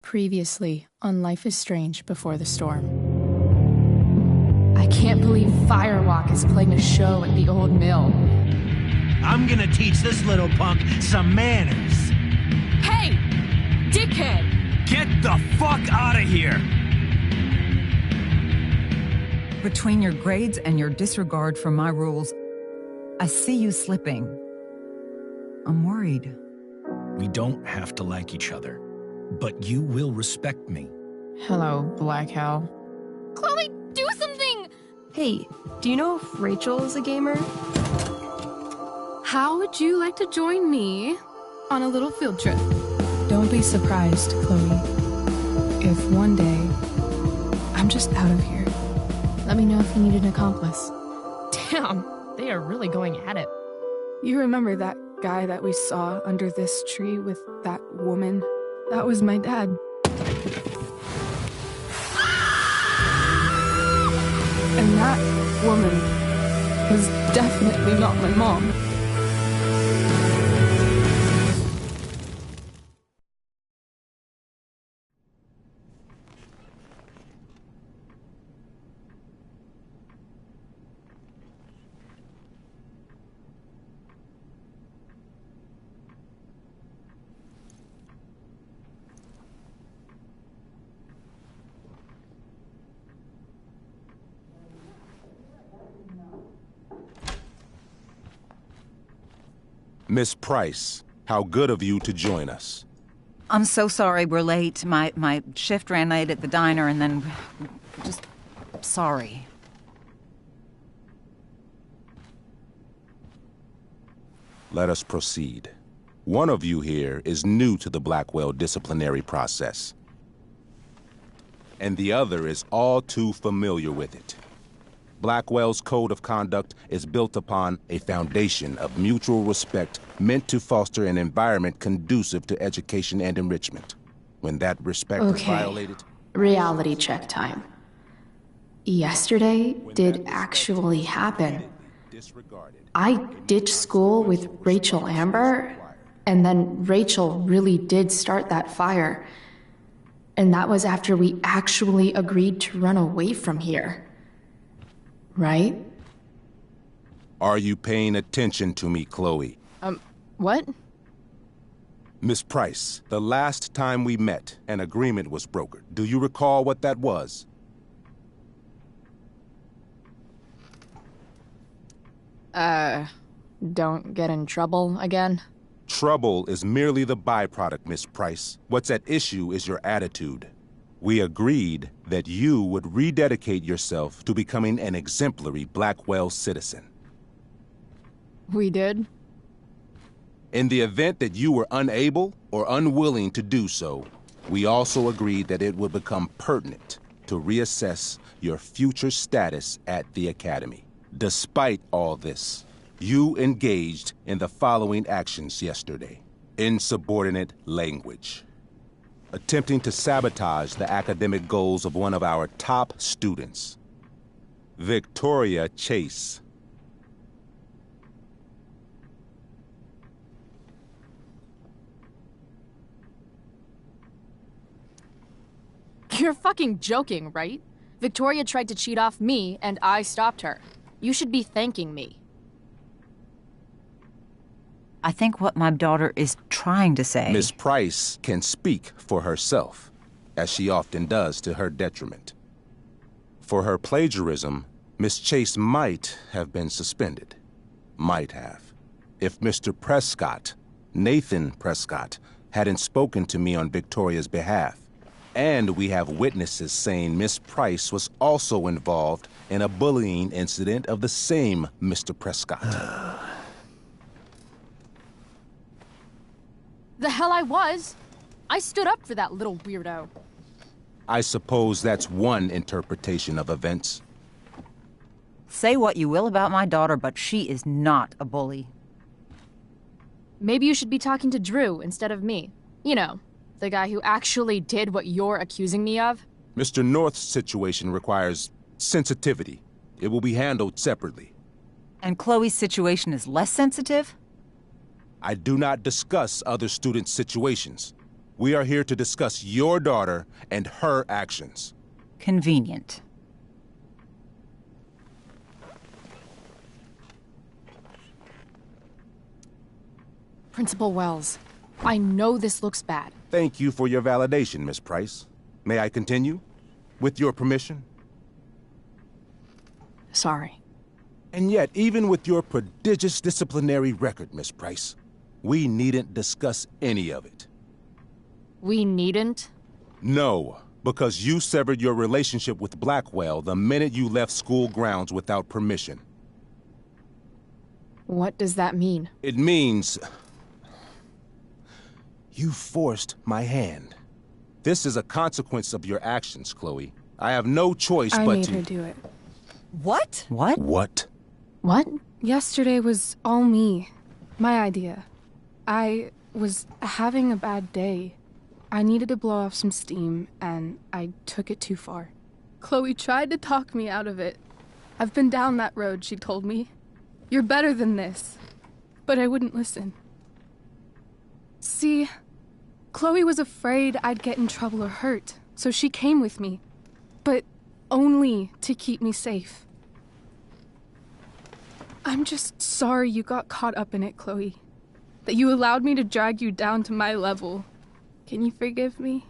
Previously on Life is Strange Before the Storm. I can't believe Firewalk is playing a show at the old mill. I'm gonna teach this little punk some manners. Hey! Dickhead! Get the fuck out of here! Between your grades and your disregard for my rules, I see you slipping. I'm worried. We don't have to like each other, but you will respect me. Hello, Black Hell. Chloe, do something! Hey, do you know if Rachel is a gamer? How would you like to join me on a little field trip? Don't be surprised, Chloe, if one day I'm just out of here. Let me know if you need an accomplice. Damn, they are really going at it. You remember that guy that we saw under this tree with that woman? That was my dad. And that woman was definitely not my mom. Miss Price, how good of you to join us. I'm so sorry we're late. My shift ran late at the diner and then... just... sorry. Let us proceed. One of you here is new to the Blackwell disciplinary process, and the other is all too familiar with it. Blackwell's code of conduct is built upon a foundation of mutual respect meant to foster an environment conducive to education and enrichment. When that respect is violated... Reality check time. Yesterday did actually happen. I ditched school with Rachel Amber, and then Rachel really did start that fire. And that was after we actually agreed to run away from here. Right? Are you paying attention to me, Chloe? What? Miss Price, the last time we met, an agreement was brokered. Do you recall what that was? Don't get in trouble again? Trouble is merely the byproduct, Miss Price. What's at issue is your attitude. We agreed that you would rededicate yourself to becoming an exemplary Blackwell citizen. We did? In the event that you were unable or unwilling to do so, we also agreed that it would become pertinent to reassess your future status at the Academy. Despite all this, you engaged in the following actions yesterday. Insubordinate language. Attempting to sabotage the academic goals of one of our top students, Victoria Chase. You're fucking joking, right? Victoria tried to cheat off me, and I stopped her. You should be thanking me. I think what my daughter is trying to say... Miss Price can speak for herself, as she often does to her detriment. For her plagiarism, Miss Chase might have been suspended. Might have. If Mr. Prescott, Nathan Prescott, hadn't spoken to me on Victoria's behalf. And we have witnesses saying Miss Price was also involved in a bullying incident of the same Mr. Prescott. The hell I was! I stood up for that little weirdo. I suppose that's one interpretation of events. Say what you will about my daughter, but she is not a bully. Maybe you should be talking to Drew instead of me. You know, the guy who actually did what you're accusing me of. Mr. North's situation requires sensitivity. It will be handled separately. And Chloe's situation is less sensitive? I do not discuss other students' situations. We are here to discuss your daughter and her actions. Convenient. Principal Wells, I know this looks bad. Thank you for your validation, Miss Price. May I continue? With your permission? Sorry. And yet, even with your prodigious disciplinary record, Miss Price, we needn't discuss any of it. We needn't? No, because you severed your relationship with Blackwell the minute you left school grounds without permission. What does that mean? It means... you forced my hand. This is a consequence of your actions, Chloe. I have no choice I but made to... her do it. What? What? What? What? Yesterday was all me. My idea. I was having a bad day. I needed to blow off some steam, and I took it too far. Chloe tried to talk me out of it. I've been down that road, she told me. You're better than this. But I wouldn't listen. See, Chloe was afraid I'd get in trouble or hurt, so she came with me. But only to keep me safe. I'm just sorry you got caught up in it, Chloe. That you allowed me to drag you down to my level. Can you forgive me?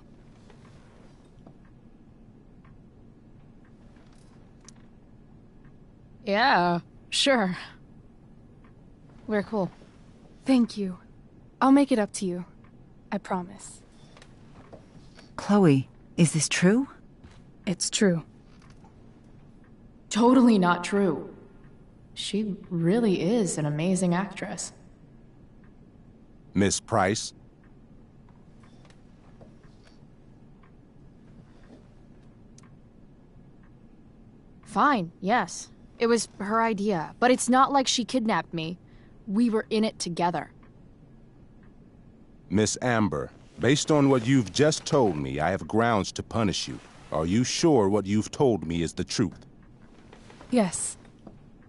Yeah, sure. We're cool. Thank you. I'll make it up to you. I promise. Chloe, is this true? It's true. Totally not true. She really is an amazing actress. Miss Price? Fine, yes. It was her idea, but it's not like she kidnapped me. We were in it together. Miss Amber, based on what you've just told me, I have grounds to punish you. Are you sure what you've told me is the truth? Yes.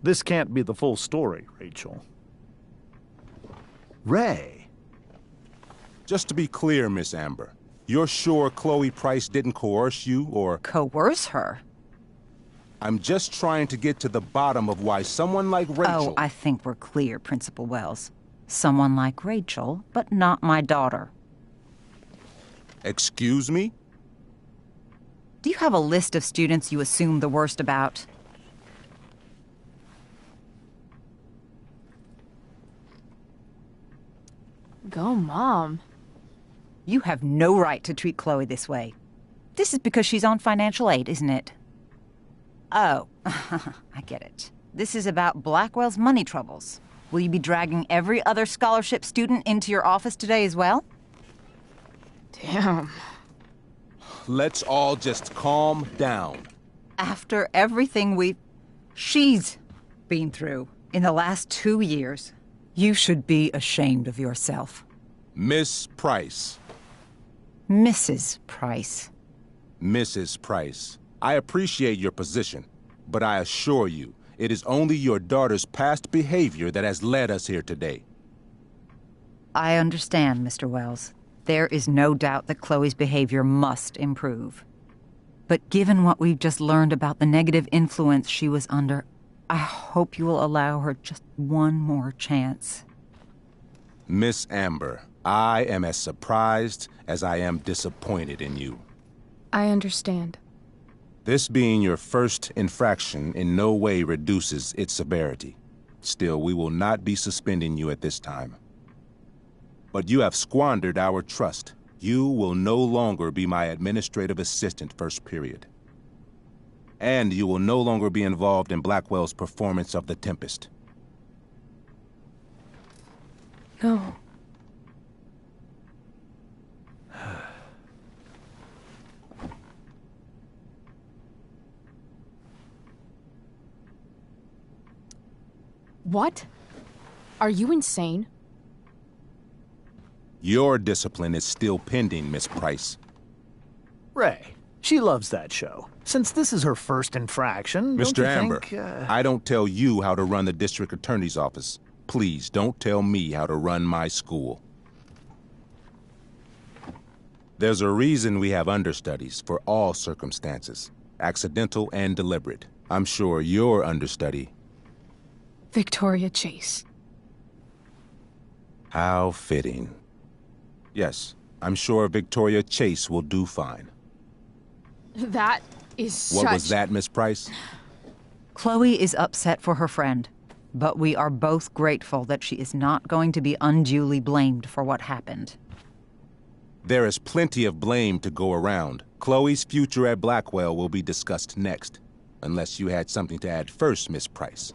This can't be the full story, Rachel. Ray. Just to be clear, Miss Amber, you're sure Chloe Price didn't coerce you, or... Coerce her? I'm just trying to get to the bottom of why someone like Rachel... Oh, I think we're clear, Principal Wells. Someone like Rachel, but not my daughter. Excuse me? Do you have a list of students you assume the worst about? Go, Mom. You have no right to treat Chloe this way. This is because she's on financial aid, isn't it? Oh, I get it. This is about Blackwell's money troubles. Will you be dragging every other scholarship student into your office today as well? Damn. Let's all just calm down. After everything she's been through in the last 2 years, you should be ashamed of yourself. Miss Price. Mrs. Price. Mrs. Price, I appreciate your position, but I assure you, it is only your daughter's past behavior that has led us here today. I understand, Mr. Wells. There is no doubt that Chloe's behavior must improve. But given what we've just learned about the negative influence she was under, I hope you will allow her just one more chance. Miss Amber, I am as surprised as I am disappointed in you. I understand. This being your first infraction in no way reduces its severity. Still, we will not be suspending you at this time. But you have squandered our trust. You will no longer be my administrative assistant first period. And you will no longer be involved in Blackwell's performance of The Tempest. No. What? Are you insane? Your discipline is still pending, Miss Price. Ray. She loves that show. Since this is her first infraction, don't Mr. you Amber, think, I don't tell you how to run the district attorney's office. Please don't tell me how to run my school. There's a reason we have understudies for all circumstances, accidental and deliberate. I'm sure your understudy... Victoria Chase. How fitting. Yes, I'm sure Victoria Chase will do fine. That is such... What was that, Miss Price? Chloe is upset for her friend, but we are both grateful that she is not going to be unduly blamed for what happened. There is plenty of blame to go around. Chloe's future at Blackwell will be discussed next. Unless you had something to add first, Miss Price.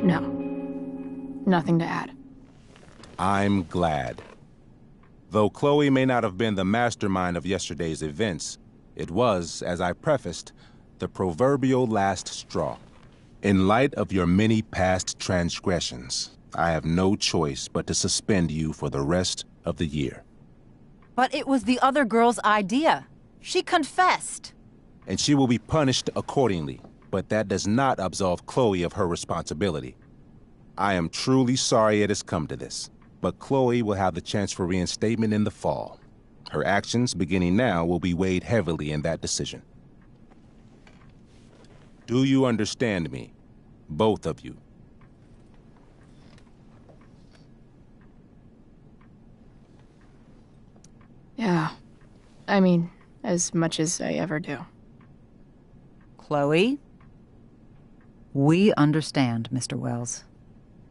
No. Nothing to add. I'm glad. Though Chloe may not have been the mastermind of yesterday's events, it was, as I prefaced, the proverbial last straw. In light of your many past transgressions, I have no choice but to suspend you for the rest of the year. But it was the other girl's idea. She confessed. And she will be punished accordingly, but that does not absolve Chloe of her responsibility. I am truly sorry it has come to this, but Chloe will have the chance for reinstatement in the fall. Her actions, beginning now, will be weighed heavily in that decision. Do you understand me? Both of you. Yeah. I mean, as much as I ever do. Chloe? We understand, Mr. Wells.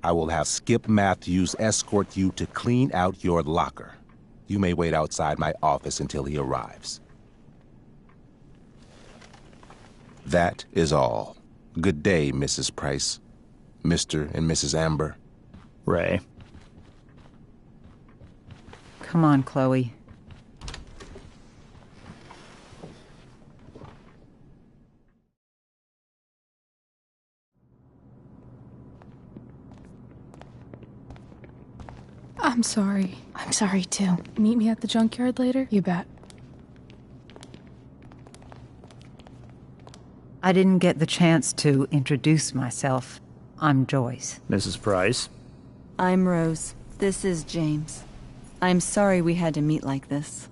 I will have Skip Matthews escort you to clean out your locker. You may wait outside my office until he arrives. That is all. Good day, Mrs. Price. Mr. and Mrs. Amber. Ray. Come on, Chloe. I'm sorry. I'm sorry, too. Meet me at the junkyard later? You bet. I didn't get the chance to introduce myself. I'm Joyce. Mrs. Price. I'm Rose. This is James. I'm sorry we had to meet like this.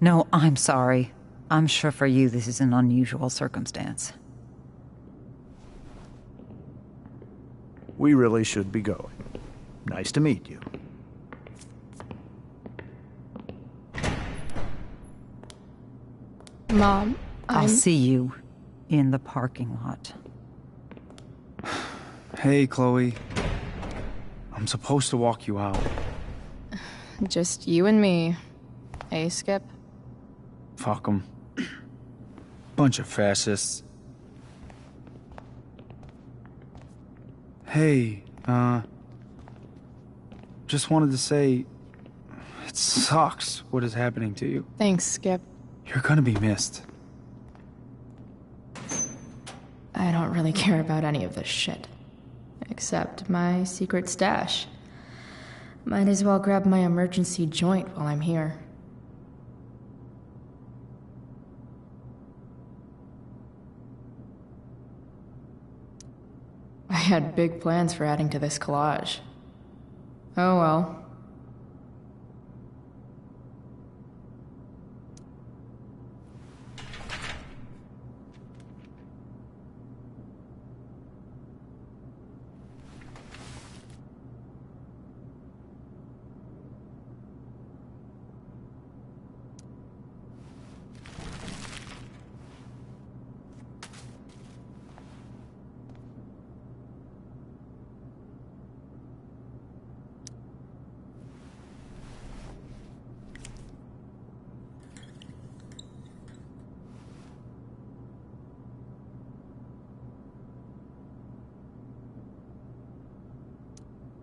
No, I'm sorry. I'm sure for you this is an unusual circumstance. We really should be going. Nice to meet you. Mom, I'll see you in the parking lot. Hey, Chloe. I'm supposed to walk you out. Just you and me. Hey, Skip? Fuck 'em. Bunch of fascists. Hey, just wanted to say, it sucks what is happening to you. Thanks, Skip. You're gonna be missed. I don't really care about any of this shit. Except my secret stash. Might as well grab my emergency joint while I'm here. I had big plans for adding to this collage. Oh well.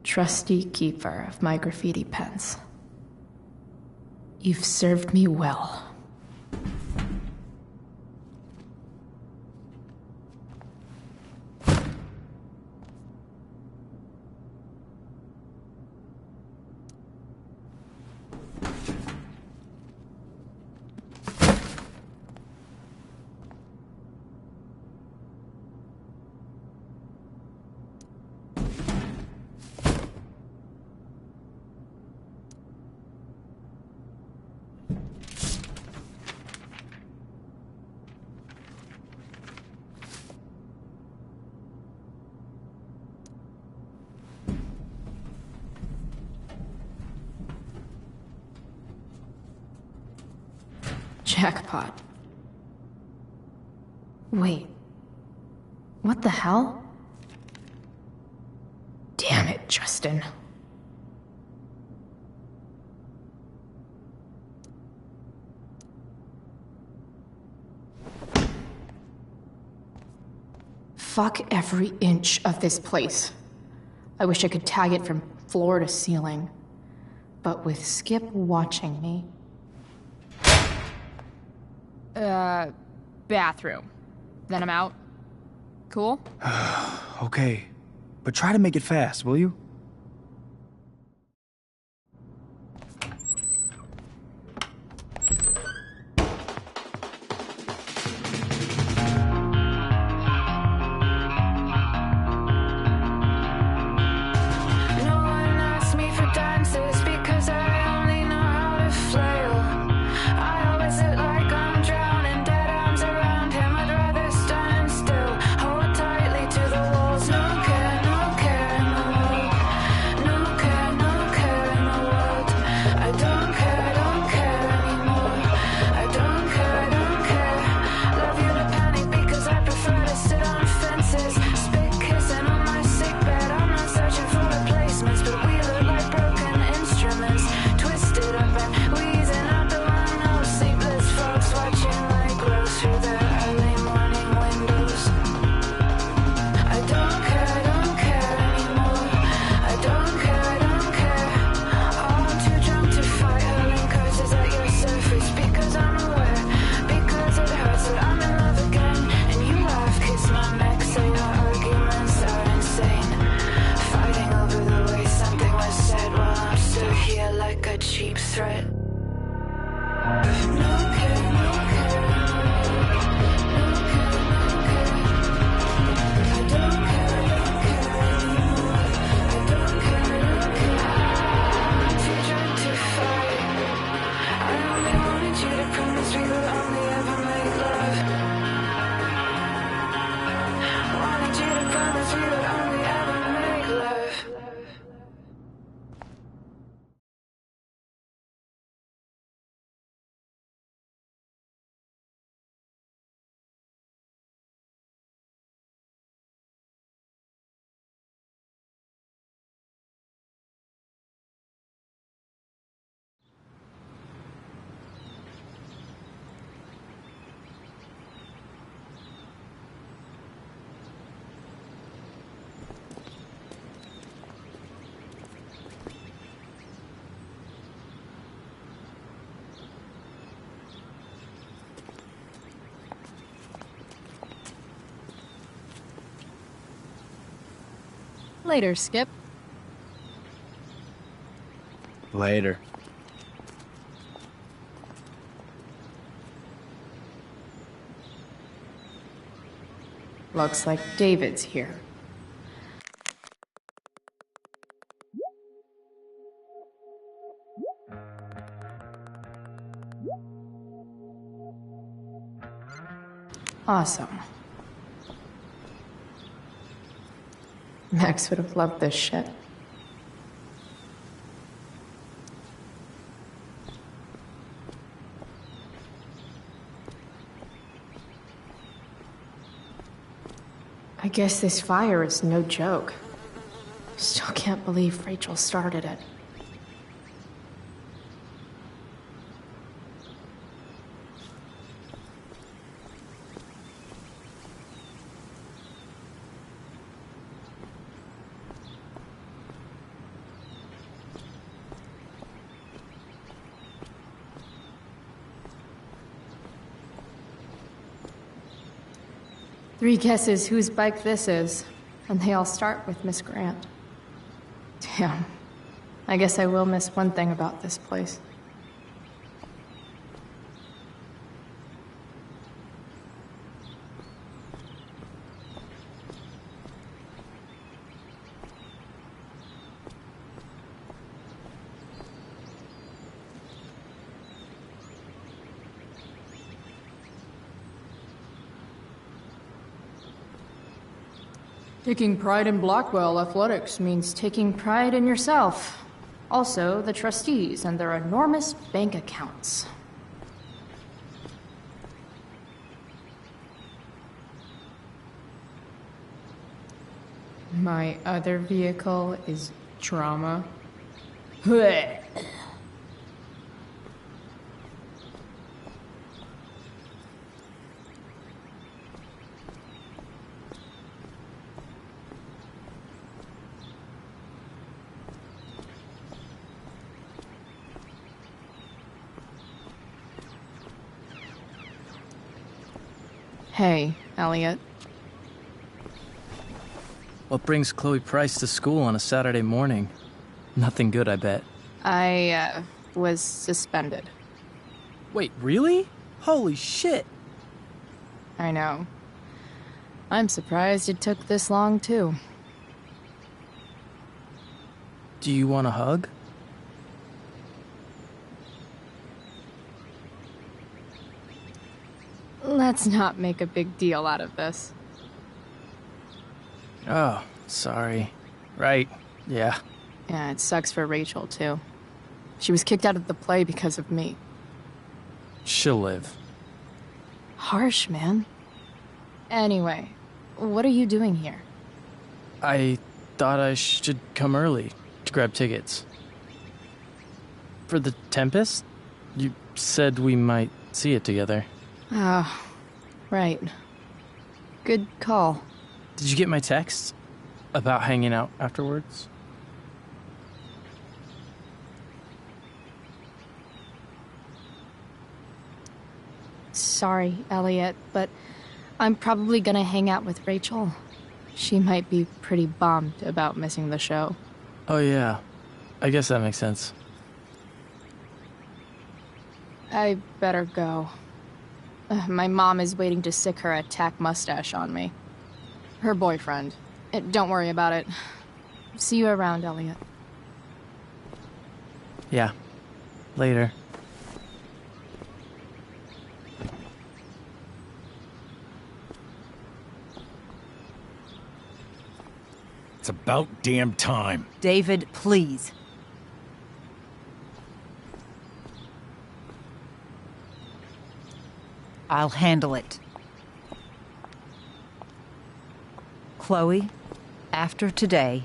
Trusty keeper of my graffiti pens. You've served me well. Jackpot. Wait. What the hell? Damn it, Justin. Fuck every inch of this place. I wish I could tag it from floor to ceiling. But with Skip watching me... Bathroom. Then I'm out. Cool? Okay, but try to make it fast, will you? Later, Skip. Later. Looks like David's here. Awesome. Max would have loved this shit. I guess this fire is no joke. Still can't believe Rachel started it. Three guesses whose bike this is, and they all start with Miss Grant. Damn. I guess I will miss one thing about this place. Taking pride in Blackwell athletics means taking pride in yourself. Also, the trustees and their enormous bank accounts. My other vehicle is drama. Hey, Elliot. What brings Chloe Price to school on a Saturday morning? Nothing good, I bet. I, was suspended. Wait, really? Holy shit! I know. I'm surprised it took this long, too. Do you want a hug? Let's not make a big deal out of this. Oh, sorry. Right, yeah. Yeah, it sucks for Rachel, too. She was kicked out of the play because of me. She'll live. Harsh, man. Anyway, what are you doing here? I thought I should come early to grab tickets. For the Tempest? You said we might see it together. Ah, right. Good call. Did you get my text about hanging out afterwards? Sorry, Elliot, but I'm probably gonna hang out with Rachel. She might be pretty bummed about missing the show. Oh yeah, I guess that makes sense. I better go. My mom is waiting to sick her attack mustache on me. Her boyfriend. Don't worry about it. See you around, Elliot. Yeah. Later. It's about damn time. David, please. I'll handle it. Chloe, after today...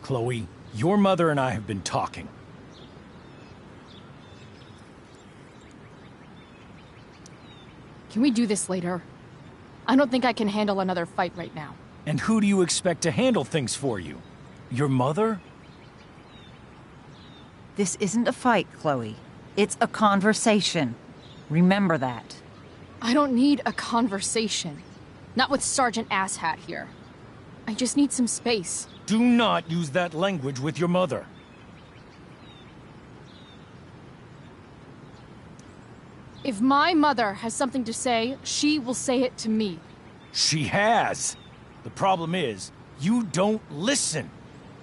Chloe, your mother and I have been talking. Can we do this later? I don't think I can handle another fight right now. And who do you expect to handle things for you? Your mother? This isn't a fight, Chloe. It's a conversation. Remember that. I don't need a conversation. Not with Sergeant Asshat here. I just need some space. Do not use that language with your mother. If my mother has something to say, she will say it to me. She has. The problem is, you don't listen.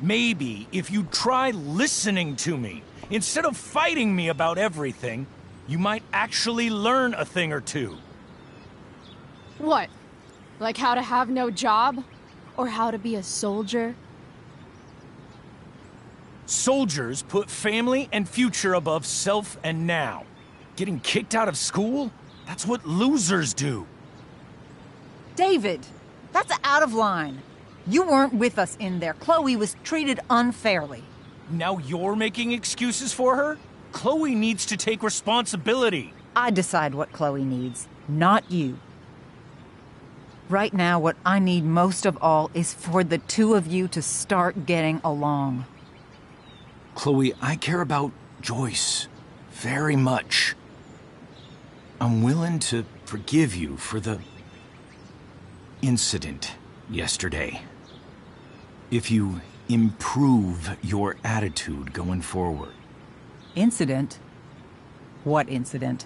Maybe if you try listening to me, instead of fighting me about everything, you might actually learn a thing or two. What? Like how to have no job? Or how to be a soldier? Soldiers put family and future above self and now. Getting kicked out of school? That's what losers do. David, that's out of line. You weren't with us in there. Chloe was treated unfairly. Now you're making excuses for her? Chloe needs to take responsibility. I decide what Chloe needs, not you. Right now, what I need most of all is for the two of you to start getting along. Chloe, I care about Joyce very much. I'm willing to forgive you for the incident yesterday. If you improve your attitude going forward. Incident? What incident?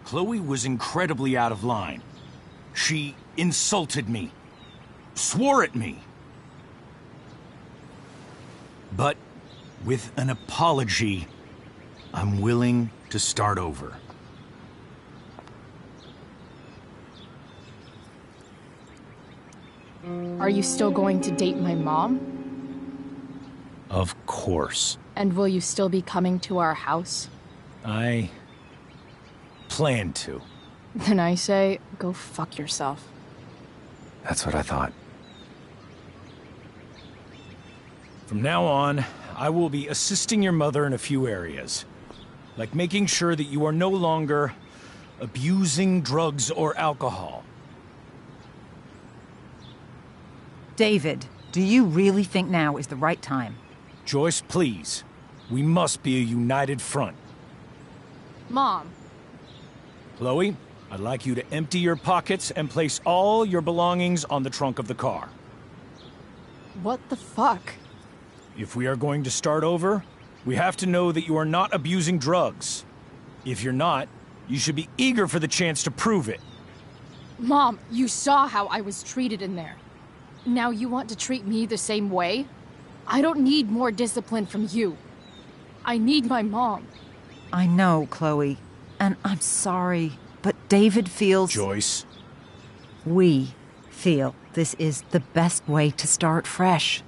Chloe was incredibly out of line. She insulted me, swore at me. But with an apology, I'm willing to start over. Are you still going to date my mom? Of course. And will you still be coming to our house? I plan to. Then I say, go fuck yourself. That's what I thought. From now on, I will be assisting your mother in a few areas. Like making sure that you are no longer abusing drugs or alcohol. David, do you really think now is the right time? Joyce, please. We must be a united front. Mom. Chloe, I'd like you to empty your pockets and place all your belongings on the trunk of the car. What the fuck? If we are going to start over, we have to know that you are not abusing drugs. If you're not, you should be eager for the chance to prove it. Mom, you saw how I was treated in there. Now you want to treat me the same way? I don't need more discipline from you. I need my mom. I know, Chloe, and I'm sorry, but David feels... Joyce. We feel this is the best way to start fresh.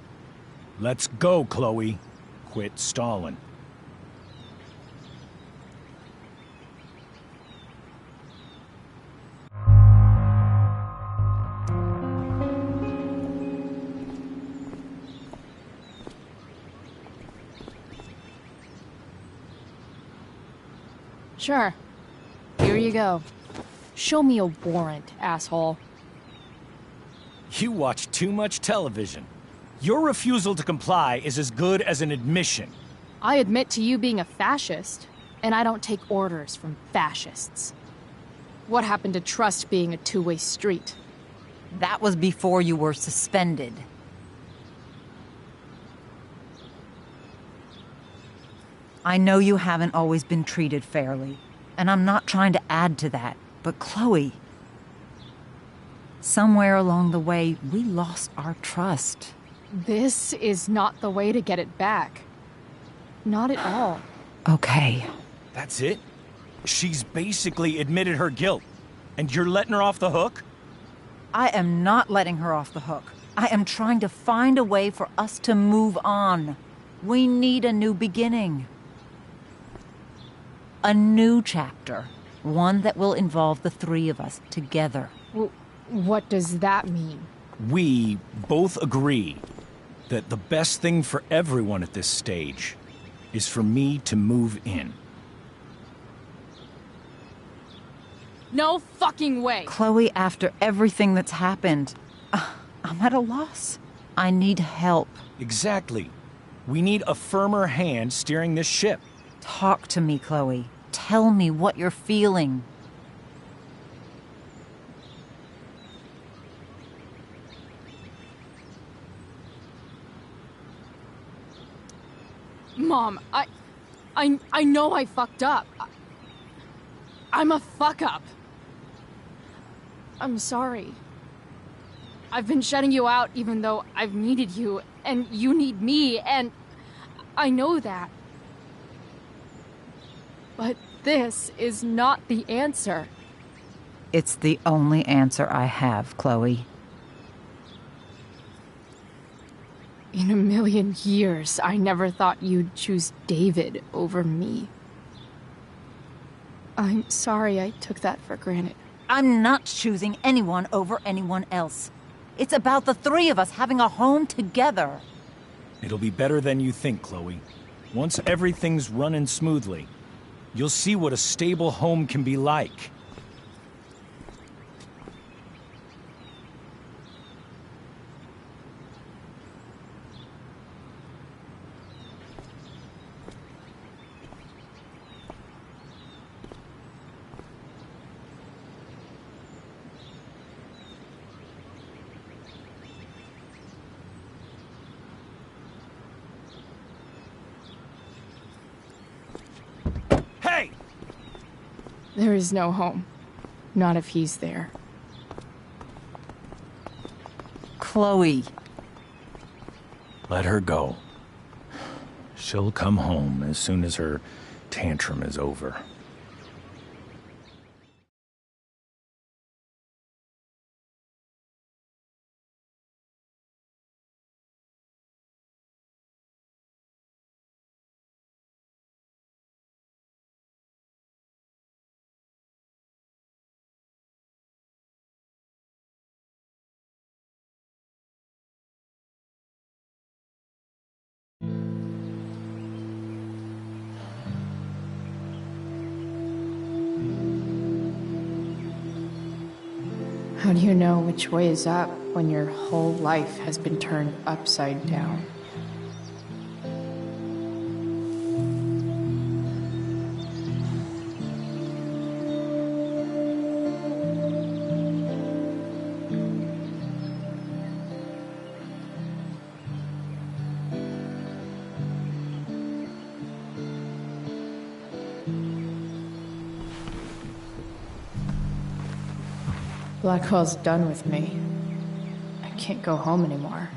Let's go, Chloe. Quit stalling. Sure. Here you go. Show me a warrant, asshole. You watch too much television. Your refusal to comply is as good as an admission. I admit to you being a fascist, and I don't take orders from fascists. What happened to trust being a two-way street? That was before you were suspended. I know you haven't always been treated fairly, and I'm not trying to add to that, but Chloe, somewhere along the way, we lost our trust. This is not the way to get it back. Not at all. Okay. That's it? She's basically admitted her guilt, and you're letting her off the hook? I am not letting her off the hook. I am trying to find a way for us to move on. We need a new beginning. A new chapter. One that will involve the three of us together. What does that mean? We both agree that the best thing for everyone at this stage is for me to move in. No fucking way! Chloe, after everything that's happened, I'm at a loss. I need help. Exactly. We need a firmer hand steering this ship. Talk to me, Chloe. Tell me what you're feeling. Mom, I know I fucked up. I'm a fuck-up. I'm sorry. I've been shutting you out even though I've needed you, and you need me, and I know that. But this is not the answer. It's the only answer I have, Chloe. In a million years, I never thought you'd choose David over me. I'm sorry I took that for granted. I'm not choosing anyone over anyone else. It's about the three of us having a home together. It'll be better than you think, Chloe. Once everything's running smoothly, you'll see what a stable home can be like. Hey! There is no home. Not if he's there. Chloe. Let her go. She'll come home as soon as her tantrum is over. How do you know which way is up when your whole life has been turned upside down? Blackwell's done with me. I can't go home anymore.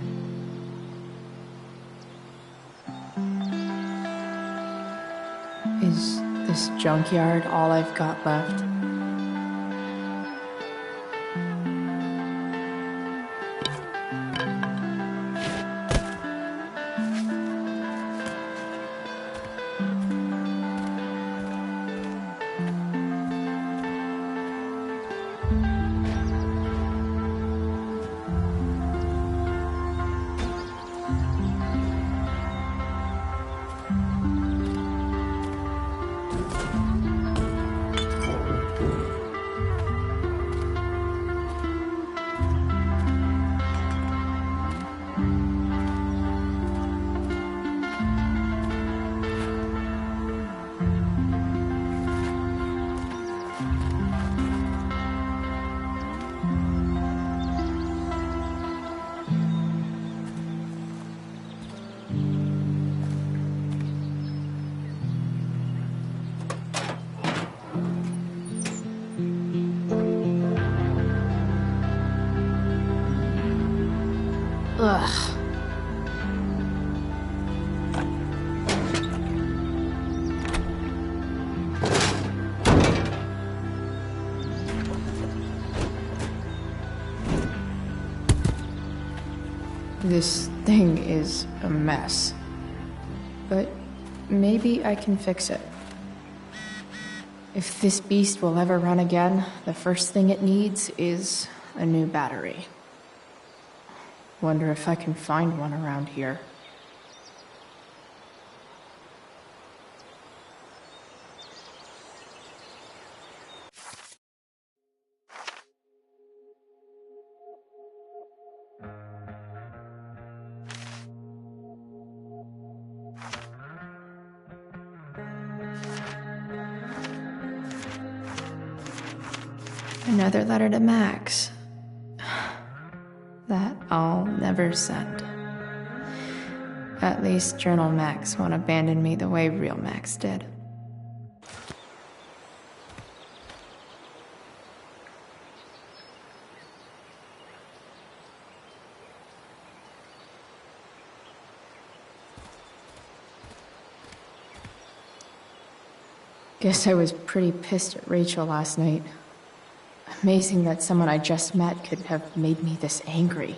Is this junkyard all I've got left? Ugh. This thing is a mess. But maybe I can fix it. If this beast will ever run again, the first thing it needs is a new battery. Wonder if I can find one around here. Another letter to Max. That I'll never send. At least Journal Max won't abandon me the way real Max did. Guess I was pretty pissed at Rachel last night. Amazing that someone I just met could have made me this angry.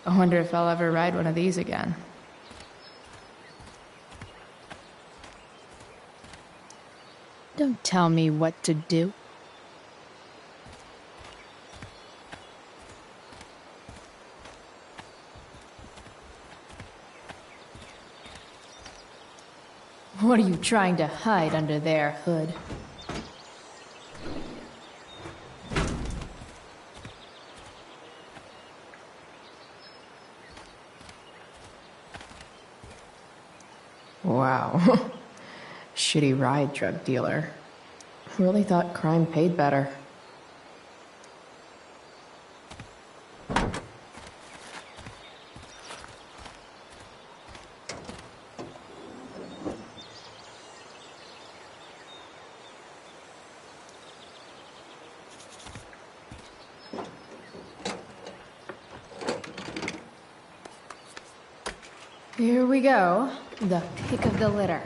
I wonder if I'll ever ride one of these again. Don't tell me what to do. What are you trying to hide under there, Hood? Wow. Shitty ride, drug dealer. Really thought crime paid better. Here we go, the pick of the litter.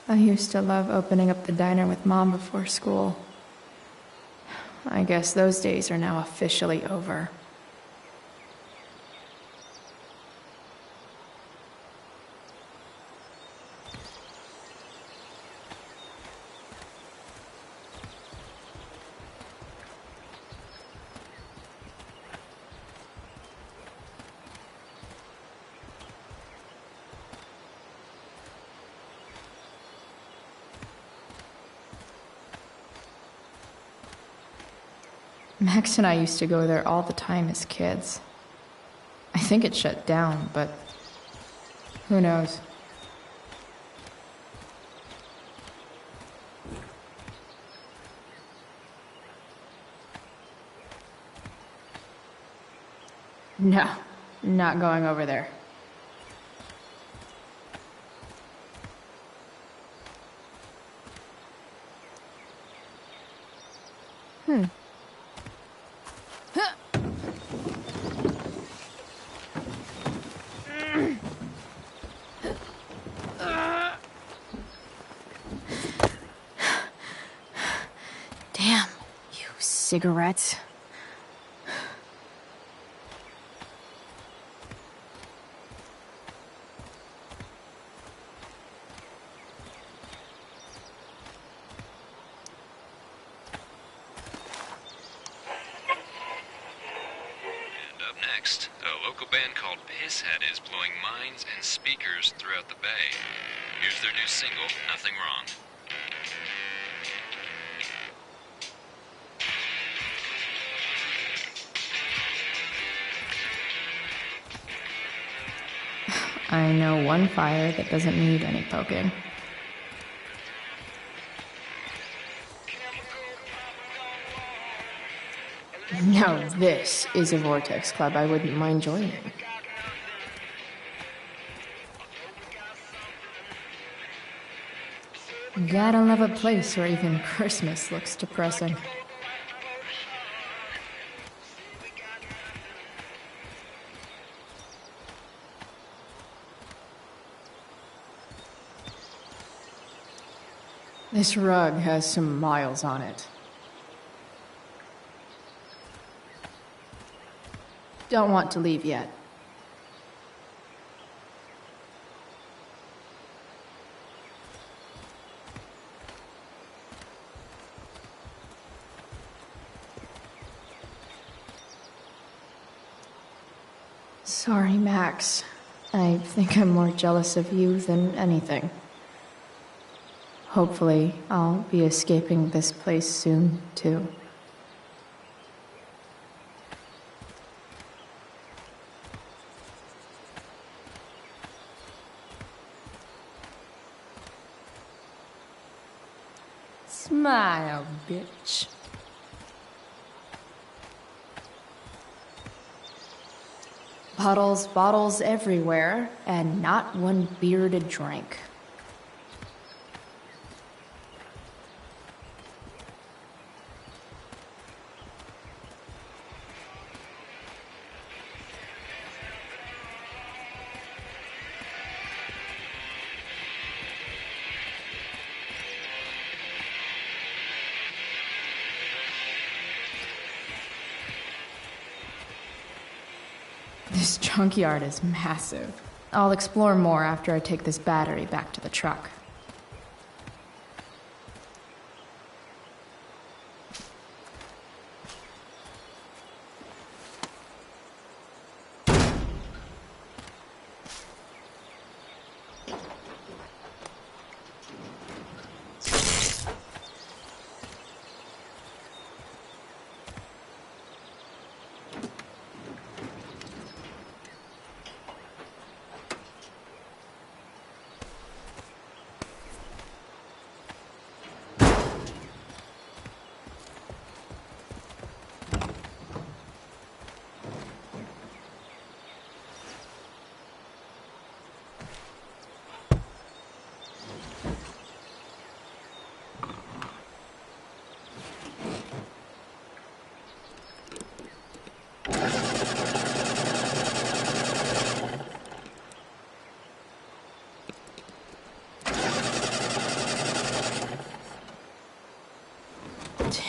I used to love opening up the diner with Mom before school. I guess those days are now officially over. Max and I used to go there all the time as kids. I think it shut down, but who knows? No, not going over there. Damn, you cigarettes. Next, a local band called Pisshead is blowing minds and speakers throughout the bay. Here's their new single, Nothing Wrong. I know one fire that doesn't need any poking. Now this is a Vortex Club I wouldn't mind joining. Gotta love a place where even Christmas looks depressing. This rug has some miles on it. Don't want to leave yet. Sorry, Max. I think I'm more jealous of you than anything. Hopefully, I'll be escaping this place soon, too. Smile, bitch. Bottles everywhere, and not one beer to drink. This junkyard is massive. I'll explore more after I take this battery back to the truck.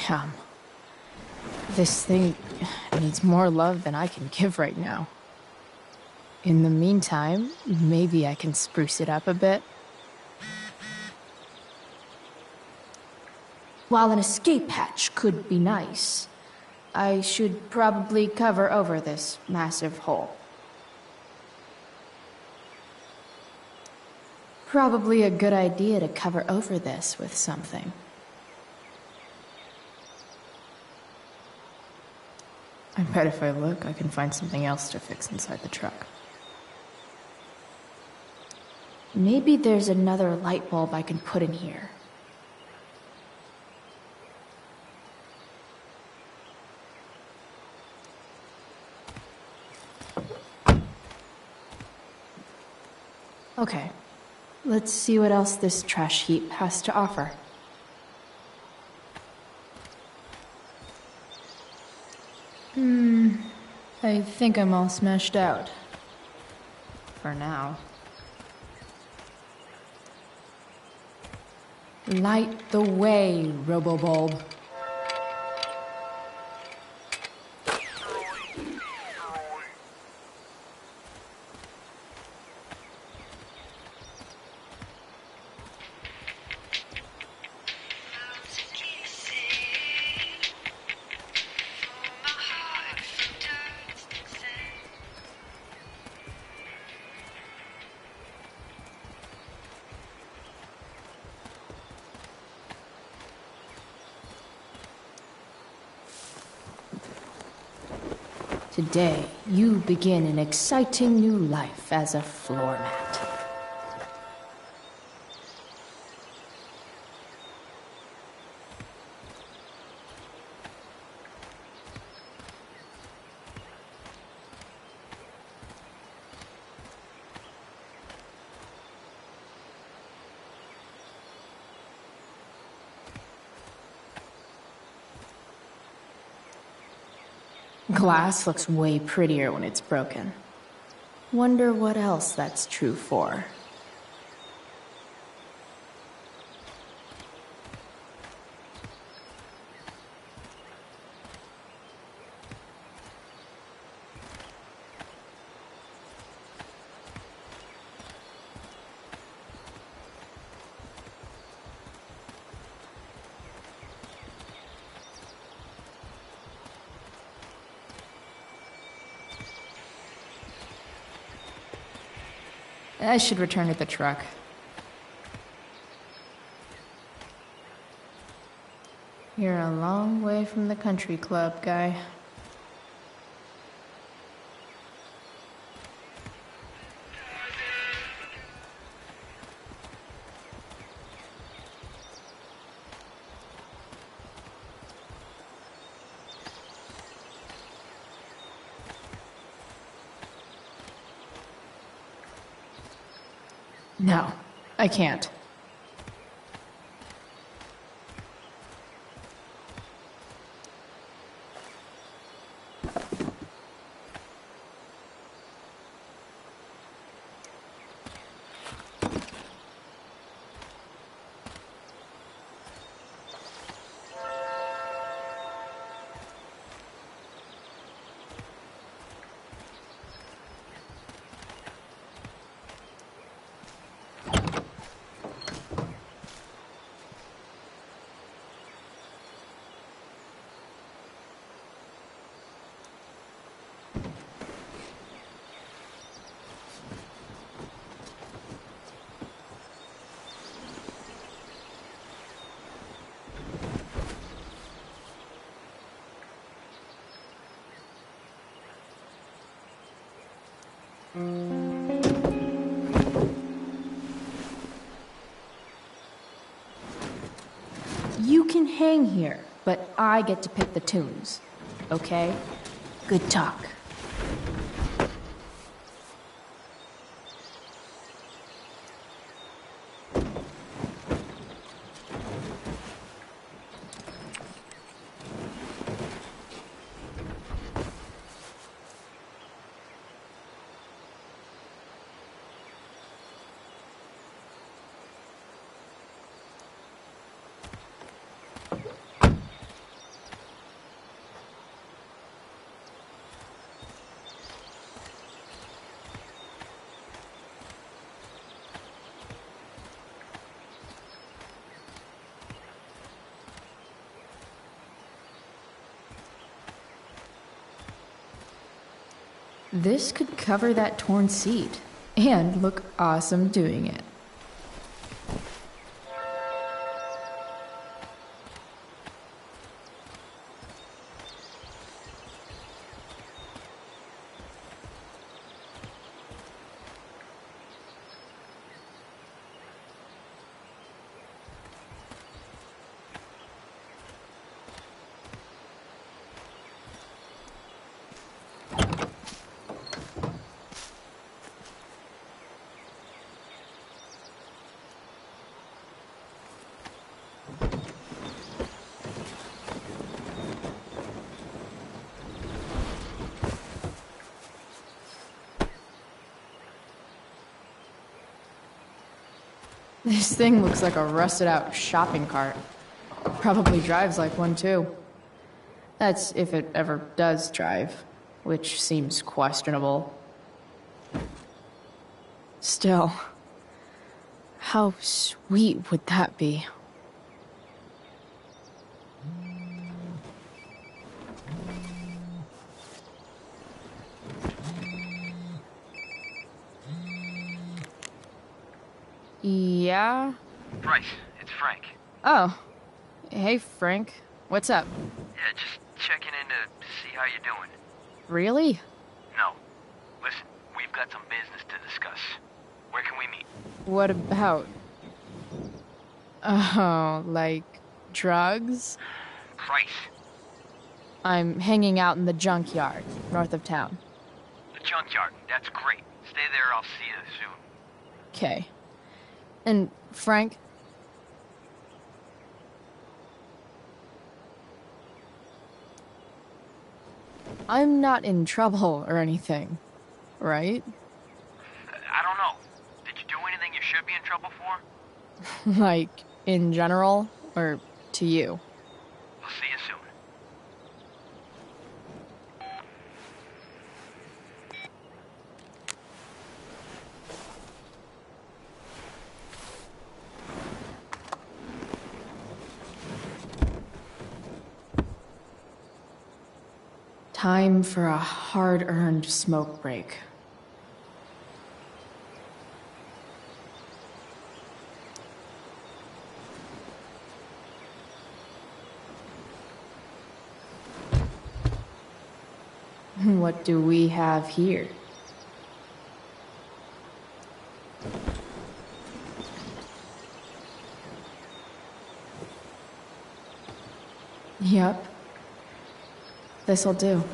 Damn. This thing needs more love than I can give right now. In the meantime, maybe I can spruce it up a bit. While an escape hatch could be nice, I should probably cover over this massive hole. Probably a good idea to cover over this with something. I bet if I look, I can find something else to fix inside the truck. Maybe there's another light bulb I can put in here. Okay, let's see what else this trash heap has to offer. I think I'm all smashed out. For now. Light the way, Robobulb. Today, you begin an exciting new life as a floor mat. Glass looks way prettier when it's broken. Wonder what else that's true for. I should return to the truck. You're a long way from the country club, guy. No, I can't. You can hang here, but I get to pick the tunes. Okay? Good talk. This could cover that torn seat and look awesome doing it. This thing looks like a rusted out shopping cart. Probably drives like one too. That's if it ever does drive, which seems questionable. Still, how sweet would that be? Yeah? Bryce, it's Frank. Oh. Hey, Frank. What's up? Yeah, just checking in to see how you're doing. Really? No. Listen, we've got some business to discuss. Where can we meet? What about? Oh, like drugs? Bryce. I'm hanging out in the junkyard, north of town. The junkyard. That's great. Stay there, I'll see you soon. Okay. And, Frank? I'm not in trouble or anything, right? I don't know. Did you do anything you should be in trouble for? Like, in general, or to you? I'll see you soon. Time for a hard-earned smoke break. What do we have here? Yep. This'll do.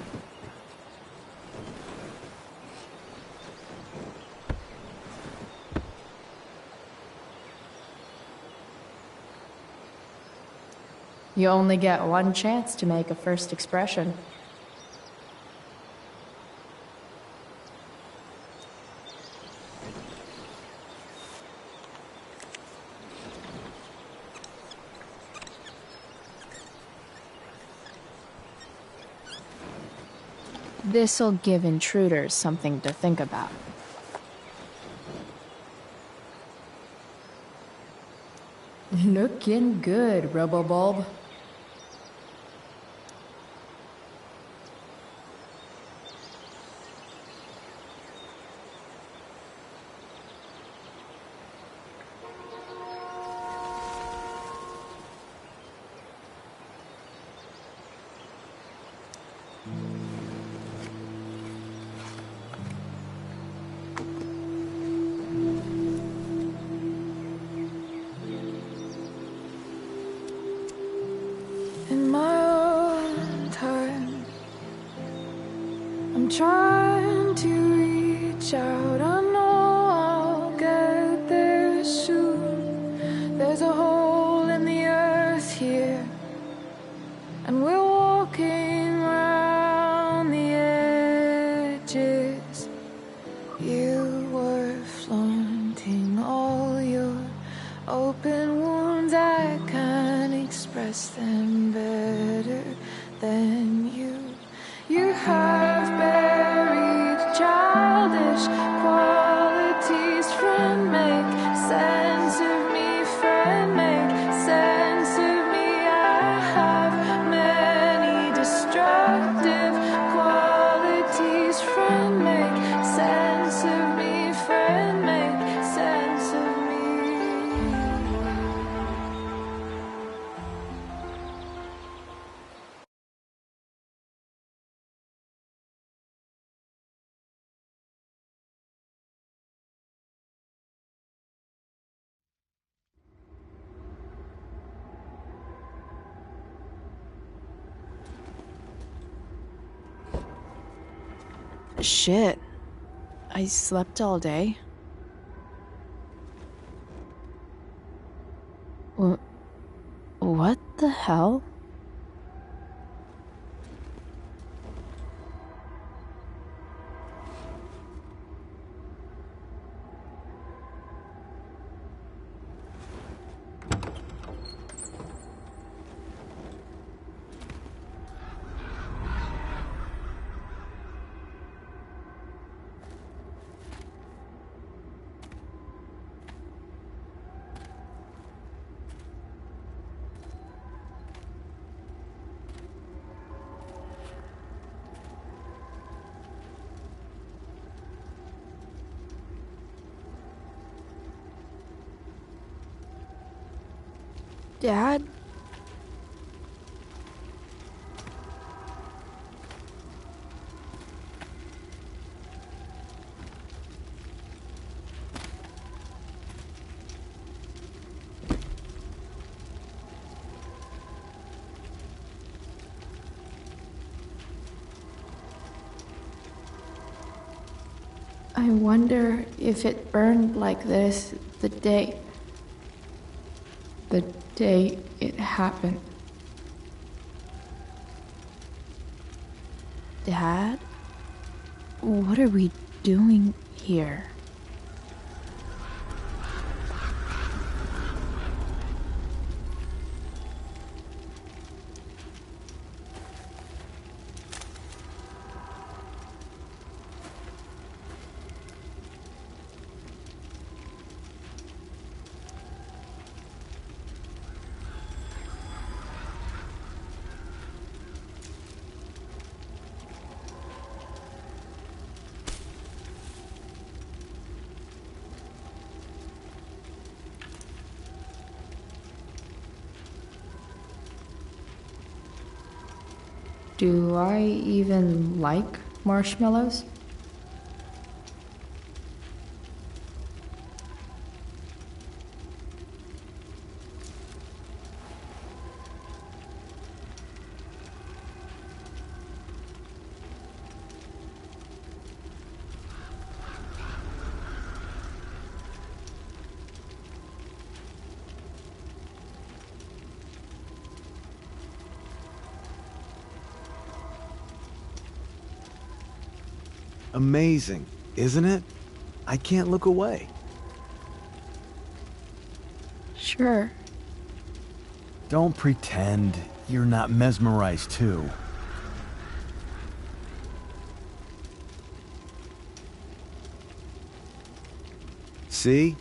You only get one chance to make a first expression. This'll give intruders something to think about. Looking good, Robobulb. In my own time, I'm trying to reach out. I know I'll get there soon. There's a hole in the earth here, and we're walking around the edges. You were flaunting all your open wounds. I can't express them better than you. You have buried childish qualities. Friend, make sense of me. Friend, make sense of me. I have many destructive qualities. Friend, Shit. I slept all day. What the hell? Dad? I wonder if it burned like this the day it happened. Dad? What are we doing here? Do I even like marshmallows? Amazing, isn't it? I can't look away. Sure. Don't pretend you're not mesmerized too. See?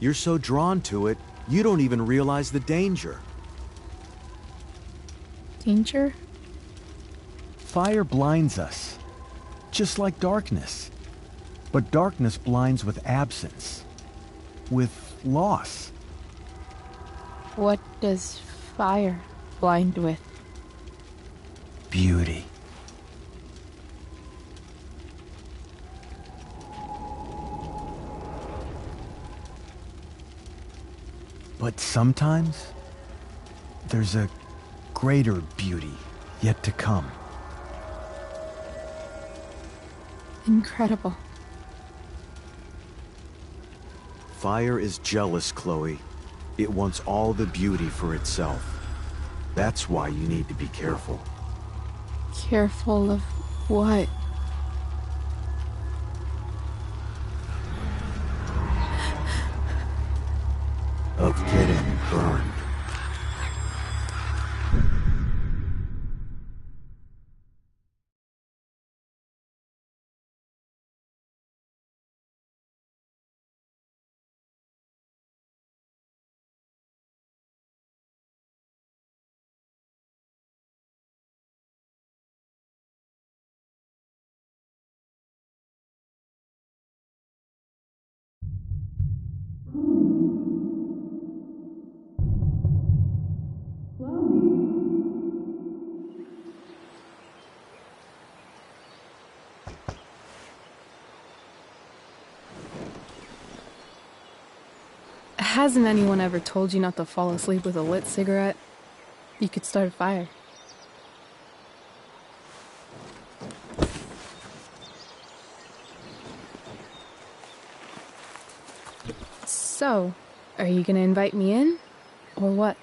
You're so drawn to it, you don't even realize the danger. Danger? Fire blinds us, just like darkness. But darkness blinds with absence, with loss. What does fire blind with? Beauty. But sometimes, there's a greater beauty yet to come. Incredible. Fire is jealous, Chloe. It wants all the beauty for itself. That's why you need to be careful. Careful of what? Of getting burned. Hasn't anyone ever told you not to fall asleep with a lit cigarette? You could start a fire. So, are you gonna invite me in? Or what?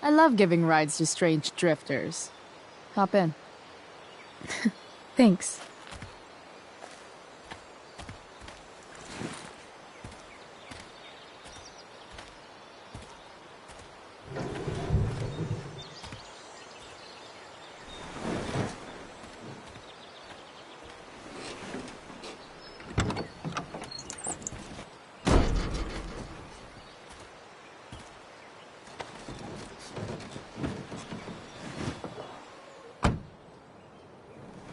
I love giving rides to strange drifters. Hop in. Thanks.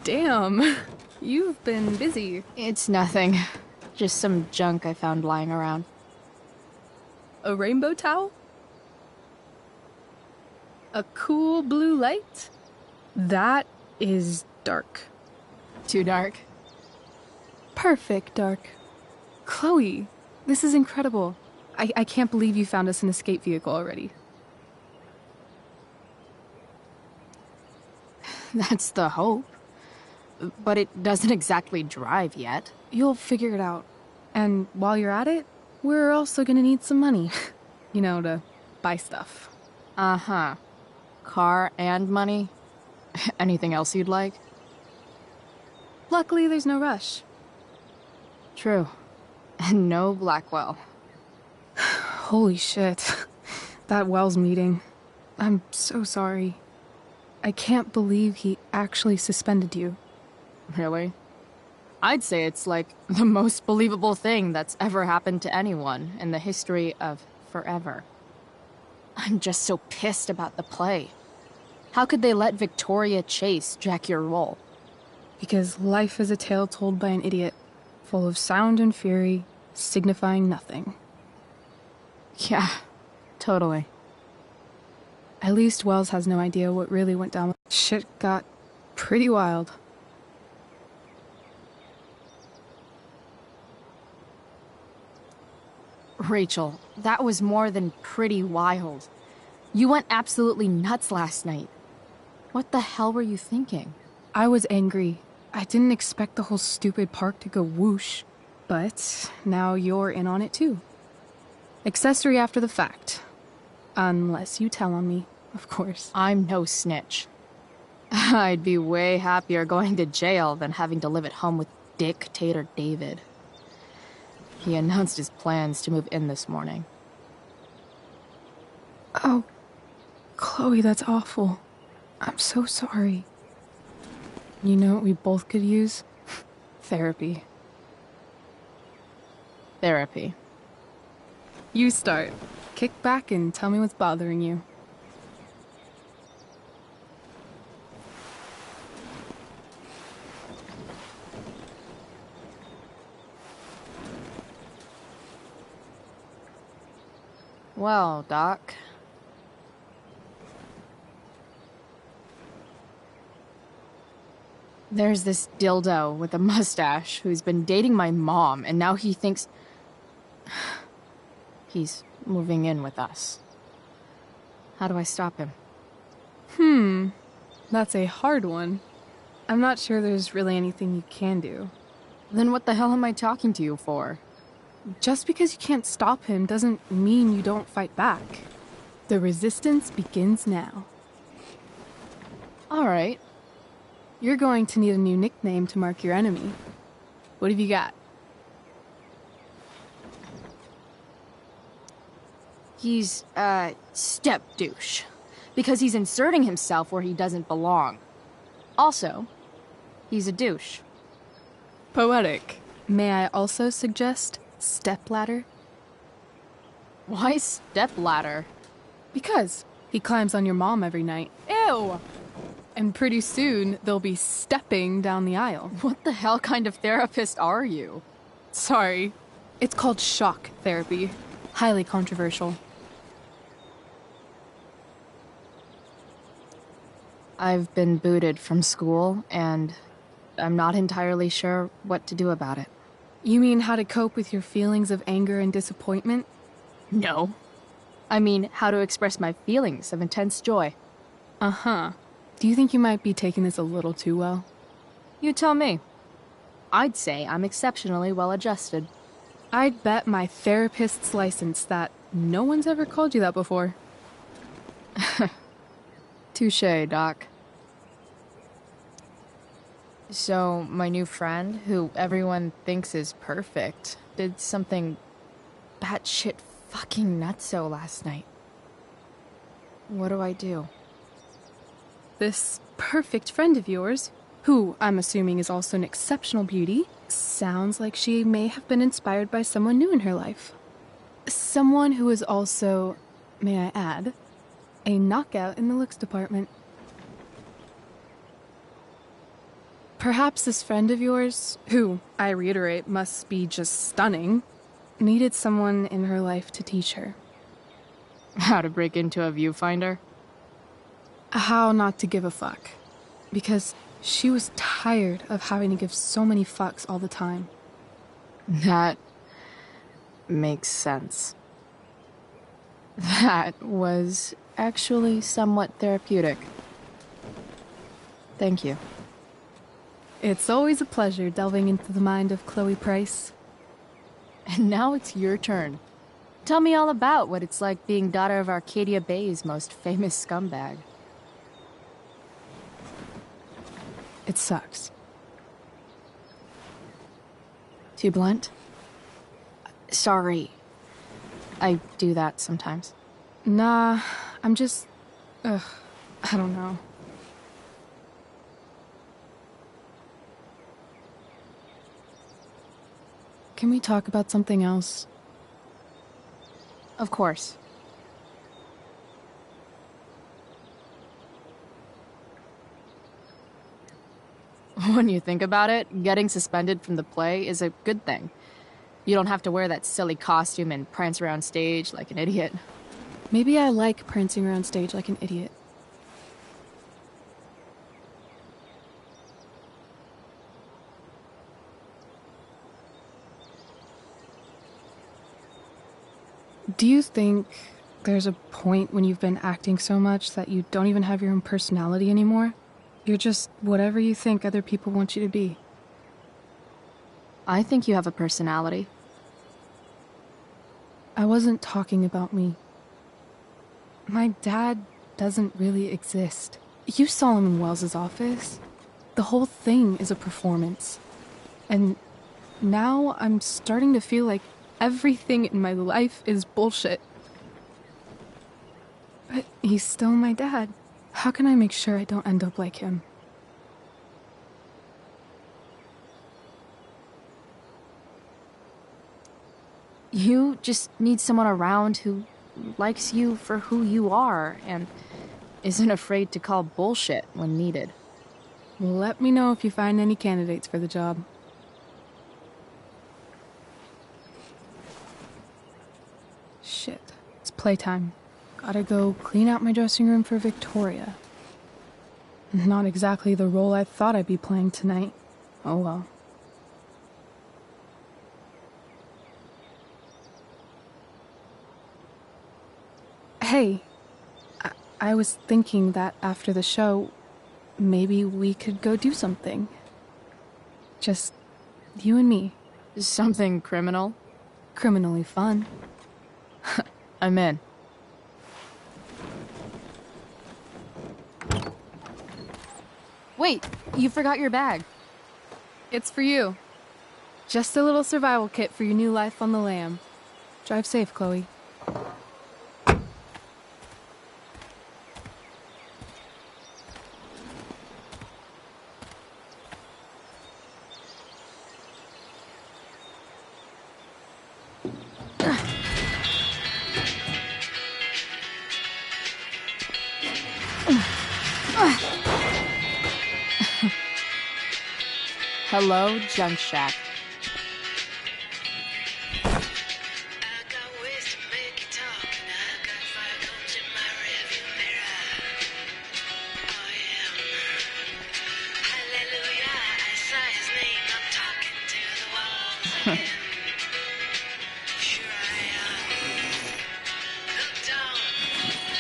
Damn, you've been busy. It's nothing. Just some junk I found lying around. A rainbow towel? A cool blue light? That is dark. Too dark? Perfect dark. Chloe, this is incredible. I can't believe you found us an escape vehicle already. That's the hope. But it doesn't exactly drive yet. You'll figure it out. And while you're at it, we're also gonna need some money. You know, to buy stuff. Uh-huh. Car and money? Anything else you'd like? Luckily, there's no rush. True. And no Blackwell. Holy shit. That Wells meeting. I'm so sorry. I can't believe he actually suspended you. Really? I'd say it's like the most believable thing that's ever happened to anyone in the history of forever. I'm just so pissed about the play. How could they let Victoria Chase jack your role? Because life is a tale told by an idiot, full of sound and fury, signifying nothing. Yeah, totally. At least Wells has no idea what really went down. Shit got pretty wild. Rachel, that was more than pretty wild. You went absolutely nuts last night. What the hell were you thinking? I was angry. I didn't expect the whole stupid park to go whoosh. But now you're in on it too. Accessory after the fact. Unless you tell on me, of course. I'm no snitch. I'd be way happier going to jail than having to live at home with Dictator David. He announced his plans to move in this morning. Oh, Chloe, that's awful. I'm so sorry. You know what we both could use? Therapy. Therapy. You start. Kick back and tell me what's bothering you. Well, Doc. There's this dildo with a mustache who's been dating my mom, and now he thinks he's moving in with us. How do I stop him? That's a hard one. I'm not sure there's really anything you can do. Then what the hell am I talking to you for? Just because you can't stop him doesn't mean you don't fight back. The resistance begins now. All right. You're going to need a new nickname to mark your enemy. What have you got? He's, step douche. Because he's inserting himself where he doesn't belong. Also, he's a douche. Poetic. May I also suggest stepladder? Why stepladder? Because he climbs on your mom every night. Ew! And pretty soon, they'll be stepping down the aisle. What the hell kind of therapist are you? Sorry. It's called shock therapy. Highly controversial. I've been booted from school, and I'm not entirely sure what to do about it. You mean how to cope with your feelings of anger and disappointment? No. I mean, how to express my feelings of intense joy. Uh-huh. Do you think you might be taking this a little too well? You tell me. I'd say I'm exceptionally well adjusted. I'd bet my therapist's license that no one's ever called you that before. Touché, Doc. So, my new friend, who everyone thinks is perfect, did something batshit fucking nutso last night. What do I do? This perfect friend of yours, who I'm assuming is also an exceptional beauty, sounds like she may have been inspired by someone new in her life. Someone who is also, may I add, a knockout in the looks department. Perhaps this friend of yours, who, I reiterate, must be just stunning, needed someone in her life to teach her. How to break into a viewfinder? How not to give a fuck. Because she was tired of having to give so many fucks all the time. That makes sense. That was actually somewhat therapeutic. Thank you. It's always a pleasure delving into the mind of Chloe Price. And now it's your turn. Tell me all about what it's like being daughter of Arcadia Bay's most famous scumbag. It sucks. Too blunt? Sorry. I do that sometimes. Nah, I'm just... I don't know. Can we talk about something else? Of course. When you think about it, getting suspended from the play is a good thing. You don't have to wear that silly costume and prance around stage like an idiot. Maybe I like prancing around stage like an idiot. Do you think there's a point when you've been acting so much that you don't even have your own personality anymore? You're just whatever you think other people want you to be. I think you have a personality. I wasn't talking about me. My dad doesn't really exist. You saw him in Wells's office. The whole thing is a performance. And now I'm starting to feel like everything in my life is bullshit. But he's still my dad. How can I make sure I don't end up like him? You just need someone around who likes you for who you are and isn't afraid to call bullshit when needed. Let me know if you find any candidates for the job. Shit, it's playtime. Gotta go clean out my dressing room for Victoria. Not exactly the role I thought I'd be playing tonight. Oh well. Hey, I was thinking that after the show, maybe we could go do something. Just you and me. Something criminal? Criminally fun. I'm in. Wait, you forgot your bag. It's for you. Just a little survival kit for your new life on the lam. Drive safe, Chloe. Hello, Junk Shack.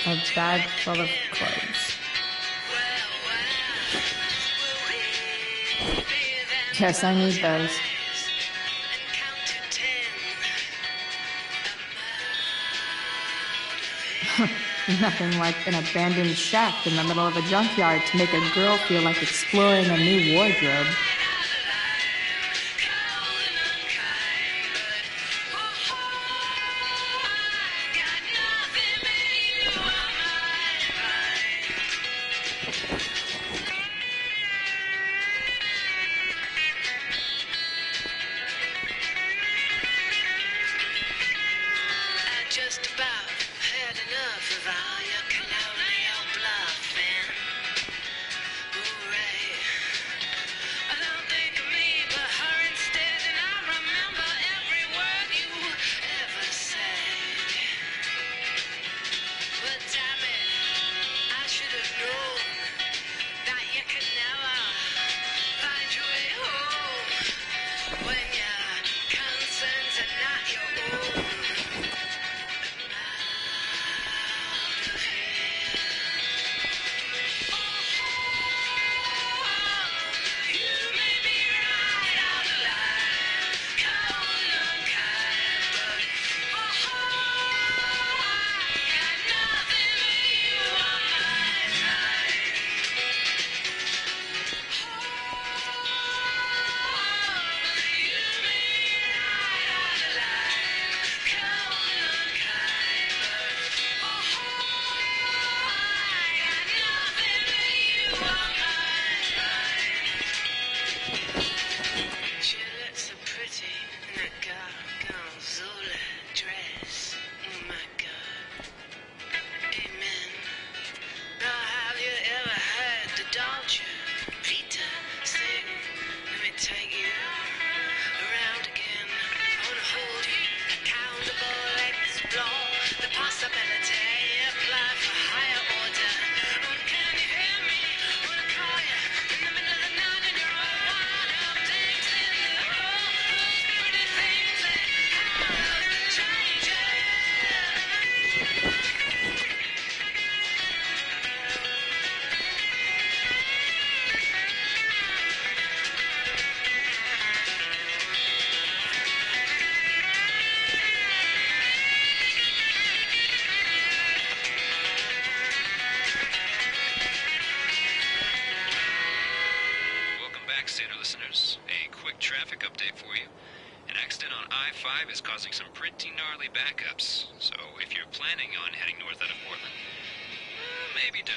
A bag full of clothes. Guess I need those. Nothing like an abandoned shack in the middle of a junkyard to make a girl feel like exploring a new wardrobe. Just about had enough of all your colonial bluffing. Hooray. I don't think of me but her instead, and I remember every word you ever said. But damn it, I should have known that you could never find your way home when your concerns are not your own. She looks so pretty in that gorgonzola dress. Oh my God. Amen. Now have you ever heard the Dolce Vita sing? Let me take you around again. I wanna hold you accountable, explore the possibility, apply for higher order. Oh, can you hear me? Wanna call you in the middle of the night and you're all wired up, dancing in the room. Those pretty things that have changed. Welcome back, Seder listeners. A quick traffic update for you. An accident on I-5 is causing some pretty gnarly backups. So if you're planning on heading north out of Portland, maybe don't.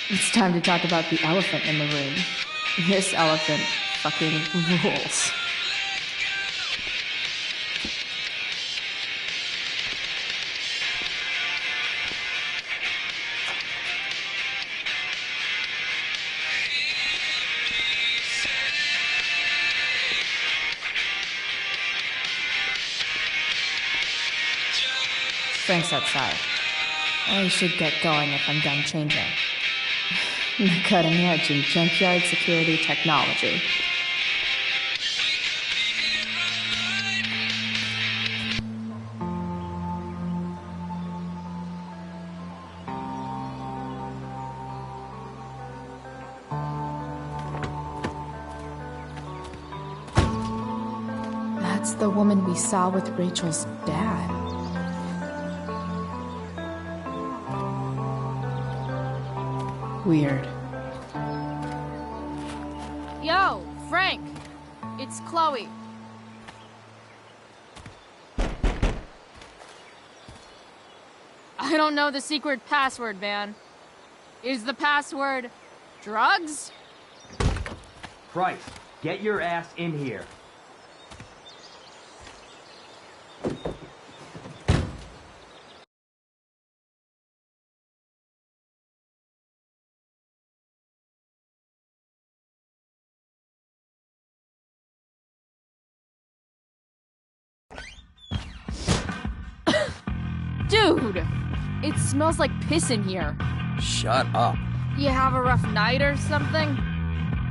It's time to talk about the elephant in the room. This elephant fucking rules. Frank's outside. I should get going if I'm done changing. The cutting edge in junkyard security technology. That's the woman we saw with Rachel's dad. Weird. Yo, Frank! It's Chloe. I don't know the secret password, man. Is the password drugs? Price, get your ass in here. Dude! It smells like piss in here. Shut up. You have a rough night or something?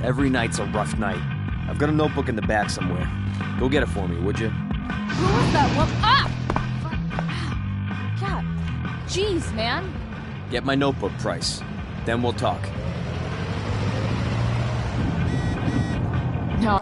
Every night's a rough night. I've got a notebook in the back somewhere. Go get it for me, would you? Who was that one? Ah! God. Jeez, man. Get my notebook, Price. Then we'll talk. No.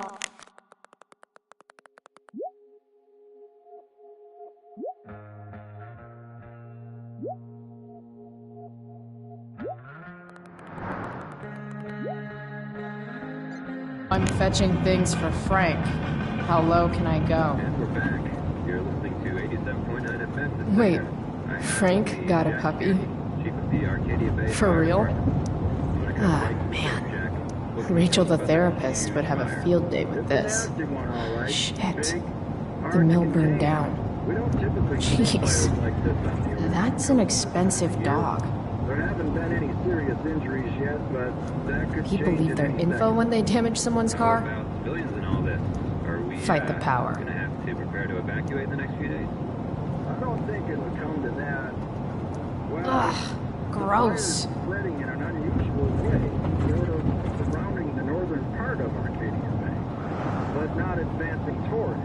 I'm fetching things for Frank. How low can I go? And we're back. You're listening to 87.9 FM. Wait, Frank got a puppy? For real? Ah, man. Rachel the therapist would have a field day with this. Shit. The mill burned down. Jeez. That's an expensive dog. There haven't been any serious injuries yet, but that could People leave their info when they damage someone's car? civilians and all this. Are we Fight the power. gonna have to prepare to evacuate in the next few days? I don't think it'll come to that. Well, Ugh, gross. spreading in an unusual way, sort of surrounding the northern part of Arcadia Bay, but not advancing toward it.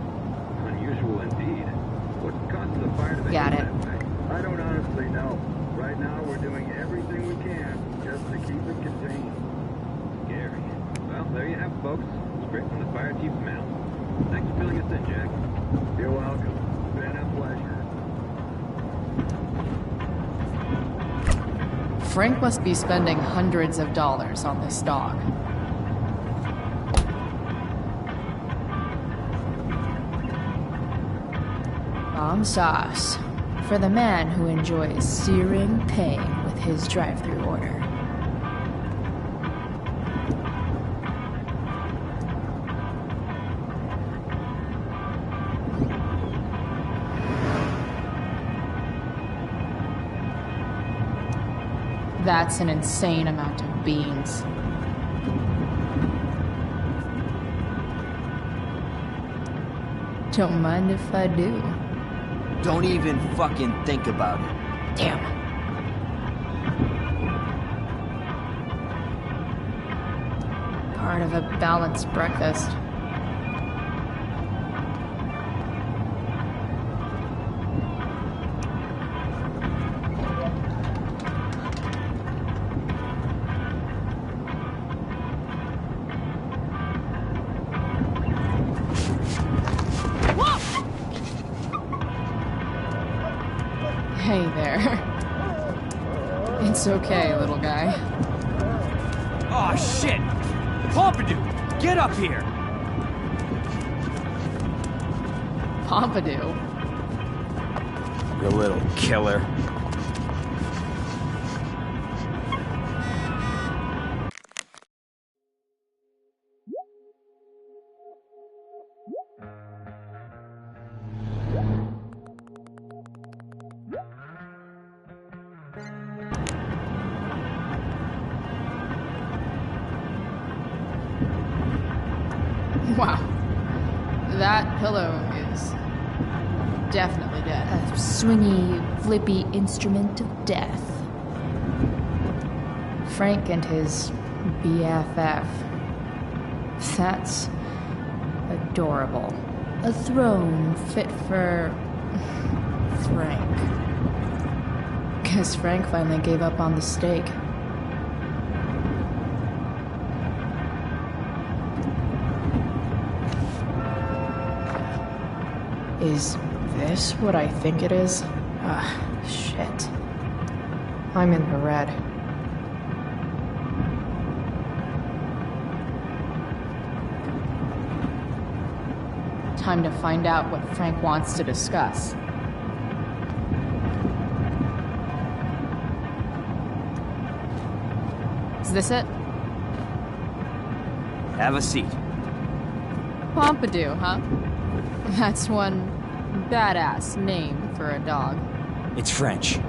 Unusual indeed. What causes the fire to Got behave it. that way? I don't honestly know. Right now, we're doing everything we can just to keep it contained. Scary. Well, there you have it, folks. Straight from the fire chief's mouth. Thanks for filling us in, Jack. You're welcome. It's been a pleasure. Frank must be spending hundreds of dollars on this dog. Bomb sauce. For the man who enjoys searing pain with his drive-thru order. That's an insane amount of beans. Don't mind if I do. Don't even fucking think about it. Damn. Part of a balanced breakfast. Hey there. It's okay, little guy. Oh shit! Pompidou, get up here! Pompidou? You little killer. Wow. That pillow is definitely dead. A swingy, flippy instrument of death. Frank and his BFF. That's adorable. A throne fit for Frank. Guess Frank finally gave up on the steak. Is this what I think it is? Shit. I'm in the red. Time to find out what Frank wants to discuss. Is this it? Have a seat. Pompidou, huh? That's one badass name for a dog. It's French.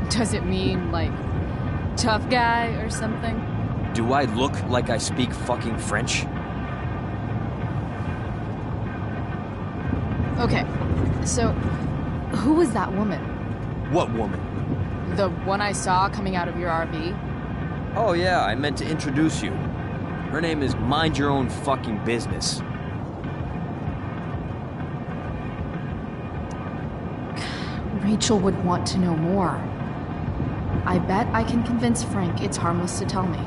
Does it mean, like, tough guy or something? Do I look like I speak fucking French? Okay, so who was that woman? What woman? The one I saw coming out of your RV? Oh yeah, I meant to introduce you. Her name is Mind Your Own Fucking Business. Rachel would want to know more. I bet I can convince Frank it's harmless to tell me.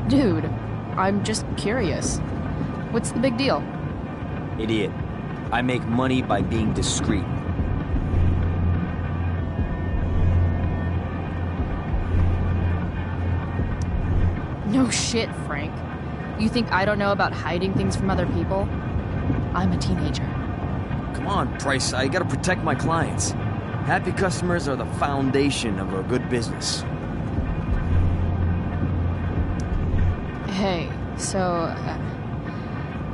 Dude, I'm just curious. What's the big deal? Idiot. I make money by being discreet. No shit, Frank. You think I don't know about hiding things from other people? I'm a teenager. Come on, Price, I gotta protect my clients. Happy customers are the foundation of a good business. Hey, so,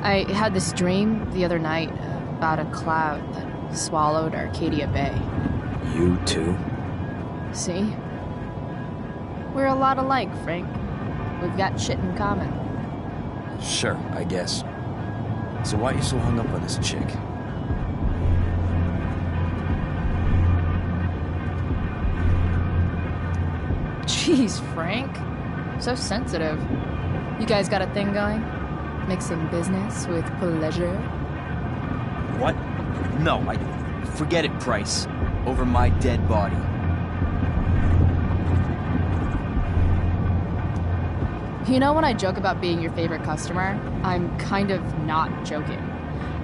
I had this dream the other night about a cloud that swallowed Arcadia Bay. You too? See? We're a lot alike, Frank. We've got shit in common. Sure, I guess. So why are you so hung up on this chick? Jeez, Frank. So sensitive. You guys got a thing going? Mixing business with pleasure? What? No, forget it, Price. Over my dead body. You know when I joke about being your favorite customer, I'm kind of not joking.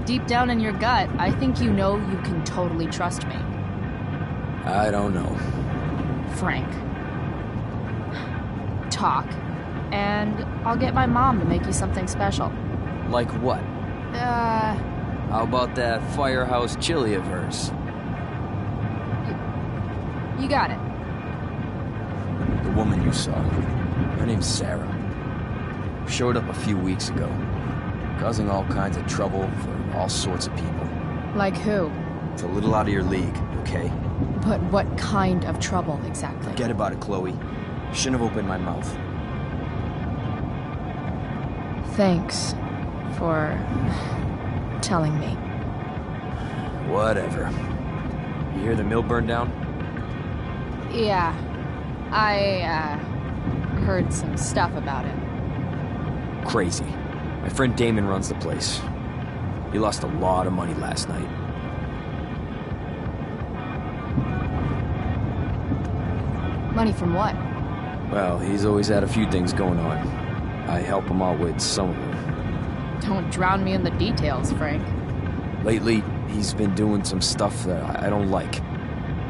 Deep down in your gut, I think you know you can totally trust me. I don't know. Frank. Talk, and I'll get my mom to make you something special. Like what? How about that firehouse chili of hers? You got it. The woman you saw. Her name's Sarah. Showed up a few weeks ago, causing all kinds of trouble for all sorts of people. Like who? It's a little out of your league, okay? But what kind of trouble exactly? Forget about it, Chloe. Shouldn't have opened my mouth. Thanks for telling me. Whatever. You hear the mill burned down? Yeah. I, heard some stuff about it. Crazy. My friend Damon runs the place. He lost a lot of money last night. Money from what? Well, he's always had a few things going on. I help him out with some of them. Don't drown me in the details, Frank. Lately, he's been doing some stuff that I don't like.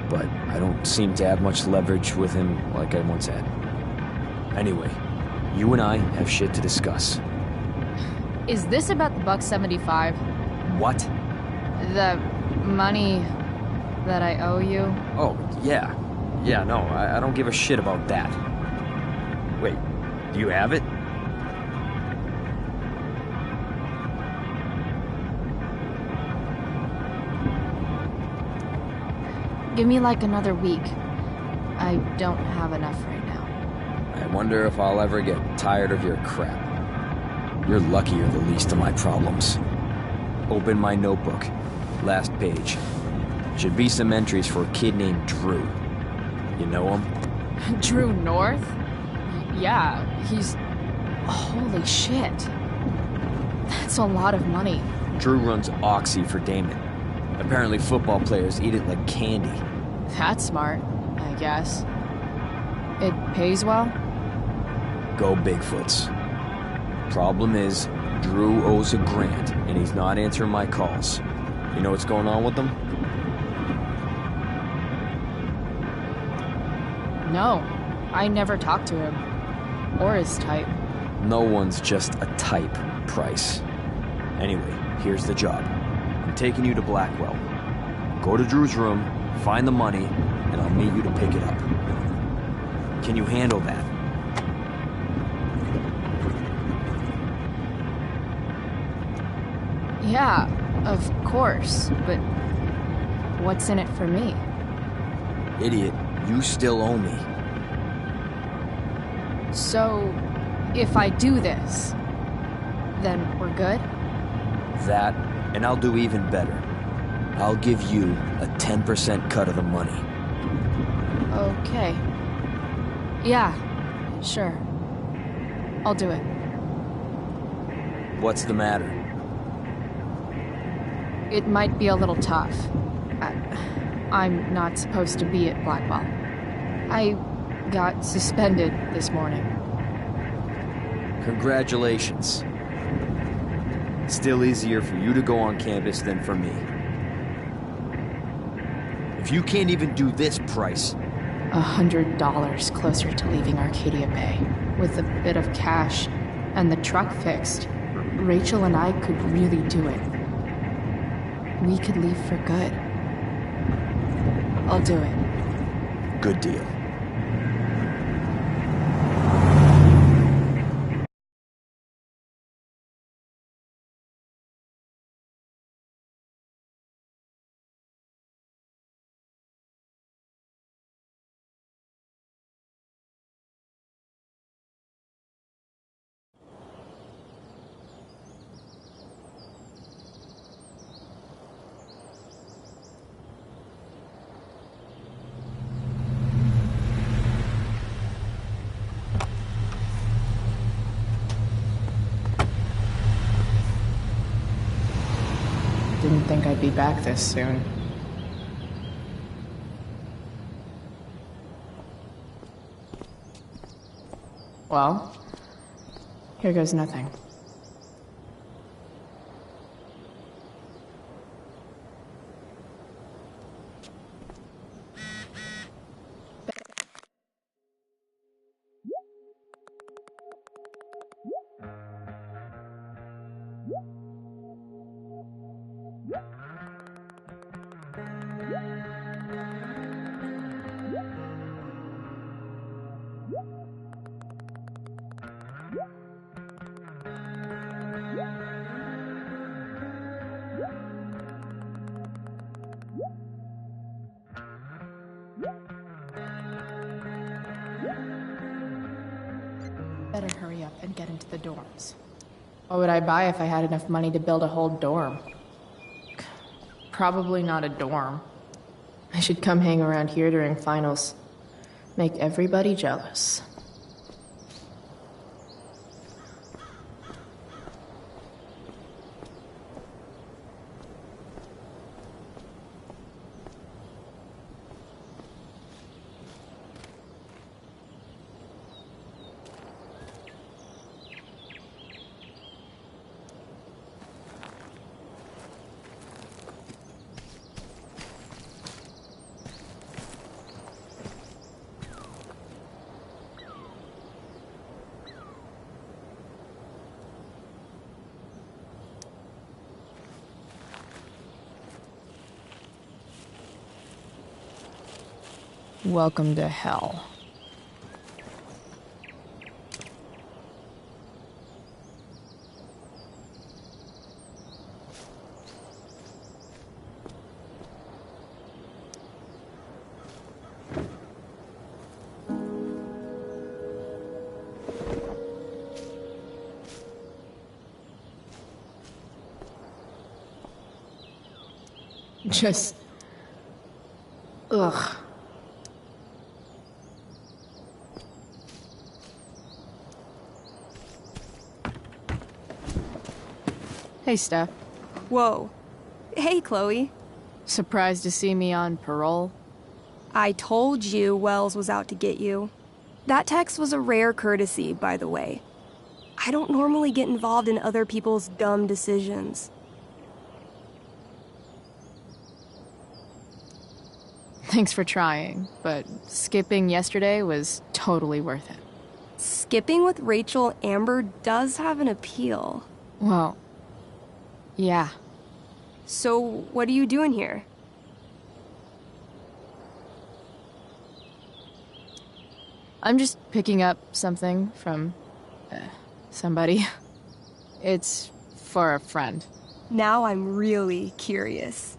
But I don't seem to have much leverage with him like I once had. Anyway, you and I have shit to discuss. Is this about the $1.75? What? The money that I owe you? Oh, yeah. Yeah, no, I don't give a shit about that. Wait, do you have it? Give me like another week. I don't have enough right now. I wonder if I'll ever get tired of your crap. You're lucky you're the least of my problems. Open my notebook. Last page. Should be some entries for a kid named Drew. You know him? Drew North? Yeah, he's... Holy shit. That's a lot of money. Drew runs Oxy for Damon. Apparently football players eat it like candy. That's smart, I guess. It pays well? Go Bigfoots. Problem is, Drew owes a grant, and he's not answering my calls. You know what's going on with them? No, I never talked to him. Or his type. No one's just a type, Price. Anyway, here's the job. I'm taking you to Blackwell. Go to Drew's room, find the money, and I'll meet you to pick it up. Can you handle that? Yeah, of course, but what's in it for me? Idiot, you still owe me. So, if I do this, then we're good? That, and I'll do even better. I'll give you a 10% cut of the money. Okay. Yeah, sure. I'll do it. What's the matter? It might be a little tough. I'm not supposed to be at Blackwell. I got suspended this morning. Congratulations. Still easier for you to go on campus than for me. If you can't even do this, Price... $100 closer to leaving Arcadia Bay. With a bit of cash and the truck fixed, Rachel and I could really do it. We could leave for good. I'll do it. Good deal. Didn't think I'd be back this soon. Well, here goes nothing. Better hurry up and get into the dorms. What would I buy if I had enough money to build a whole dorm? Probably not a dorm. I should come hang around here during finals. Make everybody jealous. Welcome to hell. Just... ugh. Hey, Steph. Whoa. Hey, Chloe. Surprised to see me on parole? I told you Wells was out to get you. That text was a rare courtesy, by the way. I don't normally get involved in other people's dumb decisions. Thanks for trying, but skipping yesterday was totally worth it. Skipping with Rachel Amber does have an appeal. Well, yeah. So, what are you doing here? I'm just picking up something from somebody. It's for a friend. Now I'm really curious.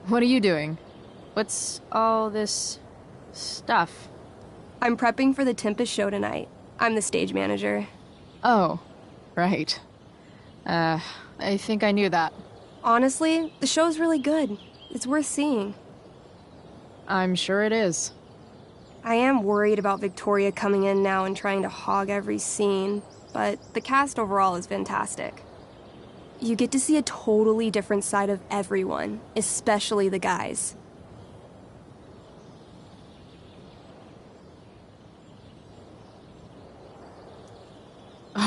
What are you doing? What's all this stuff? I'm prepping for the Tempest show tonight. I'm the stage manager. Oh, right. I think I knew that. Honestly, the show's really good. It's worth seeing. I'm sure it is. I am worried about Victoria coming in now and trying to hog every scene, but the cast overall is fantastic. You get to see a totally different side of everyone, especially the guys.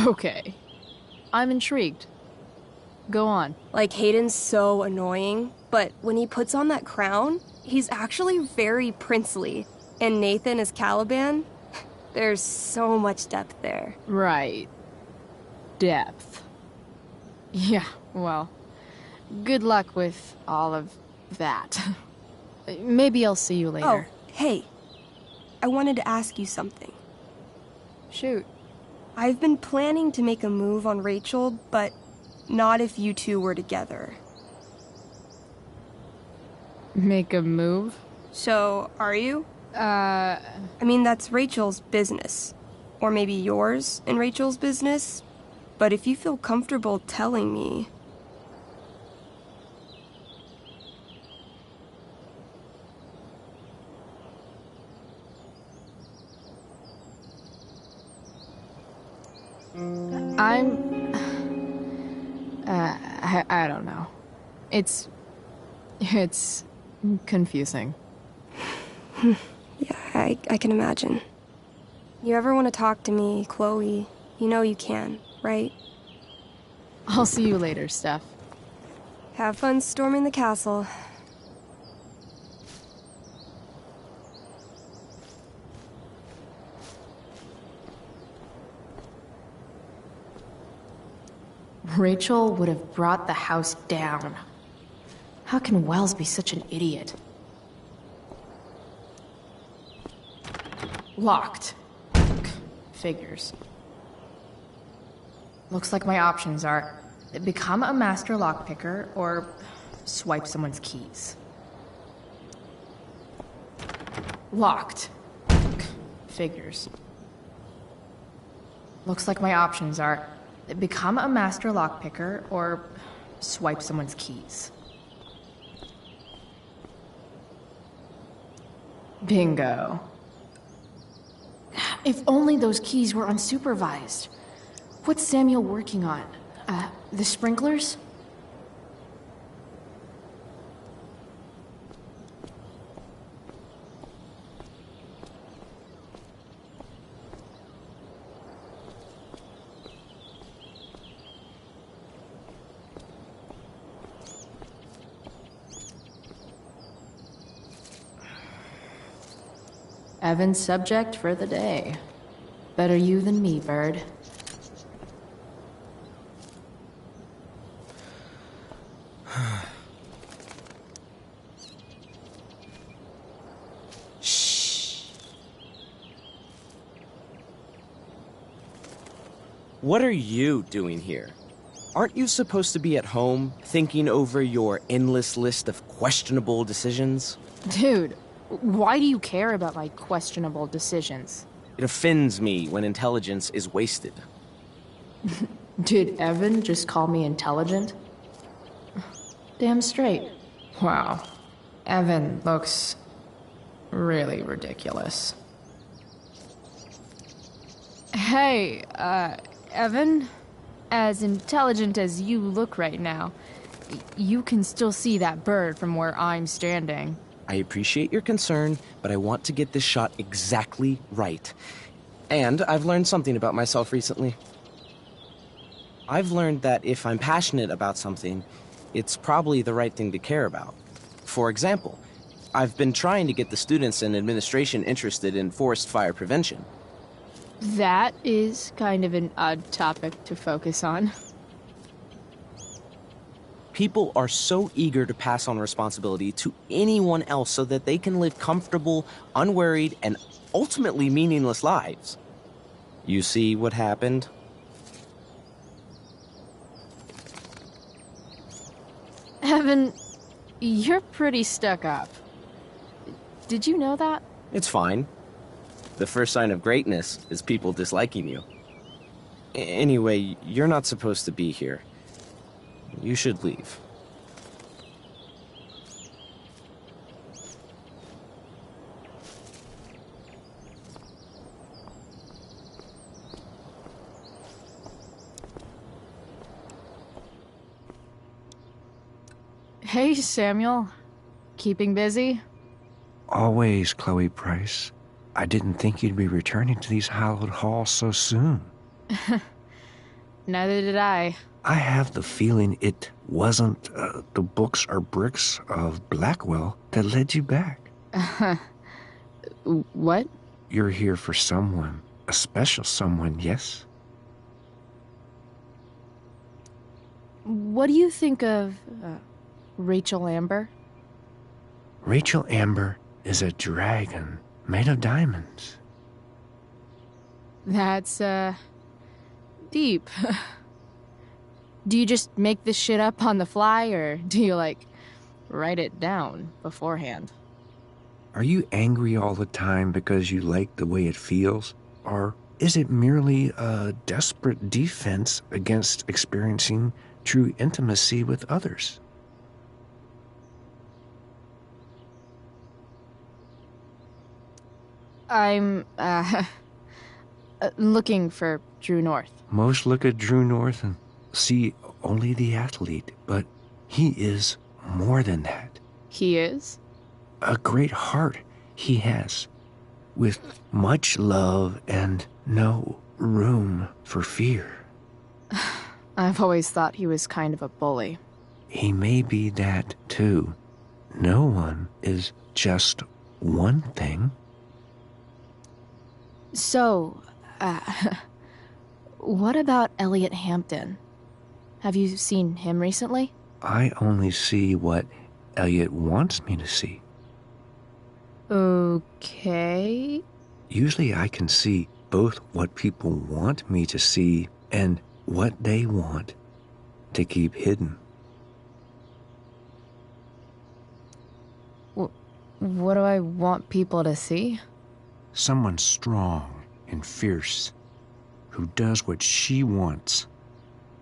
Okay. I'm intrigued. Go on. Like, Hayden's so annoying, but when he puts on that crown, he's actually very princely. And Nathan as Caliban, there's so much depth there. Right. Depth. Yeah, well, good luck with all of that. Maybe I'll see you later. Oh, hey. I wanted to ask you something. Shoot. I've been planning to make a move on Rachel, but not if you two were together. Make a move? So, are you? I mean, that's Rachel's business. Or maybe yours and Rachel's business. But if you feel comfortable telling me... I don't know. It's confusing. Yeah, I can imagine. You ever want to talk to me, Chloe, you know you can, right? I'll see you later, Steph. Have fun storming the castle. Rachel would have brought the house down. How can Wells be such an idiot? Locked. Figures. Looks like my options are become a master lockpicker or swipe someone's keys. Locked. Figures. Looks like my options are become a master lockpicker or swipe someone's keys. Bingo. If only those keys were unsupervised. What's Samuel working on? The sprinklers? Evan's subject for the day. Better you than me, Bird. What are you doing here? Aren't you supposed to be at home, thinking over your endless list of questionable decisions? Dude, why do you care about my questionable decisions? It offends me when intelligence is wasted. Did Evan just call me intelligent? Damn straight. Wow. Evan looks really ridiculous. Hey, Evan? As intelligent as you look right now, you can still see that bird from where I'm standing. I appreciate your concern, but I want to get this shot exactly right. And I've learned something about myself recently. I've learned that if I'm passionate about something, it's probably the right thing to care about. For example, I've been trying to get the students and administration interested in forest fire prevention. That is kind of an odd topic to focus on. People are so eager to pass on responsibility to anyone else so that they can live comfortable, unworried, and ultimately meaningless lives. You see what happened? Evan, you're pretty stuck up. Did you know that? It's fine. The first sign of greatness is people disliking you. Anyway, you're not supposed to be here. You should leave. Hey, Samuel. Keeping busy? Always, Chloe Price. I didn't think you'd be returning to these hallowed halls so soon. Neither did I. I have the feeling it wasn't the books or bricks of Blackwell that led you back. What? You're here for someone. A special someone, yes? What do you think of Rachel Amber? Rachel Amber is a dragon made of diamonds. That's, deep. Do you just make this shit up on the fly, or do you, like, write it down beforehand? Are you angry all the time because you like the way it feels? Or is it merely a desperate defense against experiencing true intimacy with others? I'm, looking for True North. Most look at True North and see only the athlete, but he is more than that. He is? A great heart he has, with much love and no room for fear. I've always thought he was kind of a bully. He may be that, too. No one is just one thing. So, what about Elliot Hampton? Have you seen him recently? I only see what Elliot wants me to see. Okay. Usually I can see both what people want me to see and what they want to keep hidden. What do I want people to see? Someone strong and fierce who does what she wants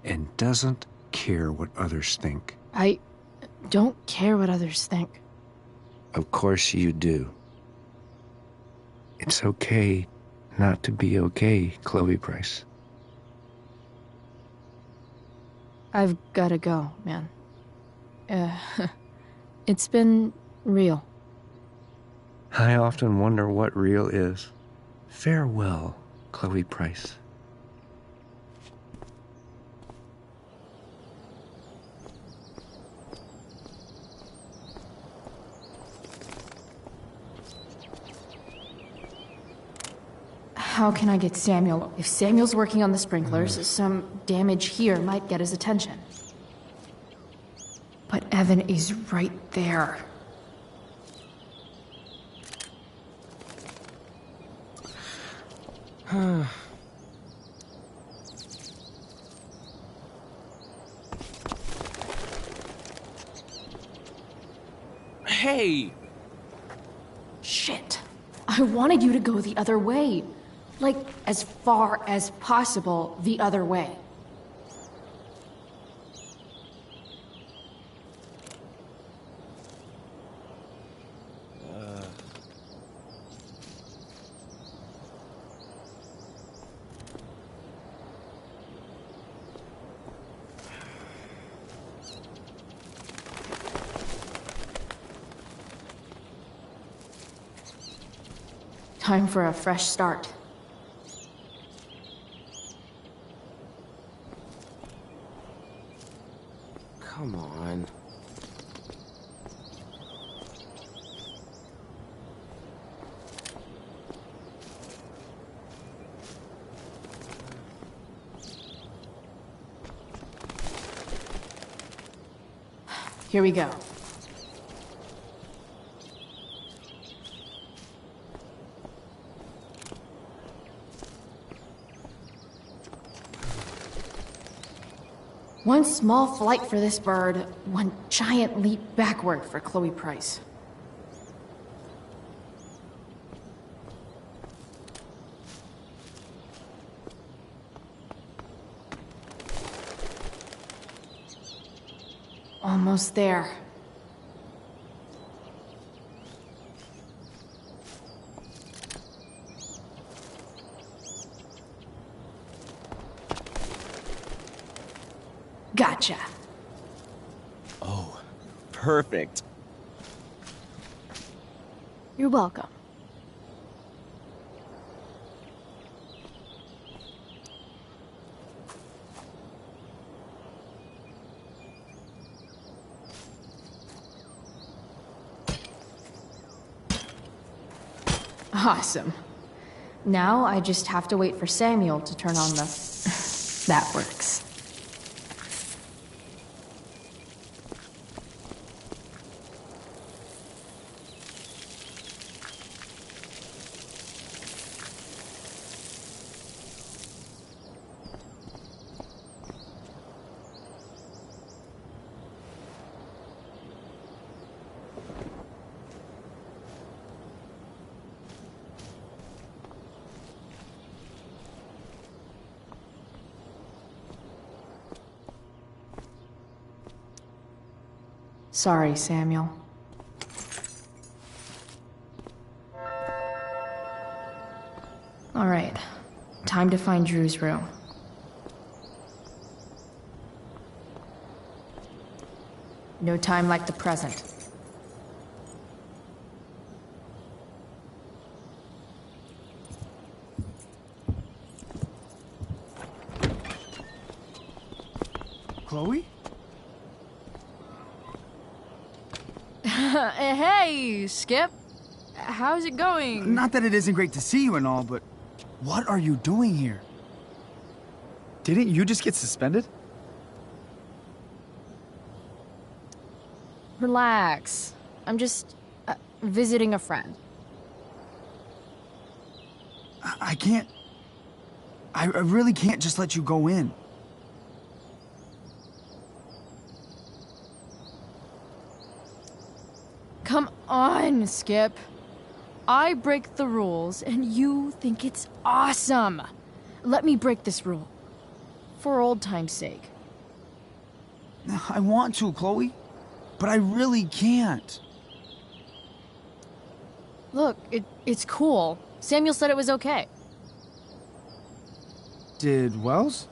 and doesn't care what others think. I don't care what others think. Of course you do. It's okay not to be okay, Chloe Price. I've gotta go, man. It's been real. I often wonder what real is. Farewell, Chloe Price. How can I get Samuel? If Samuel's working on the sprinklers, some damage here might get his attention. But Evan is right there. Hey! Shit. I wanted you to go the other way. Like, as far as possible the other way. Time for a fresh start. Come on. Here we go. One small flight for this bird, one giant leap backward for Chloe Price. Almost there. Gotcha. Oh, perfect. You're welcome. Awesome. Now I just have to wait for Samuel to turn on the... That works. Sorry, Samuel. All right, time to find Drew's room. No time like the present. Chloe? Hey, Skip. How's it going? Not that it isn't great to see you and all, but what are you doing here? Didn't you just get suspended? Relax. I'm just visiting a friend. I can't... I really can't just let you go in. Come on, Skip. I break the rules, and you think it's awesome. Let me break this rule. For old time's sake. I want to, Chloe, but I really can't. Look, it's cool. Samuel said it was okay. Did Wells?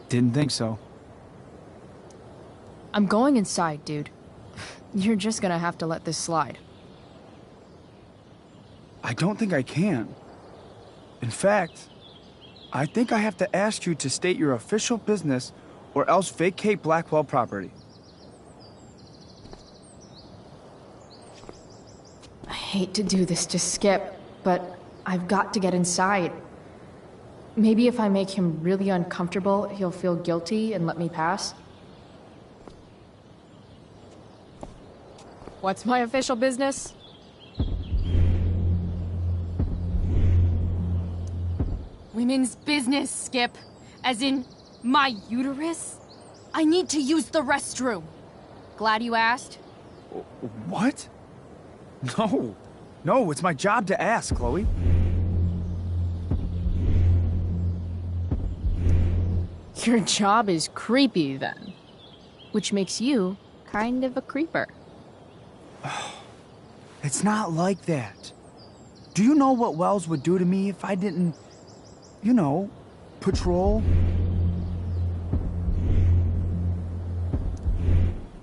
Didn't think so. I'm going inside, dude. You're just gonna have to let this slide. I don't think I can. In fact, I think I have to ask you to state your official business or else vacate Blackwell property. I hate to do this to Skip, but I've got to get inside. Maybe if I make him really uncomfortable, he'll feel guilty and let me pass. What's my official business? Women's business, Skip. As in, my uterus? I need to use the restroom. Glad you asked. What? No. No, it's my job to ask, Chloe. Your job is creepy, then. Which makes you kind of a creeper. It's not like that. Do you know what Wells would do to me if I didn't, you know, patrol?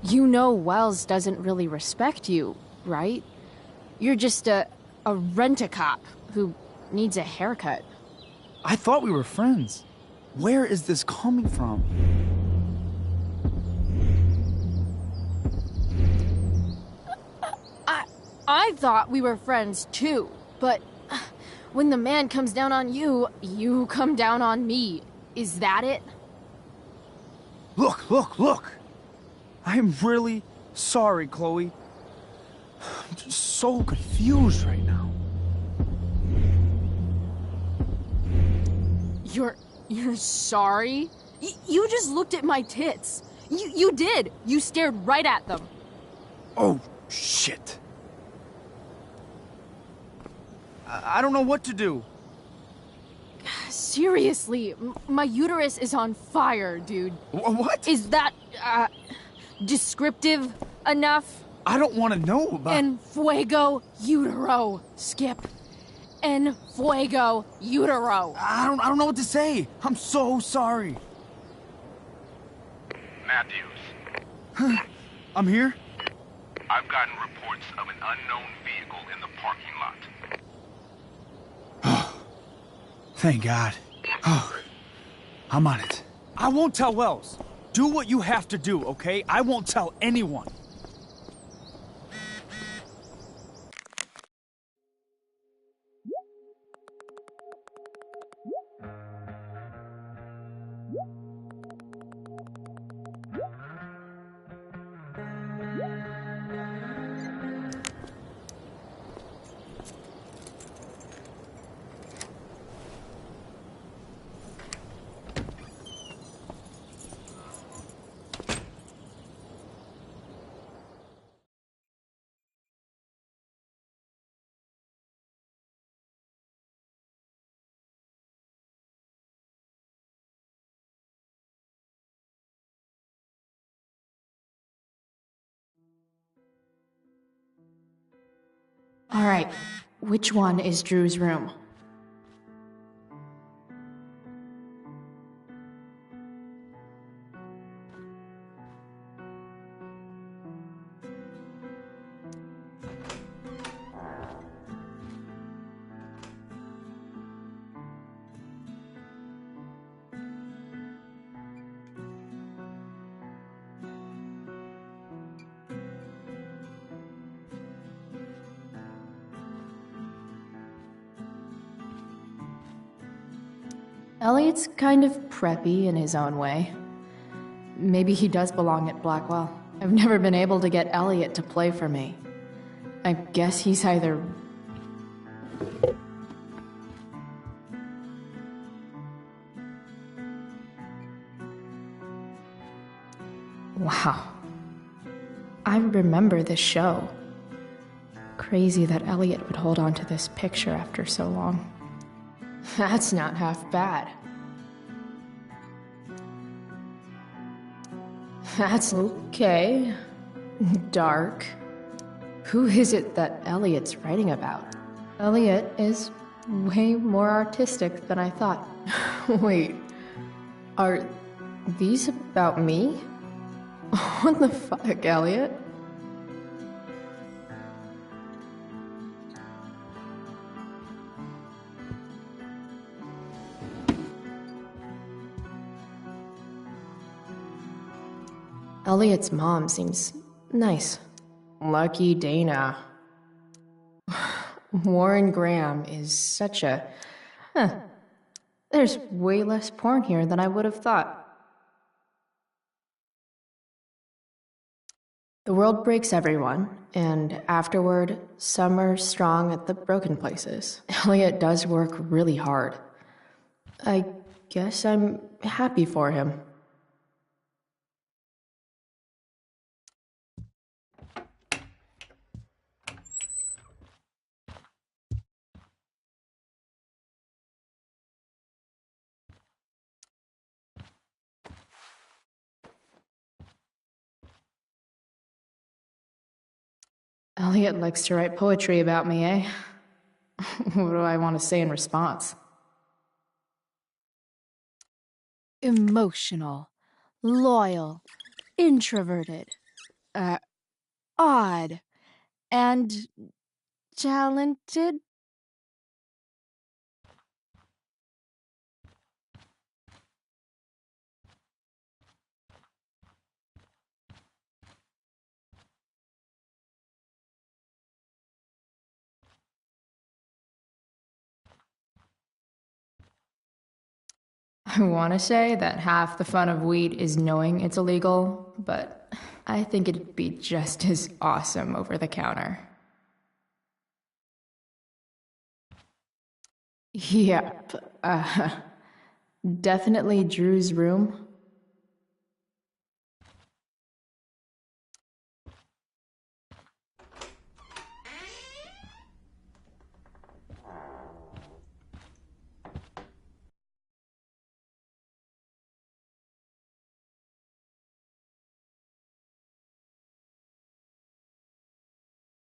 You know Wells doesn't really respect you, right? You're just a rent-a-cop who needs a haircut. I thought we were friends. Where is this coming from? I thought we were friends too, but when the man comes down on you, you come down on me. Is that it? Look, look, look! I'm really sorry, Chloe. I'm just so confused right now. You're sorry? You just looked at my tits. You did. You stared right at them. Oh, shit. I don't know what to do. Seriously, my uterus is on fire, dude. What? Is that, descriptive enough? I don't want to know about... En fuego utero, Skip. En fuego utero. I don't know what to say. I'm so sorry. Matthews. I'm here? I've gotten reports of an unknown vehicle in the parking lot. Thank God. Oh, I'm on it. I won't tell Wells. Do what you have to do, okay? I won't tell anyone. All right, which one is Drew's room? Elliot's kind of preppy in his own way. Maybe he does belong at Blackwell. I've never been able to get Elliot to play for me. I guess he's either... Wow. I remember this show. Crazy that Elliot would hold on to this picture after so long. That's not half bad. That's okay. Dark. Who is it that Elliot's writing about? Elliot is way more artistic than I thought. Wait, are these about me? What the fuck, Elliot? Elliot's mom seems nice. Lucky Dana. Warren Graham is such a... There's way less porn here than I would have thought. The world breaks everyone, and afterward, some are strong at the broken places. Elliot does work really hard. I guess I'm happy for him. Elliot likes to write poetry about me, eh? What do I want to say in response? Emotional, loyal, introverted, odd, and talented. I want to say that half the fun of weed is knowing it's illegal, but I think it'd be just as awesome over the counter. Yep. Definitely Drew's room.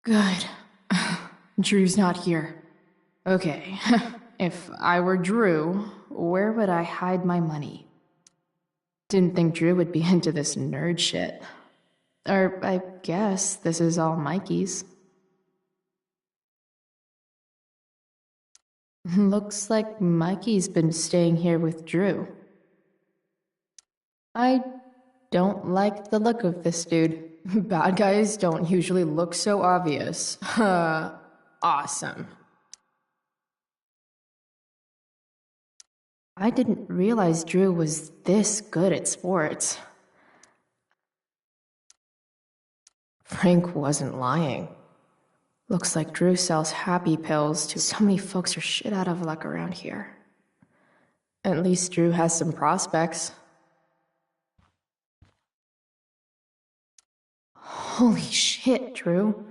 Good. Drew's not here. Okay. If I were Drew, where would I hide my money? Didn't think Drew would be into this nerd shit. Or I guess this is all Mikey's. Looks like Mikey's been staying here with Drew. I don't like the look of this dude. Bad guys don't usually look so obvious. Awesome. I didn't realize Drew was this good at sports. Frank wasn't lying. Looks like Drew sells happy pills to so many folks are shit out of luck around here. At least Drew has some prospects. Holy shit, Drew.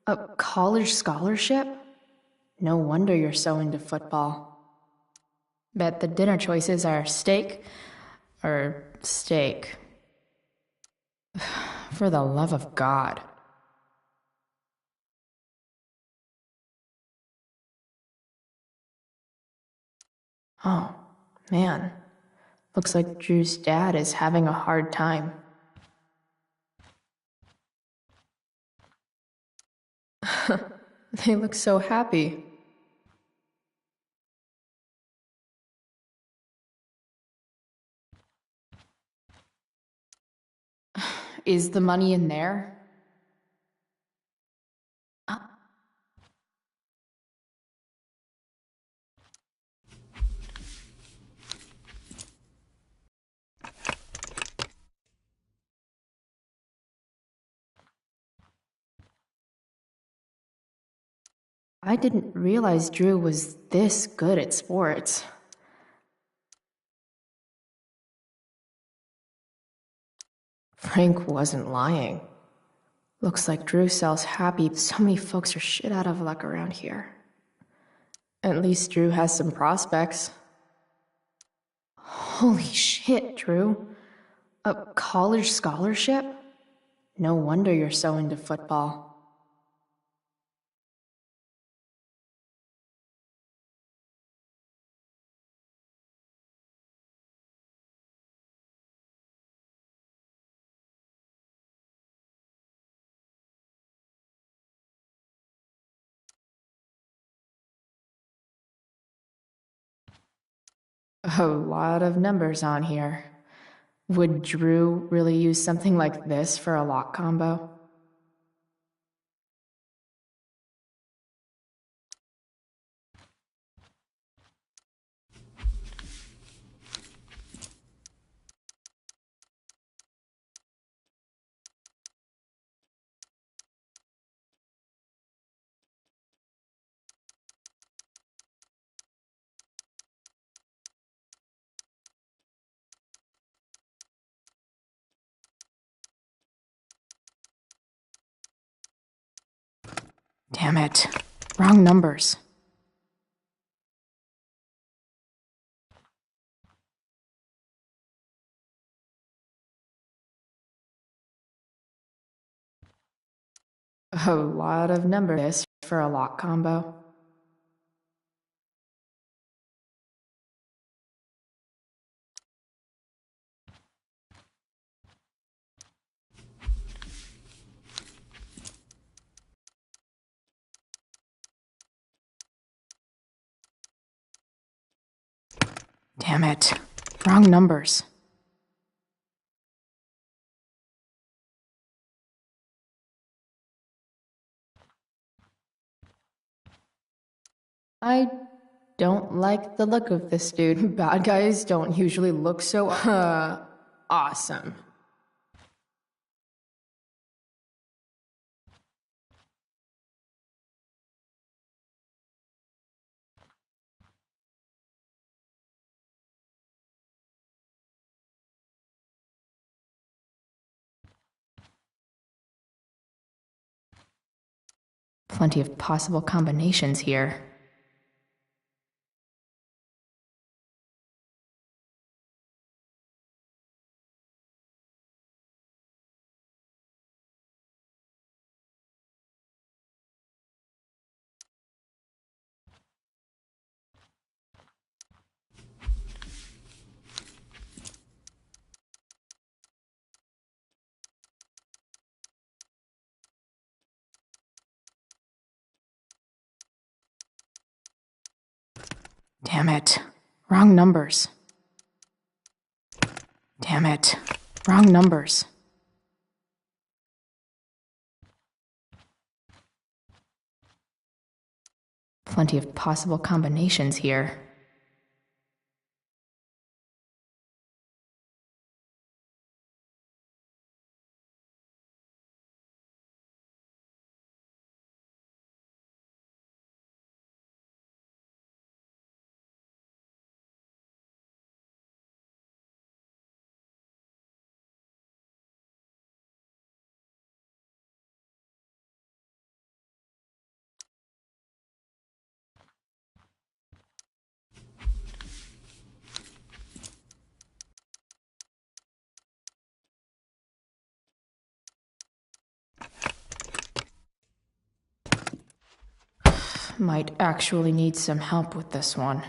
A college scholarship? No wonder you're so into football. Bet the dinner choices are steak or steak. For the love of God. Oh, man. Looks like Drew's dad is having a hard time. They look so happy. Is the money in there? I didn't realize Drew was this good at sports. Frank wasn't lying. Looks like Drew sells happy. So many folks are shit out of luck around here. At least Drew has some prospects. Holy shit, Drew. A college scholarship? No wonder you're so into football. A lot of numbers on here. Would Drew really use something like this for a lock combo? Damn it. Wrong numbers. A lot of numbers for a lock combo. Damn it. Wrong numbers. I don't like the look of this dude. Bad guys don't usually look so, awesome. Plenty of possible combinations here. Damn it. Wrong numbers. Damn it. Wrong numbers. Plenty of possible combinations here. Might actually need some help with this one.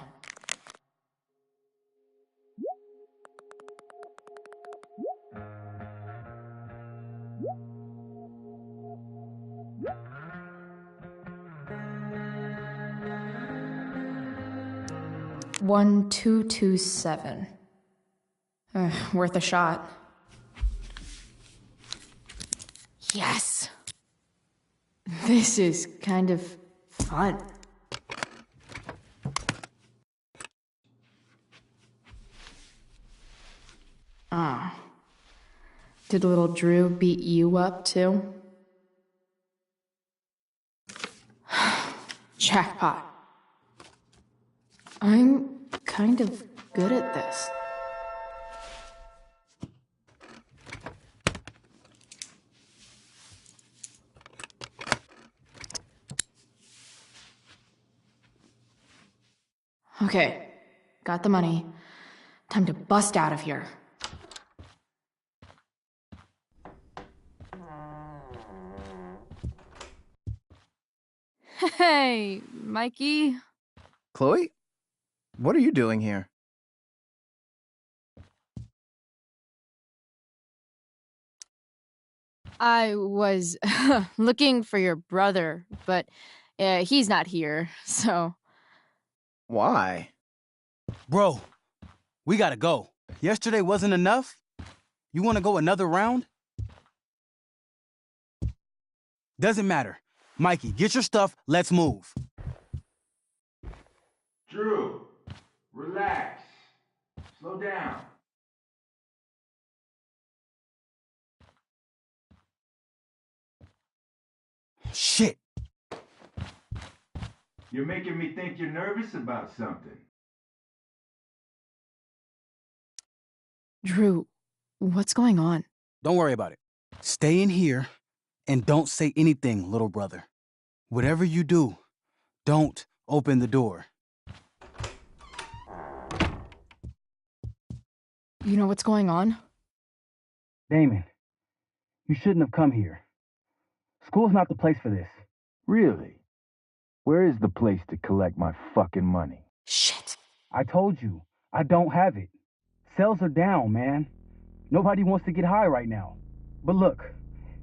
One, 227. Worth a shot. Yes! This is kind of fun. Ah. Did little Drew beat you up too? Jackpot. I'm kind of good at this. Okay, got the money. Time to bust out of here. Hey, Mikey. Chloe? What are you doing here? I was looking for your brother, but he's not here, so... Why? Bro, we gotta go. Yesterday wasn't enough? You wanna go another round? Doesn't matter. Mikey, get your stuff, let's move. Drew, relax. Slow down. Shit. You're making me think you're nervous about something. Drew, what's going on? Don't worry about it. Stay in here and don't say anything, little brother. Whatever you do, don't open the door. You know what's going on? Damon, you shouldn't have come here. School's not the place for this. Really? Where is the place to collect my fucking money? Shit. I told you, I don't have it. Sales are down, man. Nobody wants to get high right now. But look,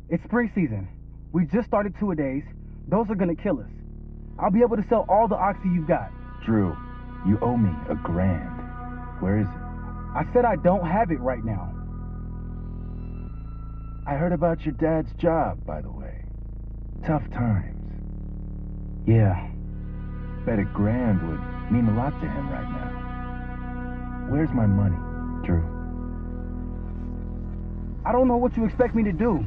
it's spring season. We just started two-a-days. Those are gonna kill us. I'll be able to sell all the oxy you've got. Drew, you owe me $1,000. Where is it? I said I don't have it right now. I heard about your dad's job, by the way. Tough times. Yeah. Bet $1,000 would mean a lot to him right now. Where's my money, Drew? I don't know what you expect me to do.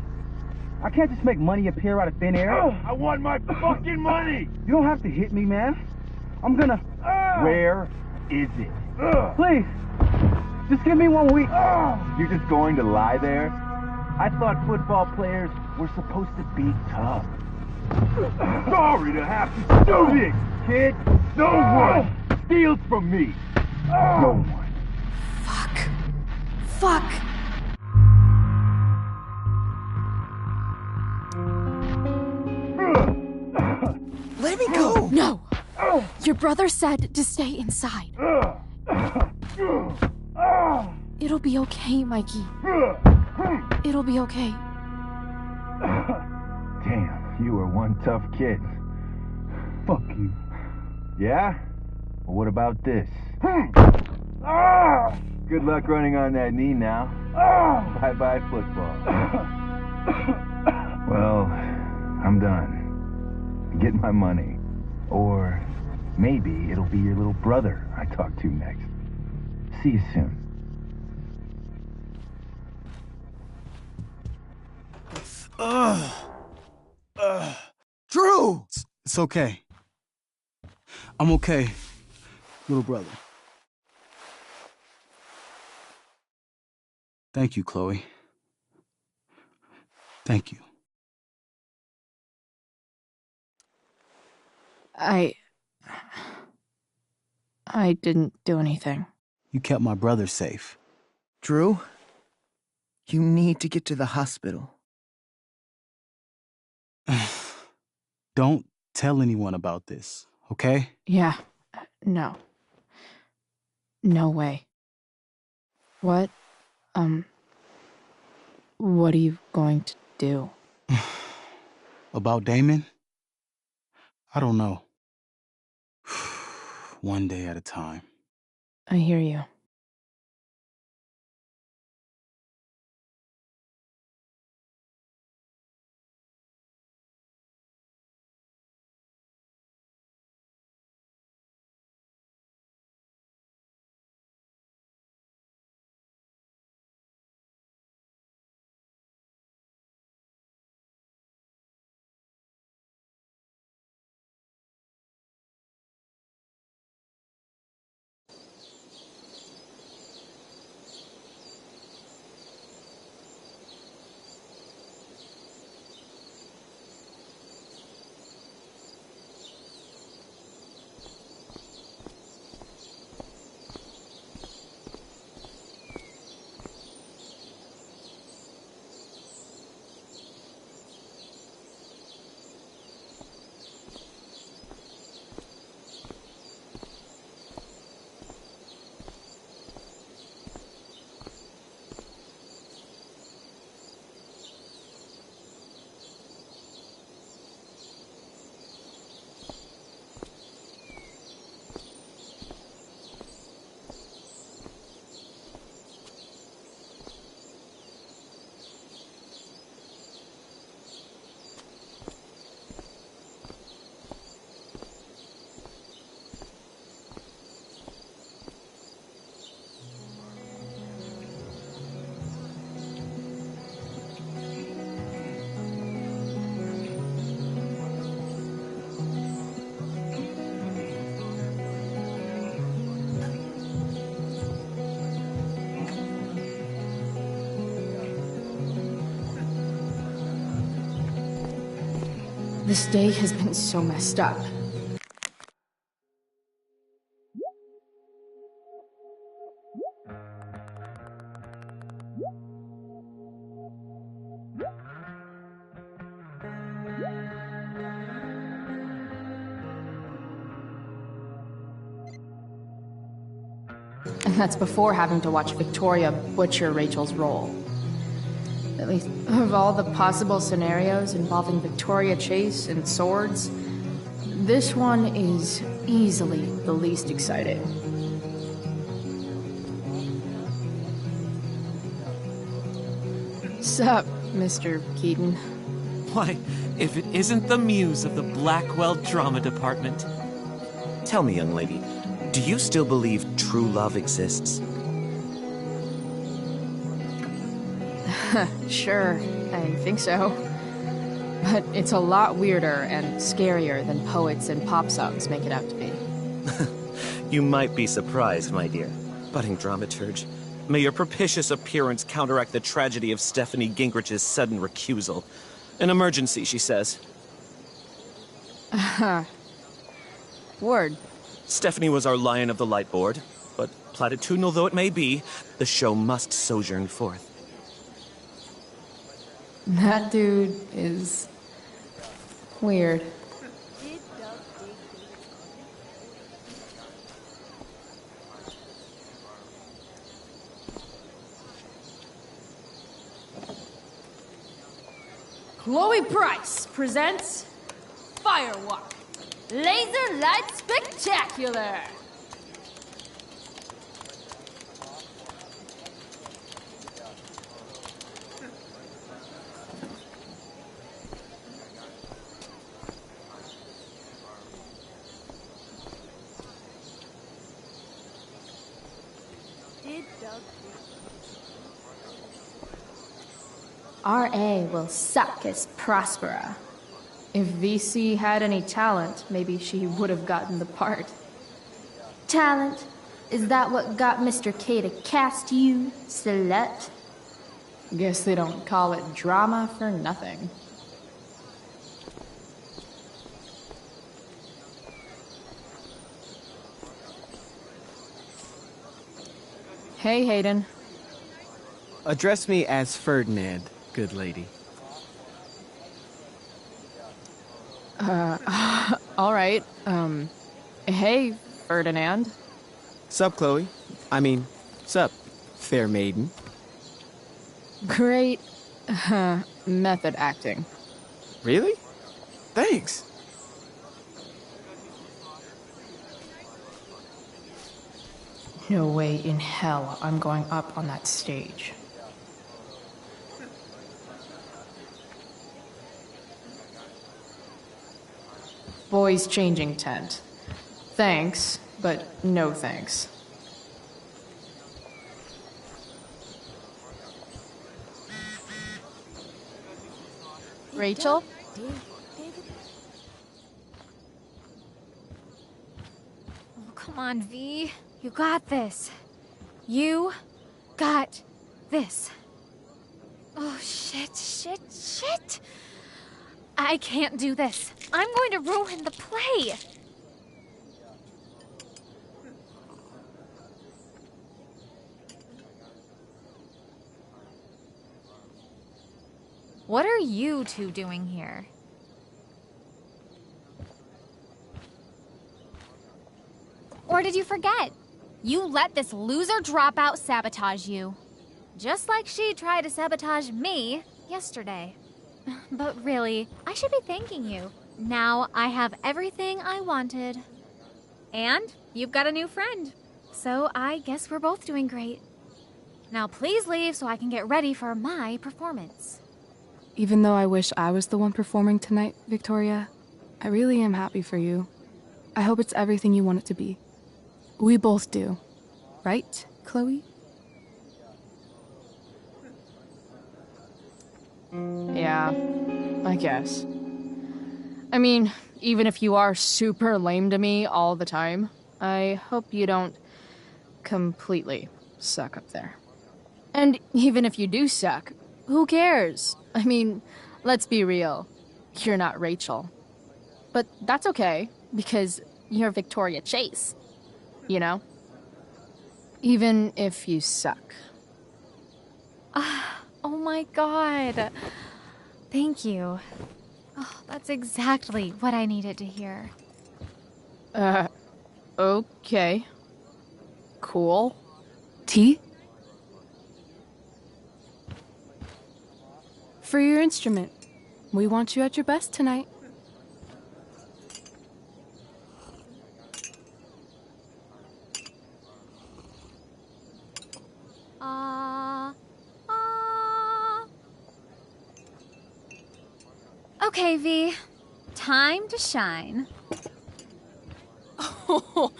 I can't just make money appear out of thin air. I want my fucking money! You don't have to hit me, man. I'm gonna... Where is it? Please, just give me 1 week. You're just going to lie there? I thought football players were supposed to be tough. Sorry to have to do this, kid. No one steals from me. No one. Fuck. Let me go! No! Your brother said to stay inside. It'll be okay, Mikey. It'll be okay. Damn, you were one tough kid. Fuck you. Yeah? Well, what about this? Good luck running on that knee now. Bye-bye football. Well, I'm done. Get my money. Or maybe it'll be your little brother I talk to next. See you soon. Drew! It's okay. I'm okay, little brother. Thank you, Chloe. Thank you. I didn't do anything. You kept my brother safe. Drew, you need to get to the hospital. Don't tell anyone about this, okay? Yeah. No. No way. What are you going to do? About Damon? I don't know. One day at a time. I hear you. This day has been so messed up. And that's before having to watch Victoria butcher Rachel's role. At least, of all the possible scenarios involving Victoria Chase and swords, this one is easily the least exciting. Sup, Mr. Keaton? Why, if it isn't the muse of the Blackwell Drama Department. Tell me, young lady, Do you still believe true love exists? Sure, I think so. But it's a lot weirder and scarier than poets and pop songs make it out to be. You might be surprised, my dear. Budding dramaturge, may your propitious appearance counteract the tragedy of Stephanie Gingrich's sudden recusal. An emergency, she says. Word. Stephanie was our lion of the light board, but platitudinal though it may be, the show must sojourn forth. That dude is weird. Chloe Price presents Firewalk, Laser Light Spectacular. RA will suck as Prospera. If VC had any talent, maybe she would have gotten the part. Talent? Is that what got Mr. K to cast you, slut? Guess they don't call it drama for nothing. Hey, Hayden. Address me as Ferdinand, good lady. All right. Hey, Ferdinand. Sup, Chloe? I mean, sup, fair maiden. Great method acting. Really? Thanks. No way in hell I'm going up on that stage. Boys changing tent. Thanks, but no thanks. Rachel? Oh, come on, V. You got this. You got this. Oh, shit. I can't do this. I'm going to ruin the play. What are you two doing here? Or did you forget? You let this loser dropout sabotage you. Just like she tried to sabotage me yesterday. But really, I should be thanking you. Now I have everything I wanted. And you've got a new friend. So I guess we're both doing great. Now please leave so I can get ready for my performance. Even though I wish I was the one performing tonight, Victoria, I really am happy for you. I hope it's everything you want it to be. We both do. Right, Chloe? Yeah, I guess. I mean, even if you are super lame to me all the time, I hope you don't completely suck up there. And even if you do suck, who cares? I mean, let's be real. You're not Rachel. But that's okay, because you're Victoria Chase. You know? Even if you suck. Oh my god. Thank you. Oh, that's exactly what I needed to hear. Okay. Cool. Tea? For your instrument. We want you at your best tonight. Okay, V. Time to shine. Oh,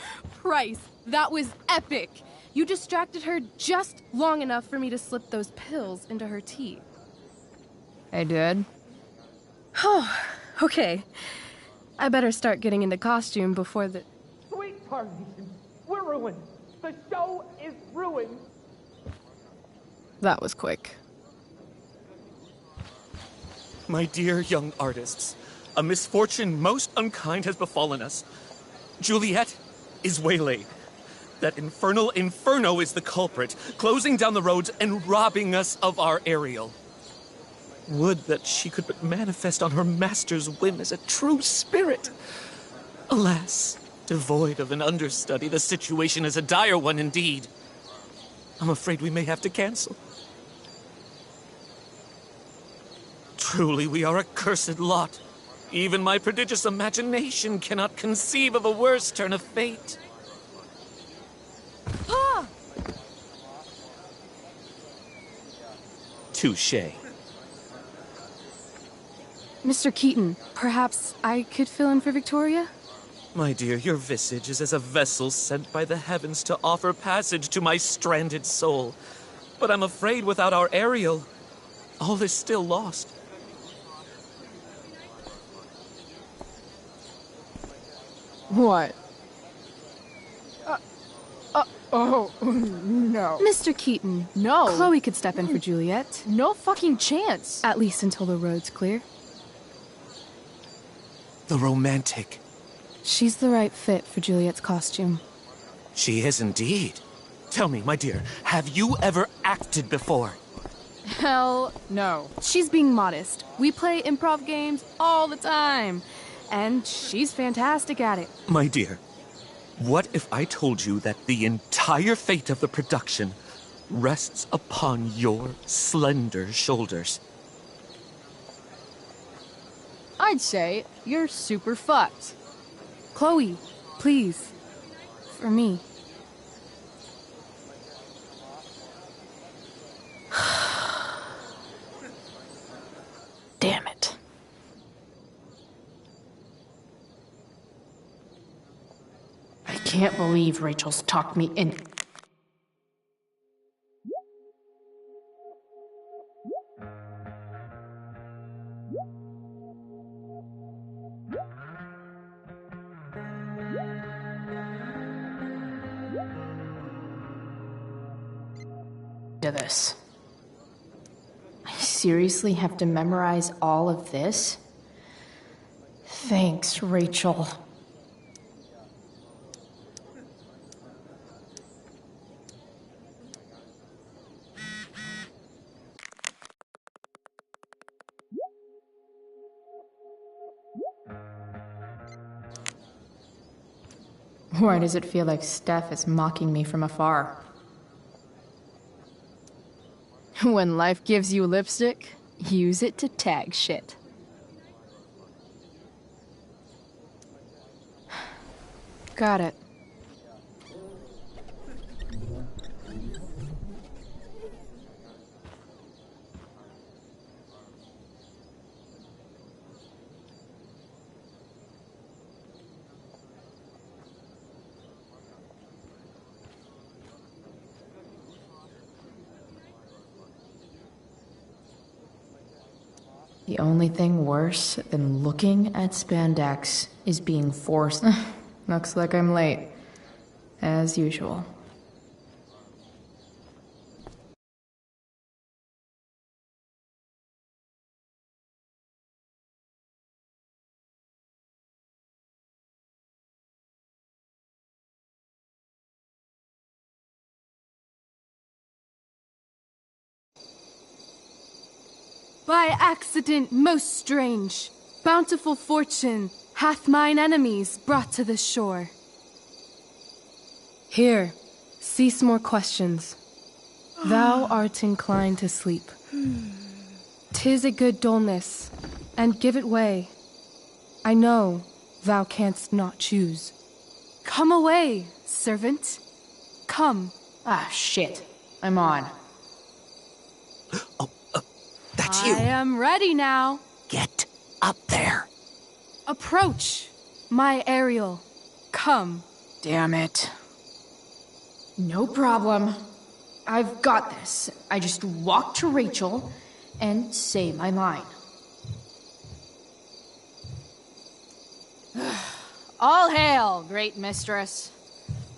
Price. That was epic. You distracted her just long enough for me to slip those pills into her tea. I did? Oh, okay. I better start getting into costume before the... Sweet Tarnation, we're ruined. The show is ruined. That was quick. My dear young artists, a misfortune most unkind has befallen us. Juliet is waylaid. That infernal Inferno is the culprit, closing down the roads and robbing us of our Ariel. Would that she could but manifest on her master's whim as a true spirit. Alas, devoid of an understudy, the situation is a dire one indeed. I'm afraid we may have to cancel. Truly, we are a cursed lot. Even my prodigious imagination cannot conceive of a worse turn of fate. Ah! Touché. Mr. Keaton, perhaps I could fill in for Victoria? My dear, your visage is as a vessel sent by the heavens to offer passage to my stranded soul. But I'm afraid without our Ariel, all is still lost. What? Oh, no. Mr. Keaton. No. Chloe could step in for Juliet. No fucking chance. At least until the road's clear. The romantic. She's the right fit for Juliet's costume. She is indeed. Tell me, my dear, have you ever acted before? Hell no. She's being modest. We play improv games all the time. And she's fantastic at it. My dear, what if I told you that the entire fate of the production rests upon your slender shoulders? I'd say you're super fucked. Chloe, please. For me. Damn it. I can't believe Rachel's talked me in. To this. I seriously have to memorize all of this? Thanks, Rachel. Why does it feel like Steph is mocking me from afar? When life gives you lipstick, use it to tag shit. Got it. The only thing worse than looking at spandex is being forced. Looks like I'm late. As usual. By accident most strange, bountiful fortune hath mine enemies brought to this shore. Here, cease more questions. Thou art inclined to sleep. 'Tis a good dullness, and give it way. I know thou canst not choose. Come away, servant. Come. Ah, shit. I'm on. That's you. I am ready now. Get up there. Approach, my Ariel. Come. Damn it. No problem. I've got this. I just walk to Rachel and say my line. All hail, great mistress.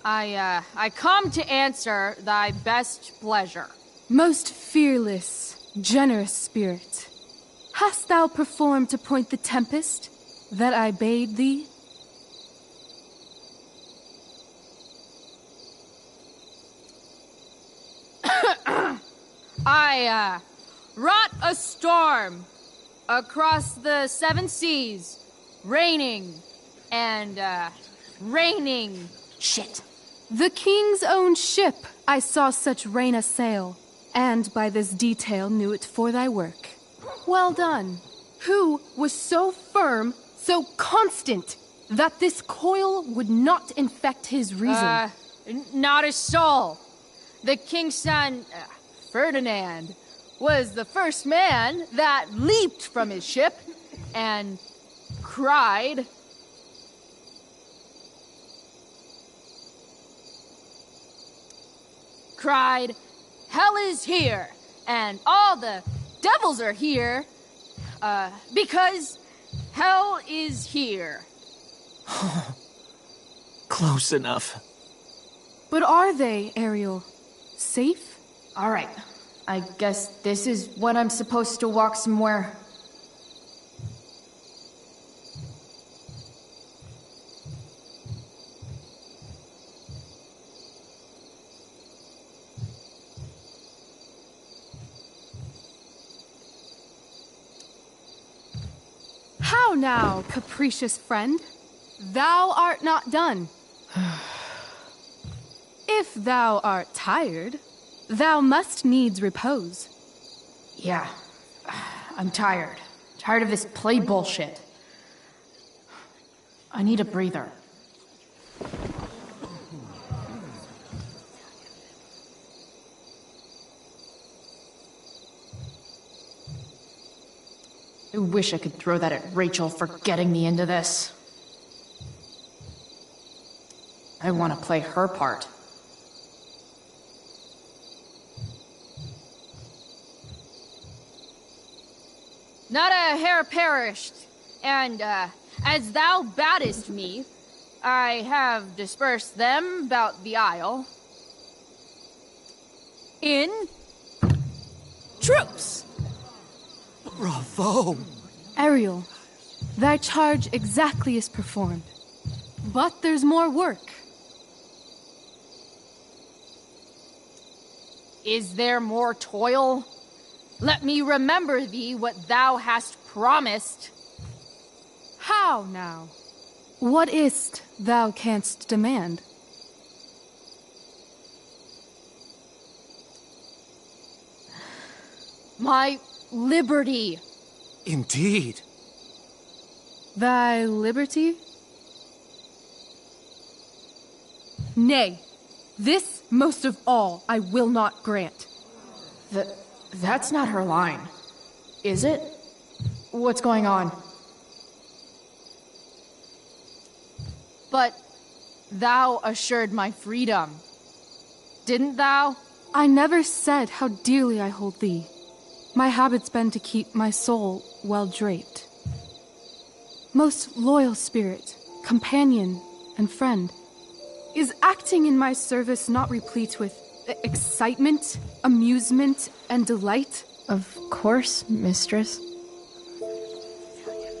I come to answer thy best pleasure. Most fearless, generous spirit, hast thou performed to point the tempest that I bade thee? I wrought a storm across the 7 seas, raining and raining. Shit. The king's own ship I saw such rain assail, and by this detail knew it for thy work. Well done. Who was so firm, so constant, that this coil would not infect his reason? Not a soul. The king's son, Ferdinand, was the first man that leaped from his ship and cried, "Hell is here, and all the devils are here, because hell is here." Close enough. But are they, Ariel? Safe? All right. I guess this is when I'm supposed to walk somewhere. How now, capricious friend? Thou art not done. If thou art tired, thou must needs repose. Yeah, I'm tired. Tired of this play bullshit. I need a breather. I wish I could throw that at Rachel for getting me into this. I want to play her part. Not a hair perished, and as thou badest me, I have dispersed them about the isle in troops. Bravo! Ariel, thy charge exactly is performed. But there's more work. Is there more toil? Let me remember thee what thou hast promised. How now? What is't thou canst demand? My liberty. Indeed. Thy liberty? Nay, this most of all I will not grant. That's not her line, is it? What's going on? But thou assured my freedom, didn't thou? I never said how dearly I hold thee. My habit's been to keep my soul well draped. Most loyal spirit, companion, and friend, is acting in my service not replete with excitement, amusement, and delight? Of course, mistress.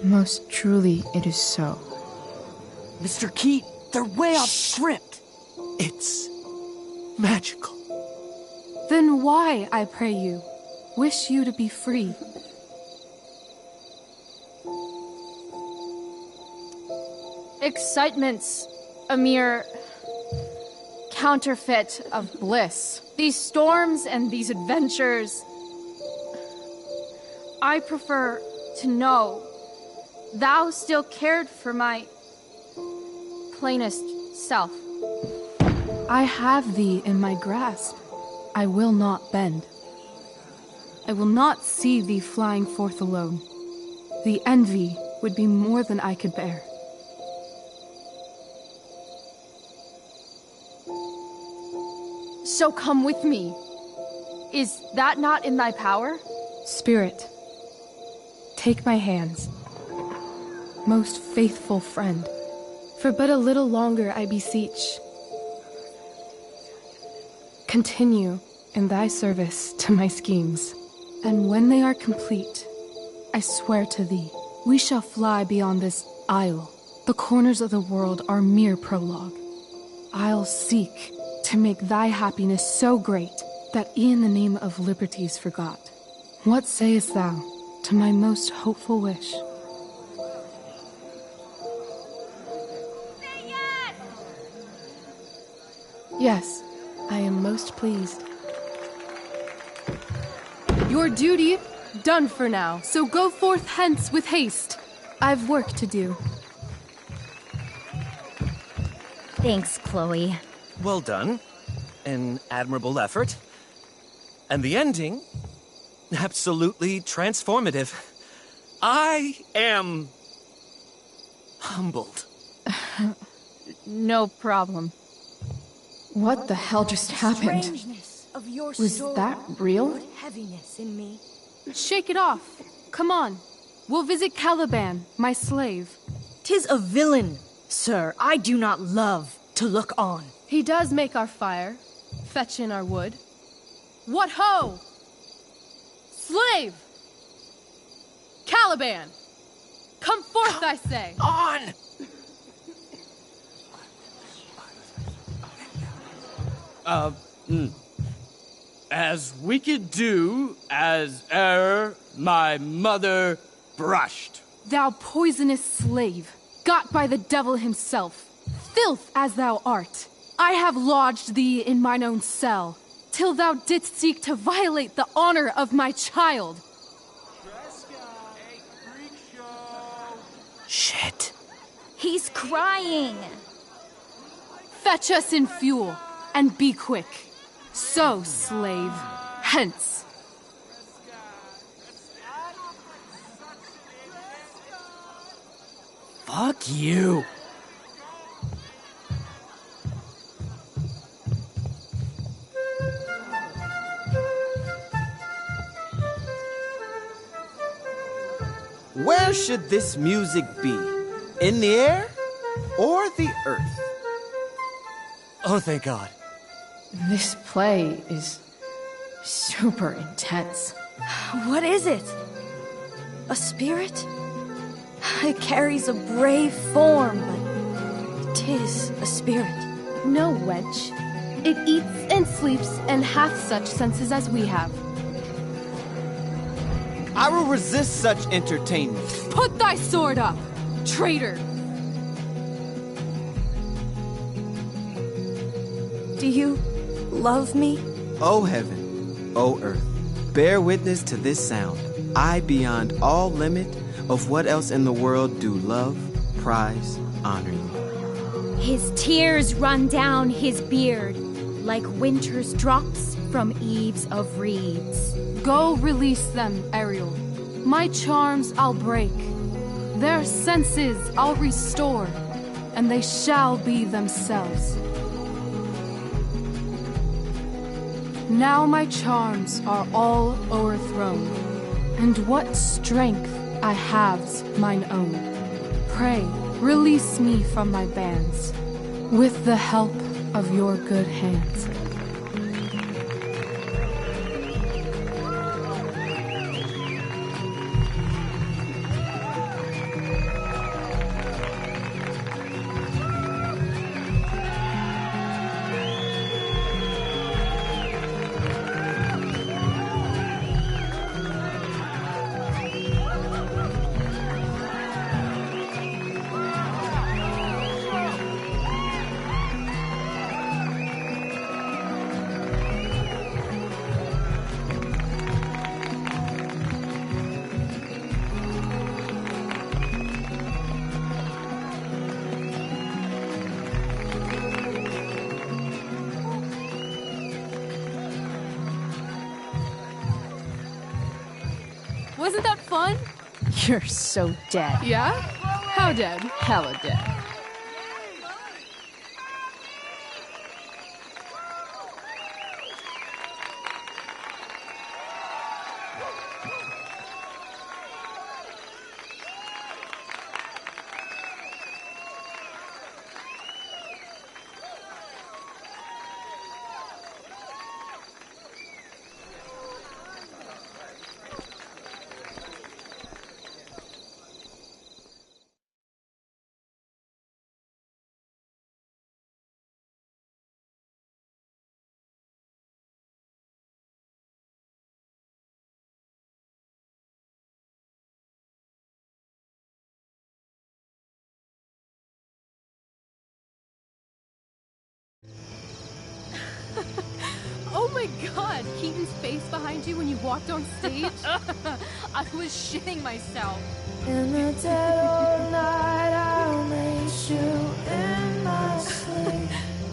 Most truly it is so. Mr. Keat, they're way off script. It's magical. Then why, I pray you, wish you to be free? Excitement's a mere counterfeit of bliss. These storms and these adventures, I prefer to know thou still cared for my plainest self. I have thee in my grasp. I will not bend. I will not see thee flying forth alone. The envy would be more than I could bear. So come with me. Is that not in thy power? Spirit, take my hands. Most faithful friend, for but a little longer I beseech. Continue in thy service to my schemes, and when they are complete, I swear to thee, we shall fly beyond this isle. The corners of the world are mere prologue. I'll seek to make thy happiness so great that e'en the name of liberty's forgot. What sayest thou to my most hopeful wish? Yes, I am most pleased. Your duty done for now, so go forth hence with haste. I've work to do. Thanks, Chloe. Well done. An admirable effort. And the ending, absolutely transformative. I am humbled. No problem. What the hell just happened? Was that real? Heaviness in me. Shake it off. Come on. We'll visit Caliban, my slave. 'Tis a villain, sir. I do not love to look on. He does make our fire, fetch in our wood. What ho! Slave! Caliban! Come forth, I say! On! As wicked do as e'er my mother brushed. Thou poisonous slave, got by the devil himself, filth as thou art, I have lodged thee in mine own cell, till thou didst seek to violate the honor of my child. Shit. He's crying. Fetch us in fuel, and be quick. So, slave, hence. Fuck you. Where should this music be? In the air or the earth? Oh, thank God. This play is super intense. What is it? A spirit? It carries a brave form, but 'tis a spirit. No, wench. It eats and sleeps and hath such senses as we have. I will resist such entertainment. Put thy sword up, traitor! Do you love me? O heaven, O earth, bear witness to this sound. I, beyond all limit of what else in the world do love, prize, honor you. His tears run down his beard like winter's drops from eaves of reeds. Go release them, Ariel. My charms I'll break. Their senses I'll restore, and they shall be themselves. Now my charms are all o'erthrown, and what strength I have's mine own. Pray, release me from my bands, with the help of your good hands. Wasn't that fun? You're so dead. Yeah? How dead? Hella dead. my god, Keaton's face behind you when you walked on stage? I was shitting myself. In the dead of night, I'll meet you in my sleep.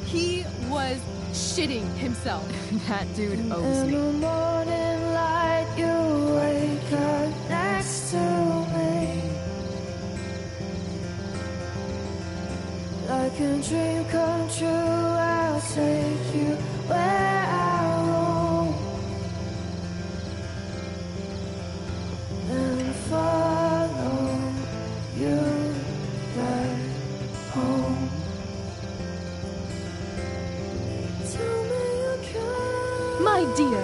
He was shitting himself. That dude owes me. In the morning light, you wake up next to me. Like a dream come true, I'll take you where I roam. And follow you back home. Tell me you can. My dear,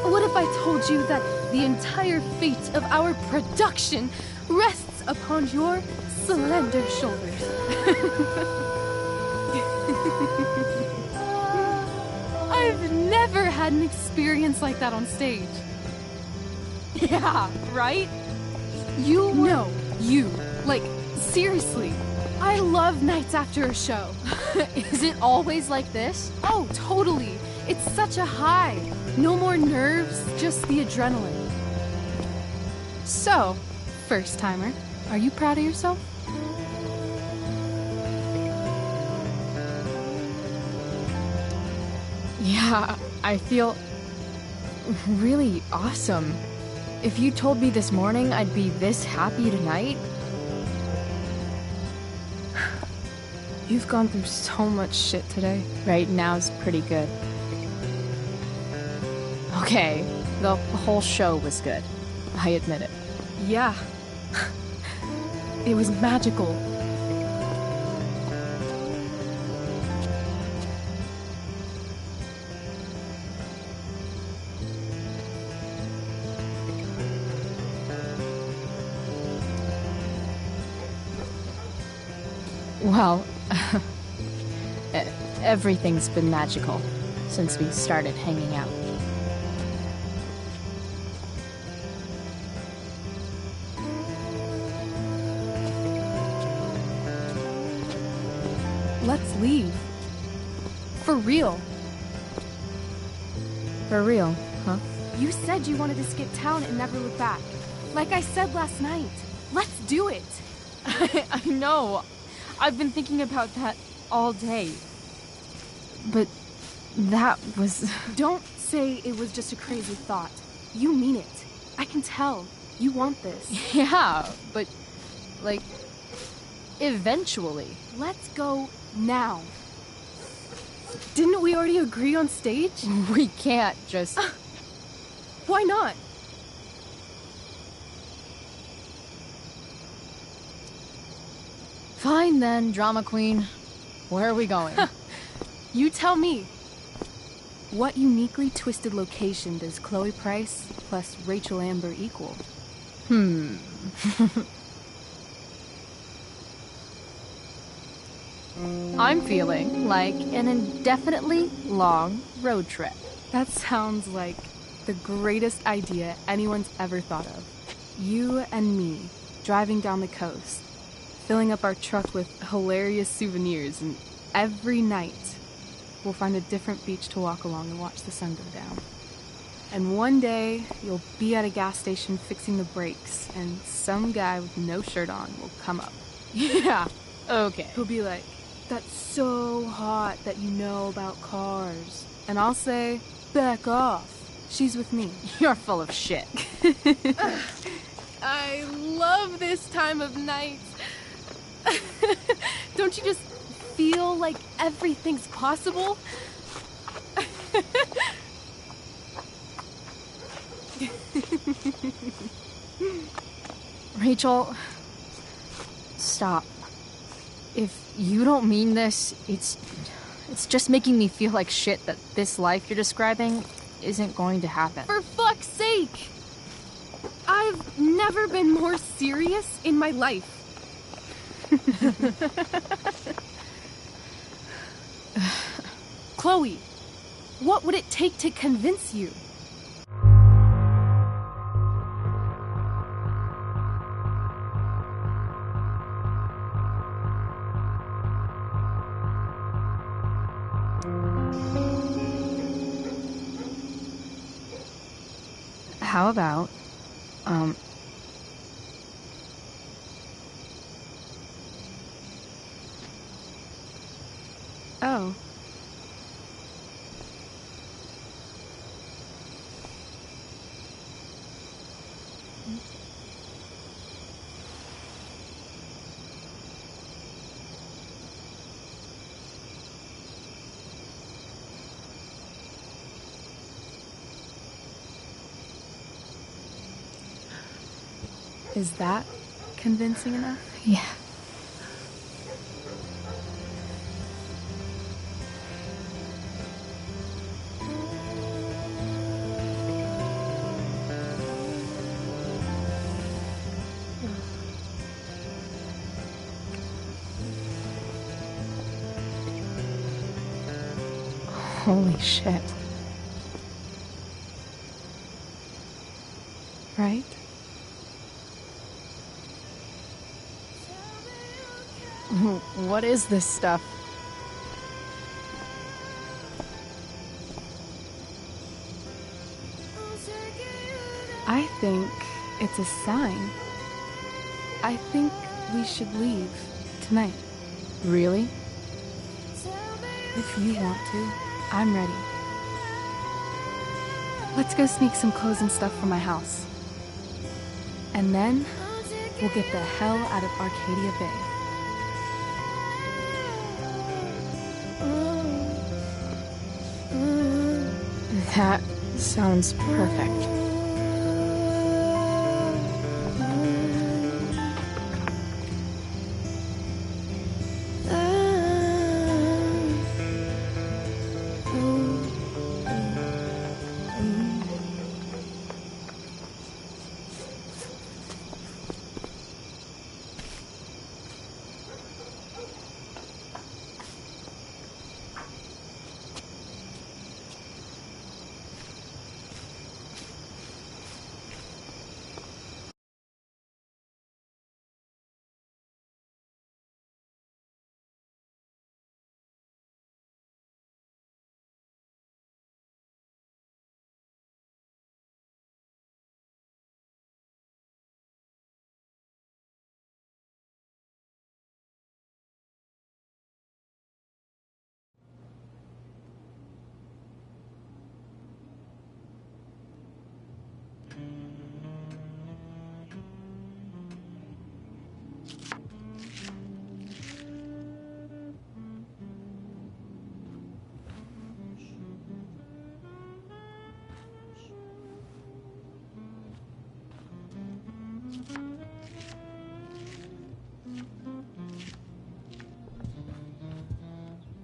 what if I told you that the entire fate of our production rests upon your slender shoulders? I've never had an experience like that on stage. Yeah, right? You were... No, you. Like, seriously. I love nights after a show. Is it always like this? Oh, totally. It's such a high. No more nerves, just the adrenaline. So, first timer, are you proud of yourself? Yeah, I feel really awesome. If you told me this morning I'd be this happy tonight... You've gone through so much shit today. Right now's pretty good. Okay, the whole show was good. I admit it. Yeah. It was magical. Well, everything's been magical since we started hanging out. Let's leave. For real. For real, huh? You said you wanted to skip town and never look back. Like I said last night. Let's do it. I know. I've been thinking about that all day. But that was... Don't say it was just a crazy thought. You mean it. I can tell. You want this. Yeah, but... like... eventually. Let's go now. Didn't we already agree on stage? We can't just... Why not? Fine then, drama queen. Where are we going? You tell me. What uniquely twisted location does Chloe Price plus Rachel Amber equal? I'm feeling like an indefinitely long road trip. That sounds like the greatest idea anyone's ever thought of. You and me, driving down the coast, filling up our truck with hilarious souvenirs, and every night we'll find a different beach to walk along and watch the sun go down. And one day, you'll be at a gas station fixing the brakes, and some guy with no shirt on will come up. Yeah, okay. He'll be like, "That's so hot that you know about cars." And I'll say, "Back off. She's with me." You're full of shit. I love this time of night. Don't you just feel like everything's possible? Rachel, stop. If you don't mean this, it's just making me feel like shit that this life you're describing isn't going to happen. For fuck's sake! I've never been more serious in my life. Chloe, what would it take to convince you? How about, Oh. Is that convincing enough? Yeah. Holy shit. Right? What is this stuff? I think it's a sign. I think we should leave tonight. Really? If you want to, I'm ready. Let's go sneak some clothes and stuff from my house. And then we'll get the hell out of Arcadia Bay. That sounds perfect.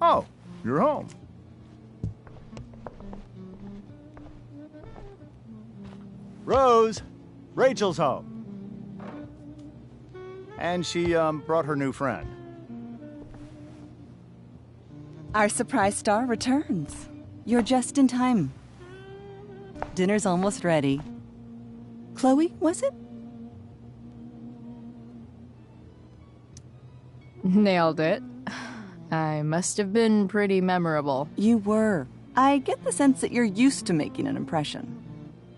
Oh, you're home. Rose, Rachel's home. And she, brought her new friend. Our surprise star returns. You're just in time. Dinner's almost ready. Chloe, was it? Nailed it. I must have been pretty memorable. You were. I get the sense that you're used to making an impression.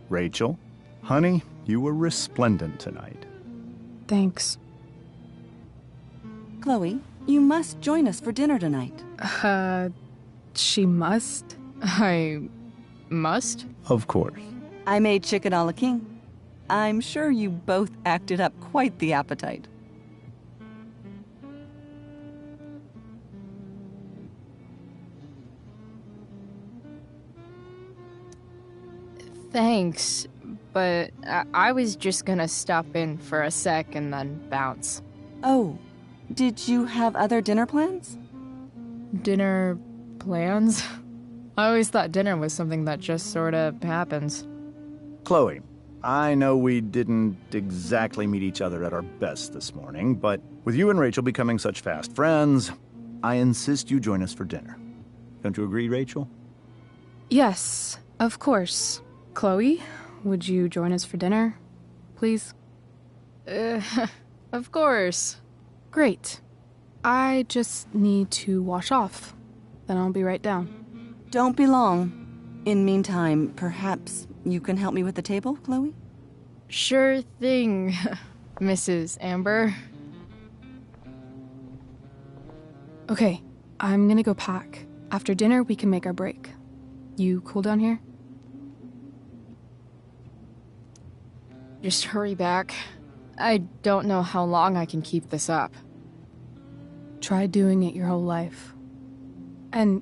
Rachel, honey, you were resplendent tonight. Thanks. Chloe, you must join us for dinner tonight. She must? I must? Of course. I made chicken a la king. I'm sure you both acted up quite the appetite. Thanks, but I was just gonna stop in for a sec and then bounce. Oh, did you have other dinner plans? Dinner plans? I always thought dinner was something that just sorta happens. Chloe, I know we didn't exactly meet each other at our best this morning, but with you and Rachel becoming such fast friends, I insist you join us for dinner. Don't you agree, Rachel? Yes, of course. Chloe, would you join us for dinner, please? Of course. Great. I just need to wash off. Then I'll be right down. Don't be long. In meantime, perhaps you can help me with the table, Chloe? Sure thing, Mrs. Amber. Okay, I'm gonna go pack. After dinner, we can make our break. You cool down here? Just hurry back. I don't know how long I can keep this up. Try doing it your whole life. And,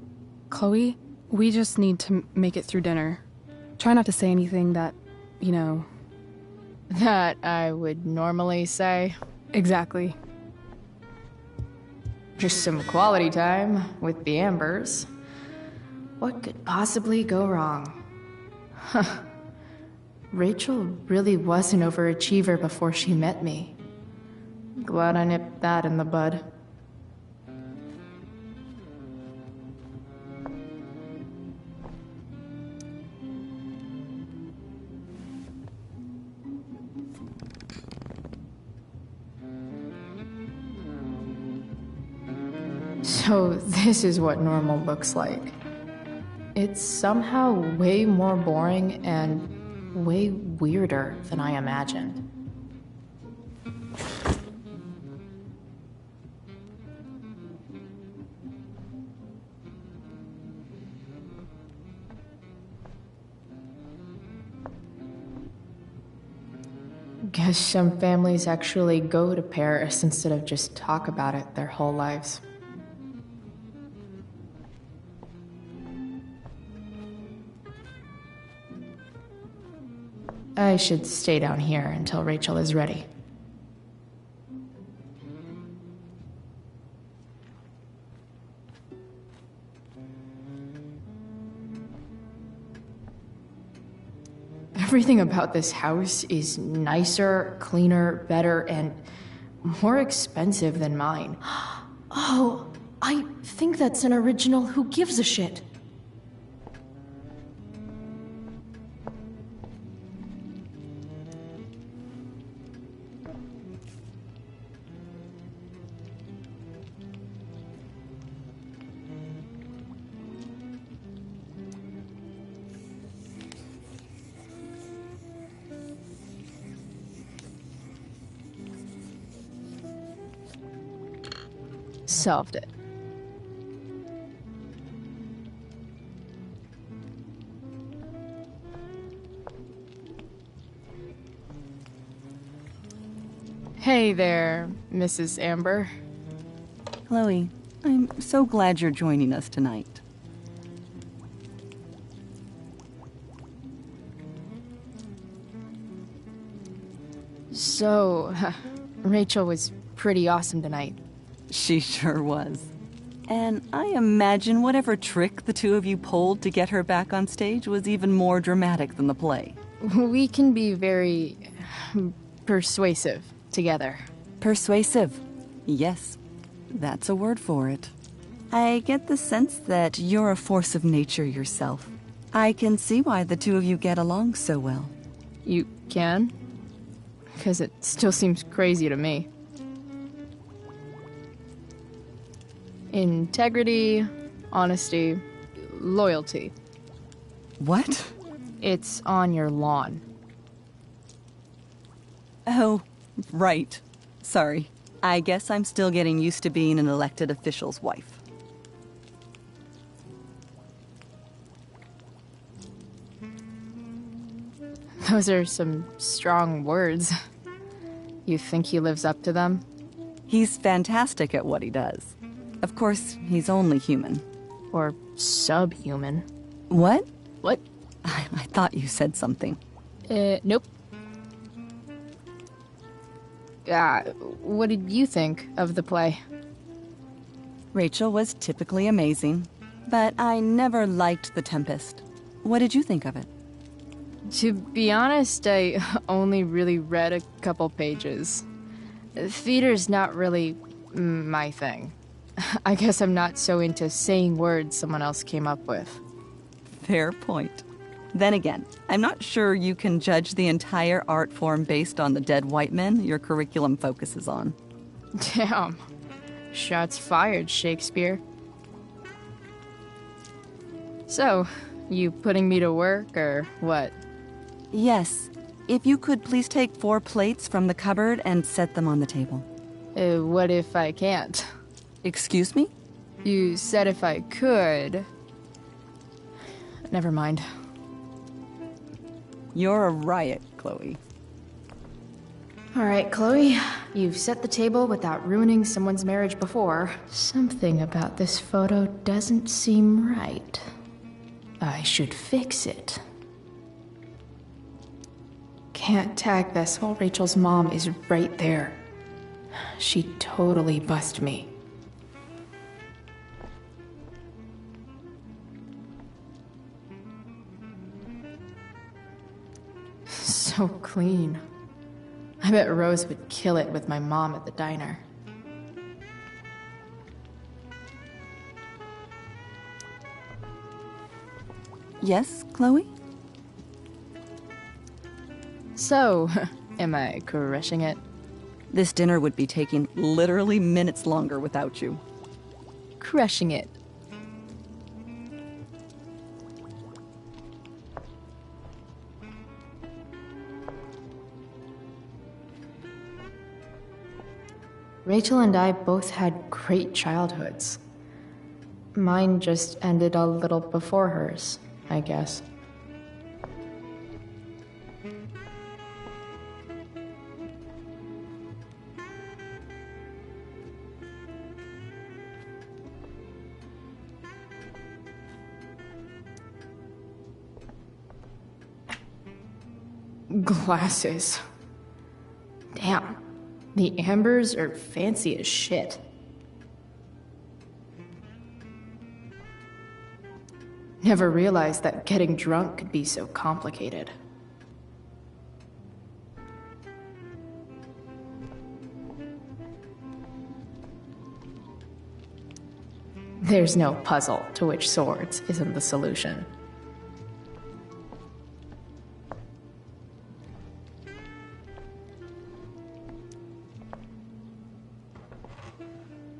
Chloe, we just need to make it through dinner. Try not to say anything that, you know... That I would normally say. Exactly. Just some quality time with the Ambers. What could possibly go wrong? Huh. Rachel really was an overachiever before she met me. Glad I nipped that in the bud. So this is what normal looks like. It's somehow way more boring and way weirder than I imagined. Guess some families actually go to Paris instead of just talk about it their whole lives. I should stay down here until Rachel is ready. Everything about this house is nicer, cleaner, better, and more expensive than mine. Oh, I think that's an original Who Gives a Shit. Solved it. Hey there, Mrs. Amber. Chloe, I'm so glad you're joining us tonight. So, Rachel was pretty awesome tonight. She sure was. And I imagine whatever trick the two of you pulled to get her back on stage was even more dramatic than the play. We can be very persuasive together. Persuasive. Yes, that's a word for it. I get the sense that you're a force of nature yourself. I can see why the two of you get along so well. You can? Because it still seems crazy to me. Integrity, honesty, loyalty. What? It's on your lawn. Oh, right. Sorry. I guess I'm still getting used to being an elected official's wife. Those are some strong words. You think he lives up to them? He's fantastic at what he does. Of course, he's only human. Or subhuman. What? What? I thought you said something. Nope. What did you think of the play? Rachel was typically amazing, but I never liked The Tempest. What did you think of it? To be honest, I only really read a couple pages. Theater's not really my thing. I guess I'm not so into saying words someone else came up with. Fair point. Then again, I'm not sure you can judge the entire art form based on the dead white men your curriculum focuses on. Damn. Shots fired, Shakespeare. So, You putting me to work, or what? Yes. If you could please take 4 plates from the cupboard and set them on the table. What if I can't? Excuse me? You said if I could. Never mind. You're a riot, Chloe. All right, Chloe. You've set the table without ruining someone's marriage before. Something about this photo doesn't seem right. I should fix it. Can't tag this while Rachel's mom is right there. She'd totally bust me. So clean. I bet Rose would kill it with my mom at the diner. Yes, Chloe? So, am I crushing it? This dinner would be taking literally minutes longer without you. Crushing it. Rachel and I both had great childhoods. Mine just ended a little before hers, I guess. Glasses. Damn. The ambers are fancy as shit. Never realized that getting drunk could be so complicated. There's no puzzle to which swords isn't the solution.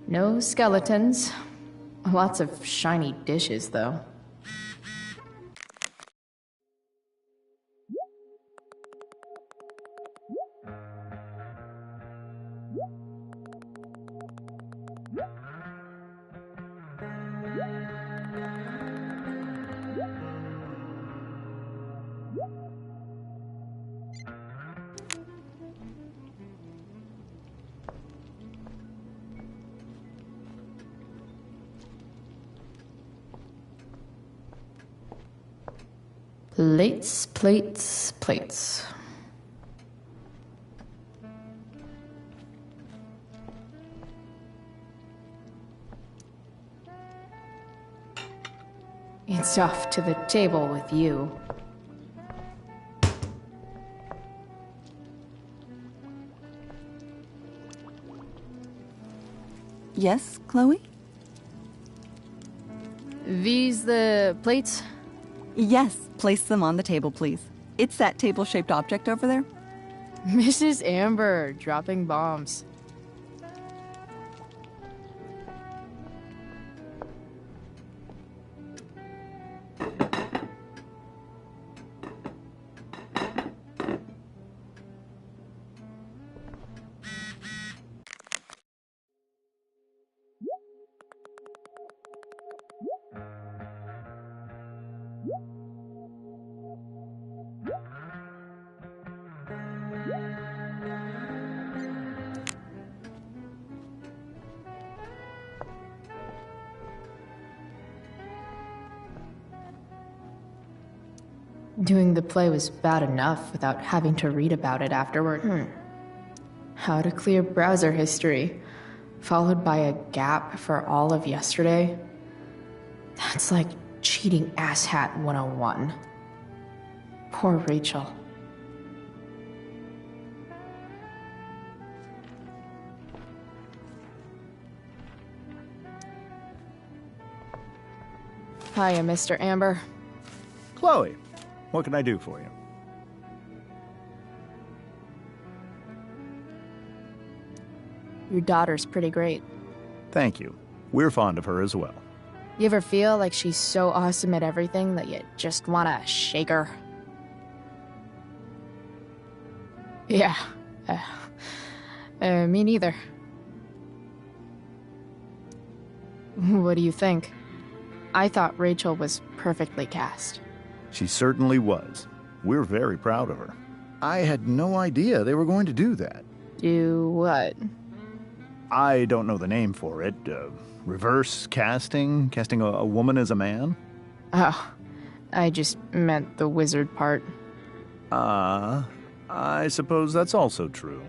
No skeletons. Lots of shiny dishes, though. Plates, plates, plates. It's off to the table with you. Yes, Chloe? These the plates? Yes, place them on the table, please. It's that table-shaped object over there. Mrs. Amber, dropping bombs. Doing the play was bad enough without having to read about it afterward. How to clear browser history, followed by a gap for all of yesterday. That's like cheating asshat 101. Poor Rachel. Hiya, Mr. Amber. Chloe, what can I do for you? Your daughter's pretty great. Thank you. We're fond of her as well. You ever feel like she's so awesome at everything that you just wanna shake her? Yeah. Me neither. What do you think? I thought Rachel was perfectly cast. She certainly was. We're very proud of her. I had no idea they were going to do that. Do what? I don't know the name for it. Reverse casting? Casting a woman as a man? Oh, I just meant the wizard part. I suppose that's also true.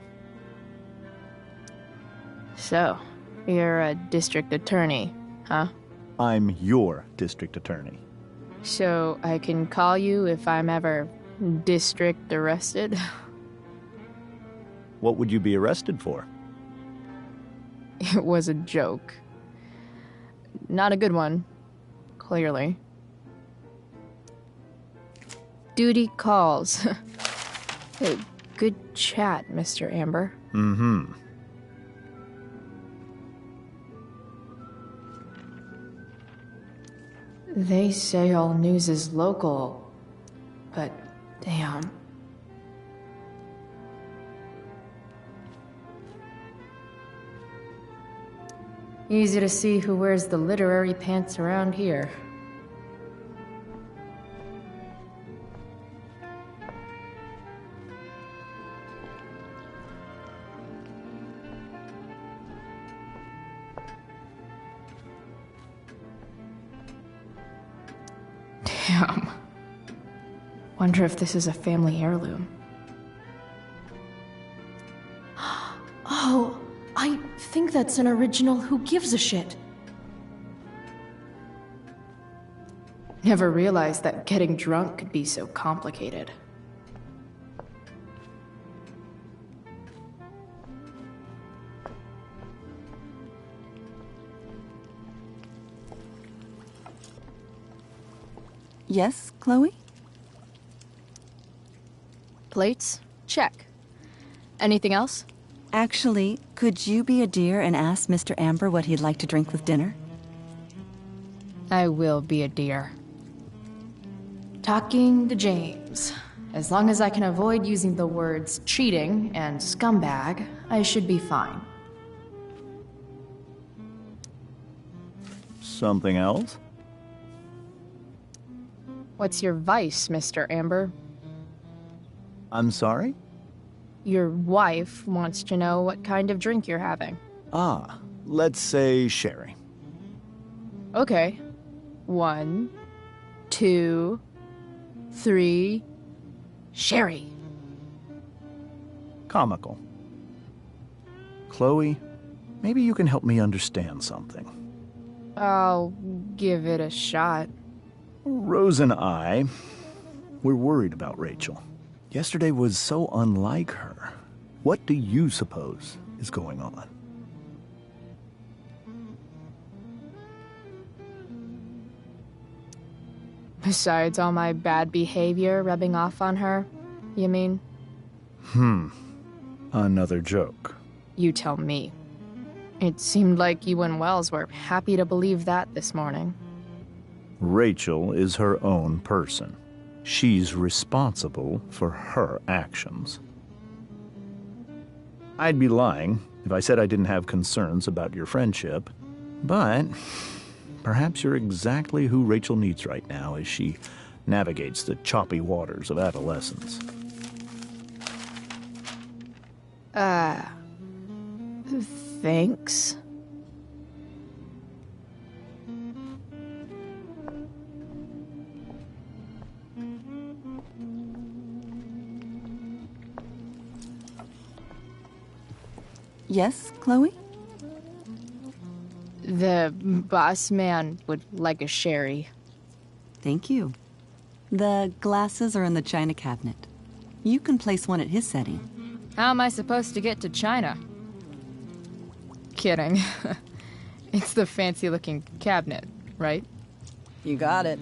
So, you're a district attorney, huh? I'm your district attorney. So I can call you if I'm ever district arrested? What would you be arrested for? It was a joke. Not a good one, clearly. Duty calls. Hey, good chat, Mr. Amber. Mm-hmm. They say all news is local, but damn. Easy to see who wears the literary pants around here. Damn. Wonder if this is a family heirloom. Oh, I think that's an original Who Gives a Shit. Never realized that getting drunk could be so complicated. Yes, Chloe? Plates? Check. Anything else? Actually, could you be a dear and ask Mr. Amber what he'd like to drink with dinner? I will be a dear. Talking to James. As long as I can avoid using the words cheating and scumbag, I should be fine. Something else? What's your vice, Mr. Amber? I'm sorry? Your wife wants to know what kind of drink you're having. Ah, let's say sherry. Okay. 1, 2, 3... Sherry. Comical. Chloe, maybe you can help me understand something. I'll give it a shot. Rose and I, we're worried about Rachel. Yesterday was so unlike her. What do you suppose is going on? Besides all my bad behavior rubbing off on her, you mean? Another joke. You tell me. It seemed like you and Wells were happy to believe that this morning. Rachel is her own person. She's responsible for her actions. I'd be lying if I said I didn't have concerns about your friendship, but perhaps you're exactly who Rachel needs right now as she navigates the choppy waters of adolescence. Thanks. Yes, Chloe? The boss man would like a sherry. Thank you. The glasses are in the china cabinet. You can place one at his setting. How am I supposed to get to China? Kidding. It's the fancy-looking cabinet, right? You got it.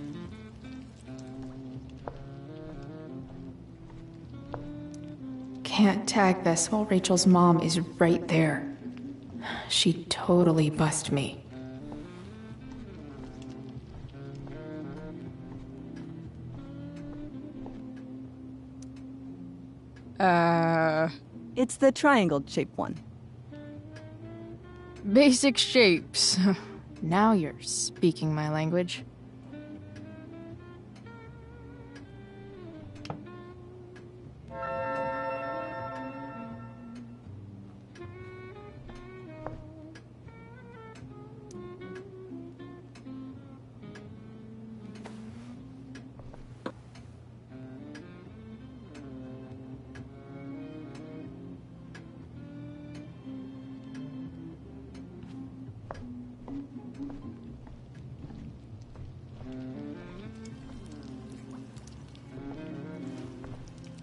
Can't tag this while Rachel's mom is right there. She'd totally bust me. It's the triangle-shaped one. Basic shapes. Now you're speaking my language.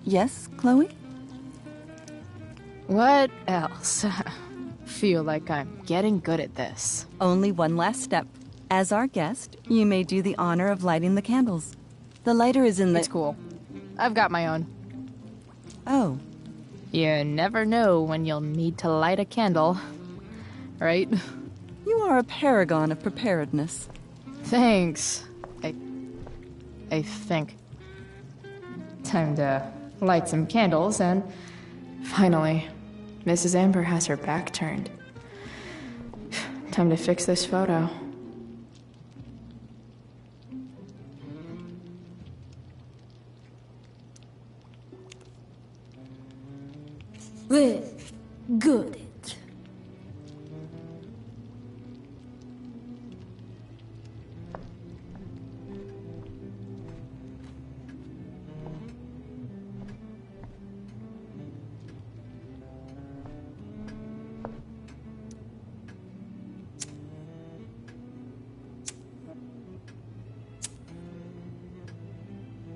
Yes, Chloe? What else? Feel like I'm getting good at this. Only one last step. As our guest, you may do the honor of lighting the candles. The lighter is in the... It's cool. I've got my own. Oh. You never know when you'll need to light a candle, right? You are a paragon of preparedness. Thanks. I think. Time to light some candles, and finally, Mrs. Amber has her back turned. Time to fix this photo. Well, good.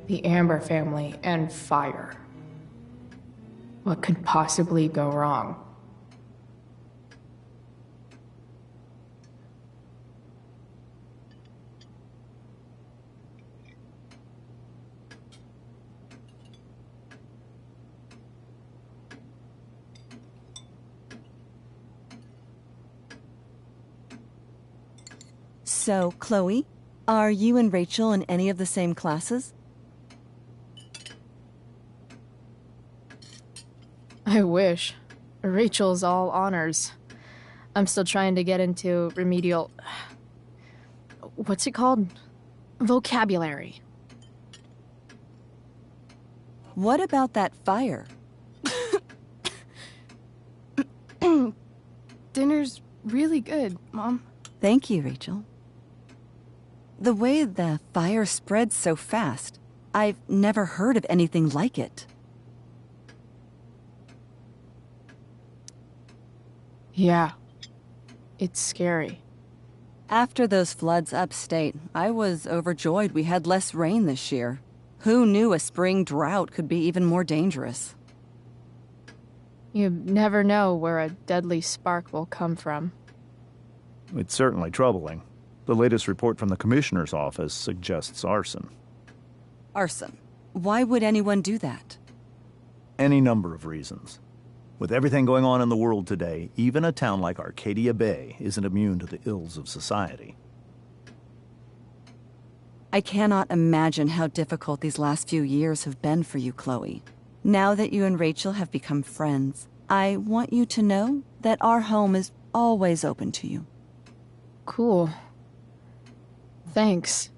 The Amber family and fire. What could possibly go wrong? So, Chloe, are you and Rachel in any of the same classes? I wish. Rachel's all honors. I'm still trying to get into remedial... What's it called? Vocabulary. What about that fire? Dinner's really good, Mom. Thank you, Rachel. The way the fire spreads so fast, I've never heard of anything like it. Yeah. It's scary. After those floods upstate, I was overjoyed we had less rain this year. Who knew a spring drought could be even more dangerous? You never know where a deadly spark will come from. It's certainly troubling. The latest report from the Commissioner's office suggests arson. Arson? Why would anyone do that? Any number of reasons. With everything going on in the world today, even a town like Arcadia Bay isn't immune to the ills of society. I cannot imagine how difficult these last few years have been for you, Chloe. Now that you and Rachel have become friends, I want you to know that our home is always open to you. Cool. Thanks.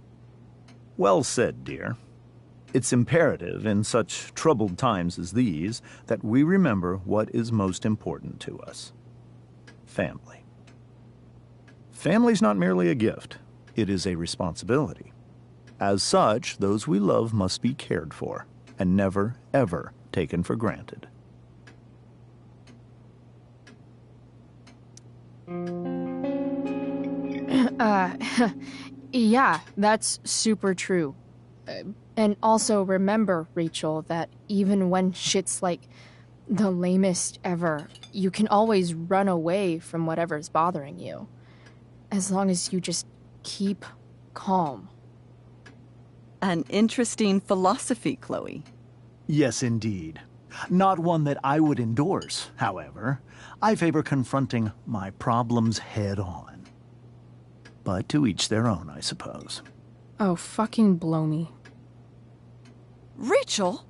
Well said, dear. It's imperative in such troubled times as these that we remember what is most important to us. Family. Family's not merely a gift. It is a responsibility. As such, those we love must be cared for and never, ever taken for granted. Yeah, that's super true. And also remember, Rachel, that even when shit's like the lamest ever, you can always run away from whatever's bothering you. As long as you just keep calm. An interesting philosophy, Chloe. Yes, indeed. Not one that I would endorse, however. I favor confronting my problems head on. But to each their own, I suppose. Oh, fucking blow me. Rachel?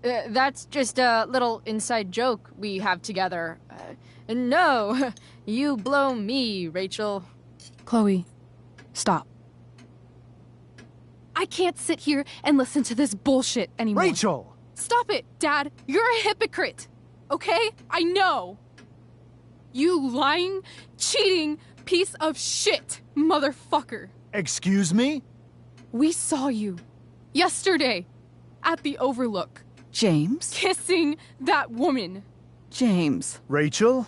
That's just a little inside joke we have together. No, you blow me, Rachel. Chloe, stop. I can't sit here and listen to this bullshit anymore. Rachel! Stop it, Dad. You're a hypocrite. Okay? I know. You lying, cheating piece of shit, motherfucker. Excuse me? We saw you yesterday at the Overlook. James? Kissing that woman. James. Rachel,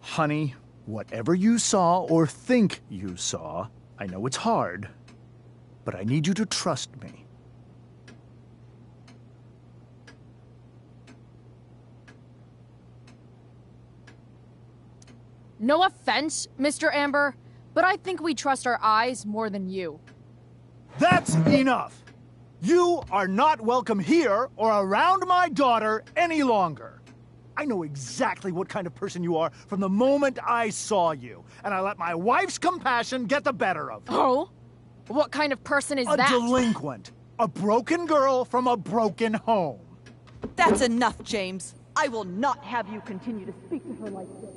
honey, whatever you saw or think you saw, I know it's hard, but I need you to trust me. No offense, Mr. Amber, but I think we trust our eyes more than you. That's enough! You are not welcome here or around my daughter any longer. I know exactly what kind of person you are from the moment I saw you, and I let my wife's compassion get the better of you. Oh? What kind of person is that? A delinquent. A broken girl from a broken home. That's enough, James. I will not have you continue to speak to her like this.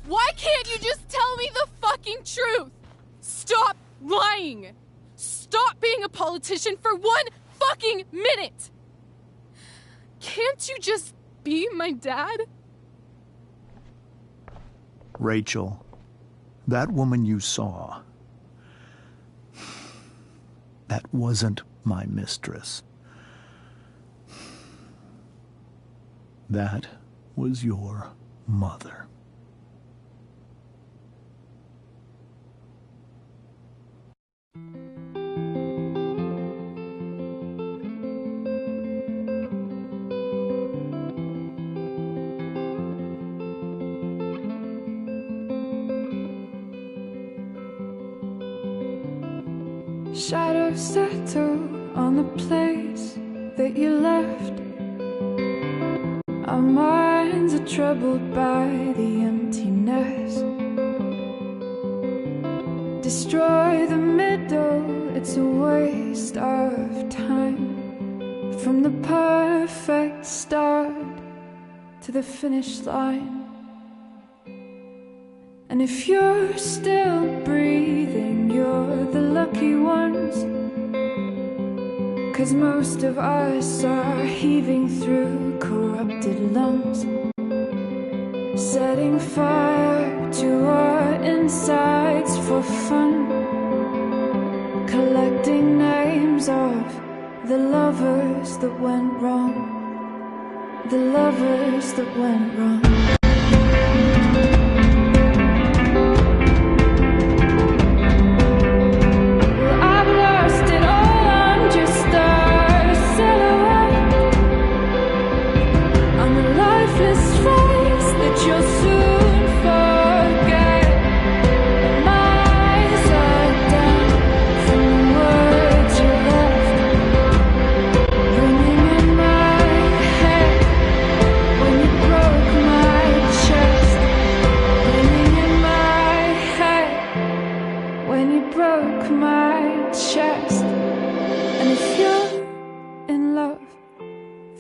Why can't you just tell me the fucking truth? Stop lying. Stop being a politician for 1 fucking minute. Can't you just be my dad? Rachel, that woman you saw, that wasn't my mistress. That was your mother. Shadows settle on the place that you left. Our minds are troubled by the emptiness. Destroy the middle, it's a waste of time. From the perfect start to the finish line. And if you're still breathing, you're the lucky ones. 'Cause most of us are heaving through corrupted lungs, setting fire to our insides for fun, collecting names of the lovers that went wrong, the lovers that went wrong.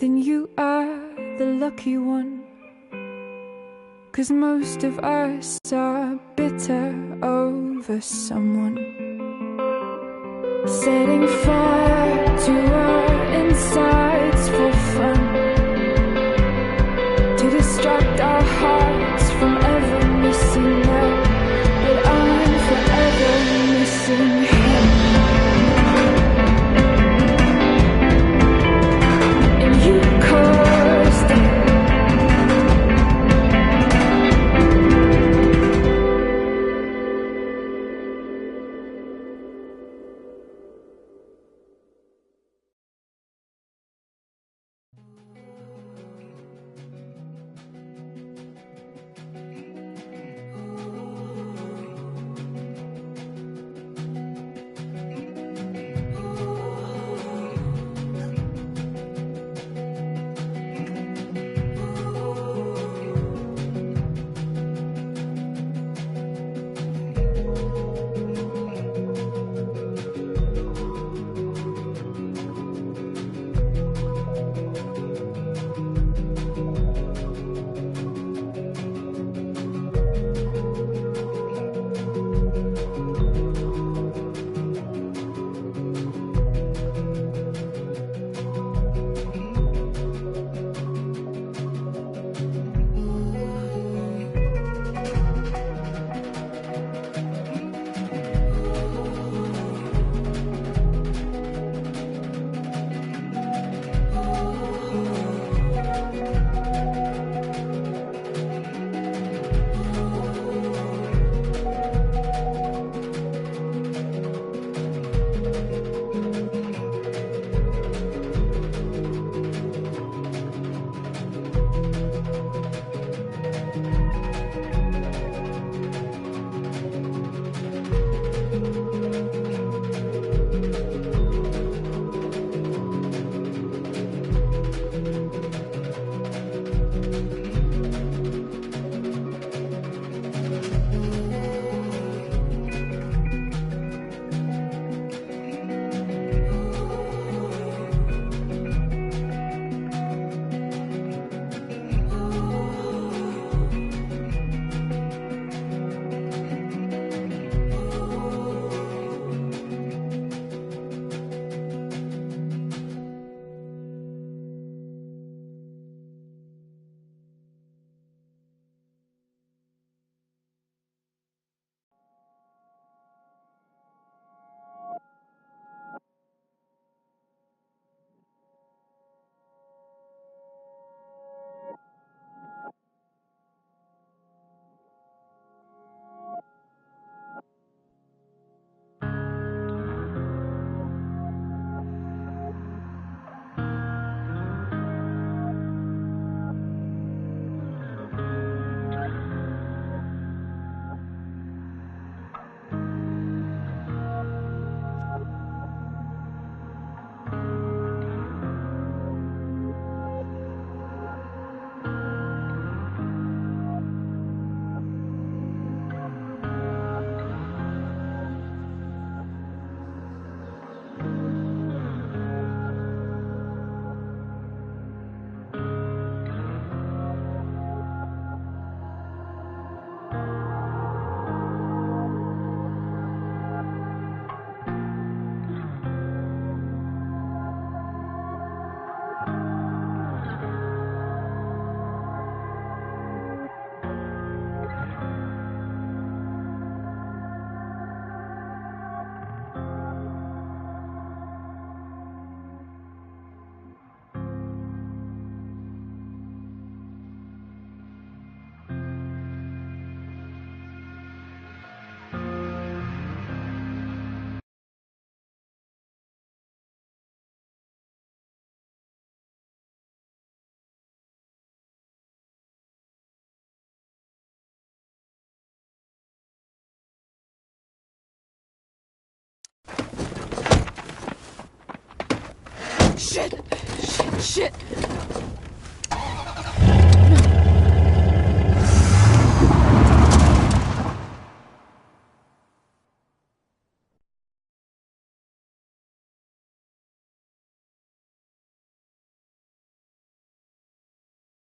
Then you are the lucky one. 'Cause most of us are bitter over someone, setting fire to our insides for fun, to distract our hearts from ever missing love. But I'm forever missing Shit! Shit! Shit!